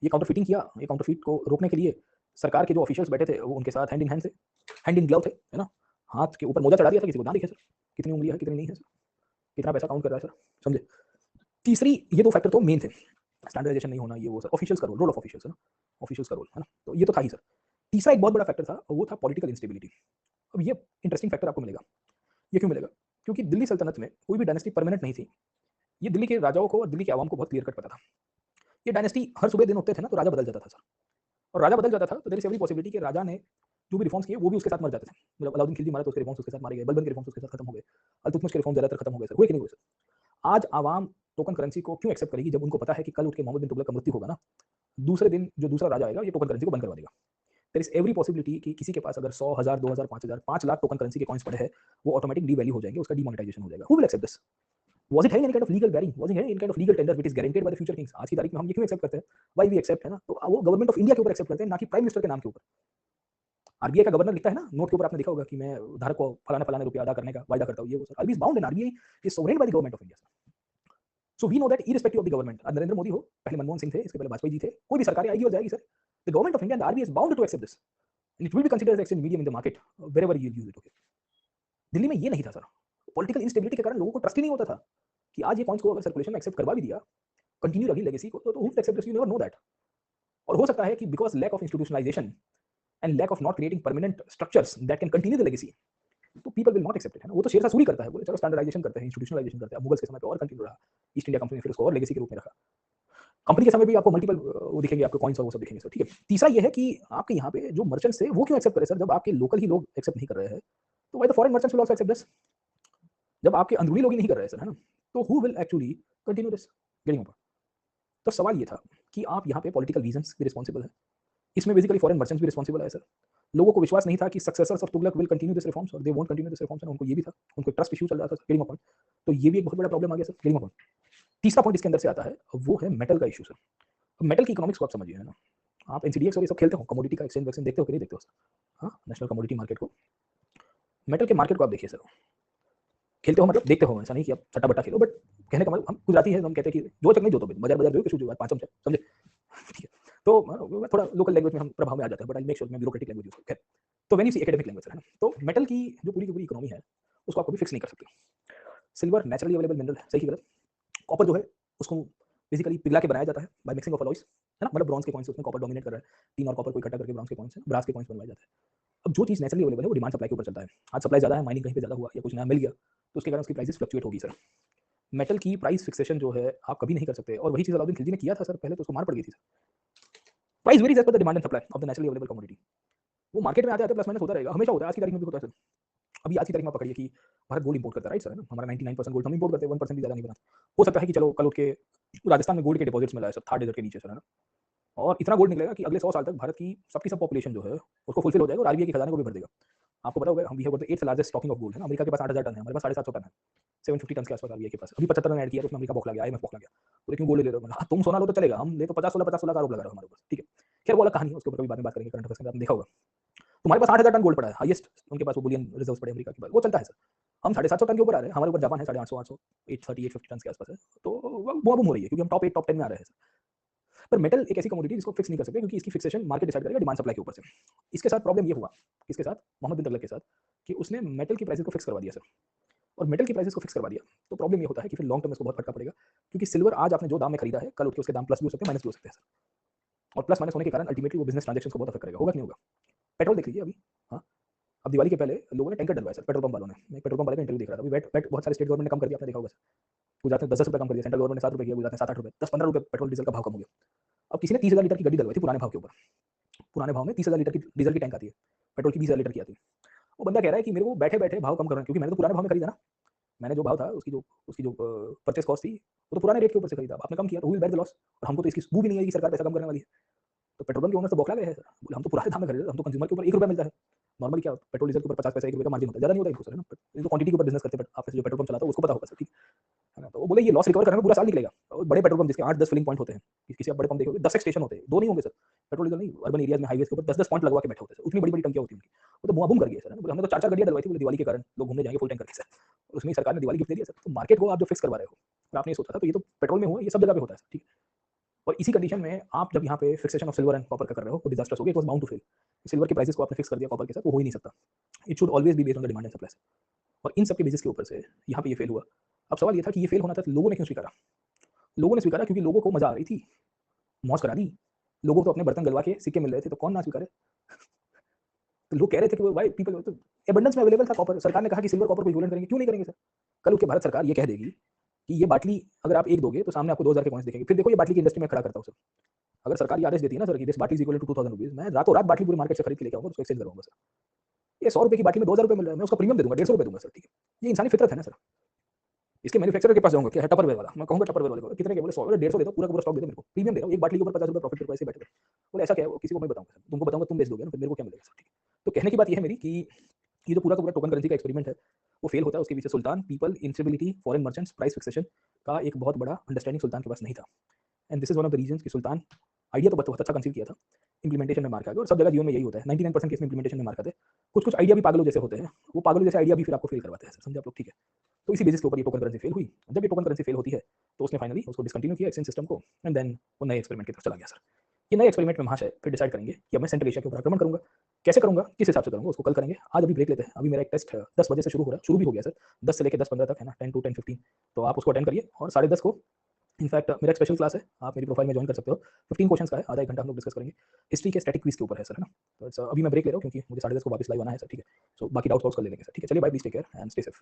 ये काउंटरफीटिंग किया, ये काउंटरफीट को रोकने के लिए सरकार के जो ऑफिशियल्स बैठे थे वो उनके साथ हैंड इन हैंड थे, हैंड इन ग्लव थे, है ना? हाथ के ऊपर मोजा चढ़ा दिया था, किसी को ना दिखे सर कितनी उंगली है कितनी नहीं है सर, कितना पैसा काउंट कर रहा है सर, समझे? तीसरी, ये दो फैक्टर तो मेन थे, स्टैंडर्डाइजेशन नहीं होना, ये वो सर, ऑफिशियल्स का रोल, रोल ऑफ ऑफिशियल्स है ना, ऑफिशियल्स का रोल है ना, तो ये तो था ही सर। तीसरा एक बहुत बड़ा फैक्टर था, वो था पॉलिटिकल इंस्टेबिलिटी। अब ये इंटरेस्टिंग फैक्टर आपको मिलेगा, ये क्यों मिलेगा? क्योंकि दिल्ली सल्तनत में कोई भी डायनेस्टी परमानेंट नहीं थी, ये दिल्ली के राजाओं को और दिल्ली के आवाम को बहुत क्लियर कट पता था। ये डायनेस्टी हर सुबह दिन उठते थे ना तो राजा बदल जाता था सर, और राजा बदल जाता था तो देयर इज एवरी पॉसिबिलिटी कि राजा ने जो भी रिफॉर्म्स किए वो भी उसके साथ मर जाते थे, मतलब अलाउद्दीन खिलजी मारा तो उसके रिफॉर्म्स उसके साथ मारे गए, बलबन के रिफॉर्म्स उसके साथ खत्म हो गए, अल्तुतमिश के रिफॉर्म ज्यादातर खत्म हो गए सर, हुए कि नहीं हुए सर? आज आवाम टोकन करेंसी को क्यों एक्सेप्ट करेगी? जब उनको पता है कि कल उठ के मोहम्मद बिन तुगलक का मृत्यु होगा ना, दूसरे दिन जो दूसरा राजा आएगा ये टोकन करेंसी को बंद करवा देगा। देयर इज एवरी पॉसिबिलिटी कि किसी के पास अगर 100,000, 2,000, 5,000, 5 लाख टोकन करेंसी के कॉइन्स पड़े हैं, वो ऑटोमेटिक डीवैल्यू हो जाएंगे, उसका डीमोनेटाइजेशन हो जाएगा। Who will accept this? Was it having any kind of legal bearing? Was it having any kind of legal tender which is guaranteed by the future kings? आज की तारीख में हम ये क्यों एक्सेप्ट करते हैं? Why we accept, है ना? तो वो गवर्नमेंट ऑफ इंडिया के ऊपर एक्सेप्ट करते हैं, ना कि प्राइम मिनिस्टर के नाम के ऊपर। आरबीआई का गवर्नर लिखता है ना नोट के ऊपर, आपने देखा होगा कि मैं धारक को फलाना फलाना रुपया अदा करने का वायदा करता हूँ, ये वो sir. RBI is bound and RBI is sovereign by the government of India sir. So we know that irrespective of the government, Narendra Modi हो, पहले मनमोहन सिंह थे, इसके पहले वाजपेयी जी थे, कोई भी सरकार आएगी और जाएगी sir, the government of India and RBI is bound to accept this and it will be considered as exchange medium in the market wherever you use it. Okay, Delhi में ये नहीं था सर, पॉलिटिकल इंस्टेबिलिटी के कारण लोगों को trust ही नहीं होता था कि आज ये कॉइन्स को अगर सर्कुलेशन में एक्सेप्ट करवा भी दिया, कंटिन्यू रही लेगेसी को, तो who will accept this? You never know that. और हो सकता है कि because lack of institutionalisation and lack of not creating permanent structures that can continue the legacy, तो people will not accept it, है ना? वो तो शेरशाह सूरी करता है, बोले चलो स्टैंडर्डाइजेशन करते हैं, इंस्टीट्यूशनलाइजेशन करते हैं, मुगल्स के समय पे और कंटिन्यू रहा, ईस्ट इंडिया कंपनी ने फिर उसको और लेगेसी के रूप में रखा, कंपनी के समय भी आपको मल्टीपल वो दिखेंगे, आपको कॉइन्स और वो सब दिखेंगे सर, ठीक है। तीसरा ये है कि आपके यहाँ पे जो मर्चेंट्स थे वो क्यों एक्सेप्ट करे सर? जब आपके लोकल ही लोग एक्सेप्ट नहीं कर रहे हैं, तो why the foreign merchants will also accept this? जब आपके अंदरूनी लोग ही नहीं कर रहे हैं सर, है ना, तो who will actually continue this? Getting up? तो सवाल ये था कि आप यहाँ पे पॉलिटिकल रीजंस भी रिस्पॉन्सिबल है, इसमें बेसिकली फॉरेन मर्चेंट्स भी रिस्पॉन्सिबल है सर। लोगों को विश्वास नहीं था कि successors of Tughlaq will continue this reforms और they won't continue this reforms, उनको ये भी था, उनको ट्रस्ट इश्यू चल रहा था सर, गेटिंग अप? तो ये भी एक बहुत बड़ा प्रॉब्लम आ गया सर, गेटिंग अप? तीसरा पॉइंट इसके अंदर से आता है, वो है मेटल का इशू सर। मेटल की इकोनॉमिक्स को आप समझिए, है ना, आप एनसीडीएक्स और ये सब खेलते हो, कमोडिटी का एक्सचेंज वैक्सचेंज देखते हो कि नहीं देखते हो सर? हाँ, नेशनल कमोडिटी मार्केट को, मेटल के मार्केट को आप देखिए सर, खेलते हो मतलब देखते हो, ऐसा नहीं कि आप सट्टा बट्टा खेलो, बट कहने का मतलब हम गुजराती है, हम कहते हैं कि जो चक नहीं जो तो बाजार बाजार जो कुछ पांच चमचा, समझे? ठीक है, तो थोड़ा लोकल लैंग्वेज में हम प्रभाव में आ जाते हैं, बट आई मेक श्योर मैं ब्यूरोक्रेटिक लैंग्वेज यूज करूं। तो when you see academic language है ना, तो मेटल की जो पूरी की पूरी इकोनॉमी है उसको आप कभी फिक्स नहीं कर सकते। सिल्वर नेचुरली अवेलेबल मिनरल है, सही की गलत? कॉपर जो है उसको बेसिकली पिघला के बनाया जाता है बाय मिक्सिंग ऑफ अलॉयज, है ना, मतलब ब्रॉन्ज के कॉइन्स उसमें कॉपर डोमिनेट कर रहा है, तीन और कॉपर को इकट्ठा करके ब्रॉन्ज के कॉइन्स, ब्रास के कॉइन्स बनवाए जाते हैं। अब जो चीज़ नेचुरली अवेलेबल है वो डिमांड सप्लाई के ऊपर चलता है, आज सप्लाई ज़्यादा है, माइनिंग कहीं पे ज़्यादा हुआ या कुछ नया मिल गया तो उसके कारण उसकी प्राइसेस फ्लक्चुएट होगी सर। मेटल की प्राइस फिक्सेशन जो है आप कभी नहीं कर सकते, और वही चीज़ अलाउद्दीन खिलजी ने किया था सर, पहले तो उसको मार पड़ गई थी sir. Price varies as per the demand and supply of the naturally available commodity, वो मार्केट में आते आते प्लस माइनस होता रहेगा, हमेशा होता है, आज की तारीख में भी होता है सर। अभी आज की तारीख में पकड़िए कि भारत गोल्ड इंपोर्ट करता है, राइट सर, है ना, हमारा 99% गोल्ड हम इंपोर्ट करते हैं, 1% भी ज़्यादा नहीं बनाते। हो सकता है कि चलो कल उठ के राजस्थान में गोल्ड के डिपॉजिट्स मिला है सब, थार डेजर्ट के नीचे सर, है ना, और इतना गोल्ड निकलेगा कि अगले 100 साल तक भारत की सबकी सब पॉपुलेशन जो है उसको फुलफिल हो जाएगा और आरबीआई के खजाने को भी भर देगा। आपको पता होगा हम we have got the 8th largest stocking of gold, है ना, अमेरिका के पास 8,000 टन है, हमारे पास 750 टन है, 750 टन के आसपास आरबीआई के पास, अभी 75 टन ऐड किया तो उसमें अमेरिका बौखला गया, आईएमएफ बौखला गया, बोले क्यों गोल्ड ले रहे हो? हाँ, तुम सोना लो तो चलेगा, हम ले तो 50-16 का आरोप लगा रहे हो हमारे ऊपर, ठीक है, खैर वो अलग कहानी है, उसके ऊपर कभी बाद में बात करेंगे, करंट अफेयर्स में आपने देखा होगा। तुम्हारे पास 8,000 टन गोल्ड पड़ा है, हाईएस्ट उनके पास वो बुलियन रिजर्व्स पड़े अमेरिका के पास, वो चलता है सर। हम 750 टन के ऊपर आ रहे हैं, हमारे ऊपर जापान है 850, 800, 830, 850 टन के आसपास है, तो बुआ बुम हो रही है क्योंकि हम टॉप 8 टॉप 10 में आ रहे हैं सर। पर मेटल एक ऐसी कमोडिटी जिसको फिक्स नहीं कर सकते क्योंकि इसकी फिक्सेशन मार्केट डिसाइड करेगा डिमांड सप्लाई के ऊपर से। इसके साथ प्रॉब्लम ये हुआ, किसके साथ? मोहम्मद बिन तुगलक के साथ, कि उसने मेटल की प्राइसेस को फिक्स करवा दिया सर, और मेटल की प्राइसेस को फिक्स करवा दिया तो प्रॉब्लम ये होता है कि फिर लॉन्ग टर्म में इसको बहुत फटका पड़ेगा, क्योंकि सिल्वर आज आपने जो दाम में खरीदा है कल उठ के उसके दाम प्लस भी हो सकते हैं माइनस भी हो सकते हैं सर, और प्लस माइनस होने के कारण अल्टीमेटली वो बिजनेस ट्रांजेक्शन को बहुत अफेक्ट करेगा, होगा कि नहीं होगा? पेट्रोल देख लीजिए अभी, हाँ, अब दिवाली के पहले लोगों ने टैंकर डलवाया सर, पेट्रोल पंप वालों ने, मैं पेट्रोल पंप वाले का इंटरव्यू देख रहा था, अभी वैट बहुत सारे स्टेट गवर्नमेंट ने कम कर दिया, आपने देखा होगा सर, गुजरात ने 10 रुपये कम कर दिया, सेंट्रल गवर्नमेंट ने 7 रुपये किया, गुजरात ने 7-8 रुपये, 10-15 रुपये पेट्रोल डीजल का भाव कम हो गया। अब किसी ने 30,000 लीटर की गड्डी डलवाई थी पुराने भाव के ऊपर, पुराने भाव में 30,000 लीटर की डीजल की टैंक आती है, पेट्रोल की 20,000 लीटर की आती है। वो बंदा कह रहा है कि मेरे को बैठे बैठे भाव कम करना, क्योंकि मैंने तो पुराने भाव में खरीदा ना, मैंने जो भाव था उसकी जो परचेस कॉस्ट थी वो तो पुराने रेट के ऊपर से खरीदा, आपने कम किया तो who will bear the loss, और हमको तो इसकी बू भी नहीं है कि सरकार पैसा कम करने वाली है। तो पेट्रोल पंप के ओनर तो बौखला गए हैं सर, बोले हम तो पुराने दाम में खरीदे, हम तो कंज्यूमर के ऊपर 1 रुपया मिलता है, नॉर्मली क्या पेट्रोल डीजल के ऊपर 50 पैसे 1 रुपए का मार्जिन होता है, ज़्यादा नहीं होता है इनको सर, है ना? ये तो क्वांटिटी के ऊपर बिज़नेस करते हैं, बट आप जो पेट्रोल पंप चलाता है उसको पता होगा सर, ठीक है ना? तो वो बोले ये लॉस रिकवर करने में पूरा साल निकलेगा। और बड़े पेट्रोल पंप जिसके 8-10 फिलिंग पॉइंट होते हैं, किसी आप बड़े पंप देखोगे 10 एक स्टेशन होते हैं, 2 नहीं होंगे सर, पेट्रोल डीजल नहीं, अर्बन एरियाज़ में हाईवेज़ के ऊपर 10-10 पॉइंट लगवा के बैठे होते हैं सर, उतनी बड़ी-बड़ी टंकियाँ होती हैं उनकी। वो तो बुआ-बूम कर गई है सर, है ना? बोले हमने तो 4-4 गाड़ियाँ डलवाई थी बोले दिवाली के कारण, लोग घूमने जाएँगे फुल टैंक करके सर, उसमें सरकार ने दिवाली गिफ्ट दे दिया सर। तो मार्केट को आप जो फिक्स करवा रहे हो, और आपने ये सोचा था तो ये तो पेट्रोल में हुआ, ये सब जगह पे होता है सर, ठीक है? और इसी कंडीशन में आप जब यहाँ पे fixation of silver and copper का कर रहे हो, वो डिजास्टर्स हो गया, it was bound to fail. Silver के प्राइसेस को आपने फिक्स कर दिया कॉपर के साथ, वो हो ही नहीं सकता। It should always be based on the demand and supply. और इन सब के बेसिस के ऊपर से यहाँ पे ये फेल हुआ। अब सवाल ये था कि ये फेल होना था तो लोगों ने क्यों स्वीकारा? लोगों ने स्वीकारा क्योंकि लोगों को मजा आ रही थी, मौज करा दी। लोगों को तो अपने बर्तन गलवा के सिक्के मिल रहे थे, तो कौन ना स्वीकारे? तो लोग कह रहे थे कि भाई पीपल तो एबंडेंस में अवेलेबल था कॉपर, सरकार ने कहा कि सिल्वर कॉपर को इक्विवेलेंट करेंगे, क्यों नहीं करेंगे सर? कल उठ के भारत सरकार ये कह देगी कि ये बाटली अगर आप एक दोगे तो सामने आपको 2000 के कॉइन्स दिखेंगे, फिर देखो ये बाटली की इंडस्ट्री में खड़ा करता हूँ सर। अगर सरकार ये आदेश देती है ना सर कि दिस बाटली इज इक्वल टू 2000 रुपीज, मैं रातों रात बाटली पूरी मार्केट से खरीद के लेके आऊंगा, उसको एक्सचेंज करवाऊंगा सर। ये 100 रुपए की बाटली में 2000 रुपए मिल रहा है, मैं उसका प्रीमियम दे दूंगा, 150 रुपए दूंगा सर, ठीक है? ये इंसानी फितरत है ना सर। इसके मैन्युफैक्चरर के पास जाऊंगा, क्या है टपरवेयर वाला, मैं कहूंगा टपरवेयर वाले को कितने के, बोले 100, 150 दे दो, पूरा का पूरा स्टॉक दे दो मेरे को, प्रीमियम दे रहा हूं, एक बाटली के ऊपर 50 रुपए प्रॉफिट के ऊपर ऐसे बैठे थे। बोले ऐसा क्या है, वो किसी को मैं बताऊंगा सर, तुमको बताऊंगा तुम बेच दोगे ना, फिर मेरे को क्या मिलेगा सर, ठीक है? तो कहने की बात ये है मेरी कि ये जो पूरा का पूरा टोकन करेंसी का एक्सपेरिमेंट है, वो फेल होता है। उसके पीछे sultan, people, instability, foreign merchants, price fixation का एक बहुत बड़ा अंडरस्टैंडिंग सुल्तान के पास नहीं था। And this is one of the reasons कि सुल्तान आइडिया तो बहुत अच्छा कंसीव किया था, इंप्लीमेंटेशन में मार खा गया। और सब जगह जीवन में यही होता है, 99% केस में इंप्लीमेंटेशन में मार खाते हैं। कुछ कुछ आइडिया भी पागलों जैसे होते हैं, वो पागलों जैसे आइडिया भी फिर आपको फेल करवाते हैं सर, समझे आप लोग, ठीक है? तो इसी बेसिस के ऊपर ये टोकन करेंसी फेल हुई। जब ये टोकन करेंसी फेल होती है तो उसने फाइनली उसको डिसकंटिन्यू किया एक्सचेंज सिस्टम को, एंड देन वो नए एक्सपेरिमेंट की तरफ चला गया सर। ये नए एक्सपेरिमेंट में महाशय फिर डिसाइड करेंगे कि अब मैं सेंट्रल एशिया के ऊपर आक्रमण करूंगा। कैसे करूंगा, किस हिसाब से करूंगा, उसको कल करेंगे। आज अभी ब्रेक लेते हैं, अभी मेरा एक टेस्ट 10 बजे से शुरू हो रहा है, शुरू भी हो गया सर, 10 से लेकर 10:15 तक है ना, 10 to 10:15। तो आप उसको अटेंड करिए, और 10:30 को इनफैक्ट मेरा एक स्पेशल क्लास है, आप मेरी प्रोफाइल में ज्वाइन कर सकते हो। 15 क्वेश्चंस का है, आधा 1 घंटा हम लोग डिस्कस करेंगे। हिस्ट्री के स्टैटिक क्विज के ऊपर है सर, है ना? तो अभी मैं ब्रेक ले रहा हूँ क्योंकि मुझे 10:30 को वापस लाइव आना है सर, ठीक है? सो बाकी डाउट्स कर लेंगे सर, ठीक है? चलिए bye, please take care and stay safe.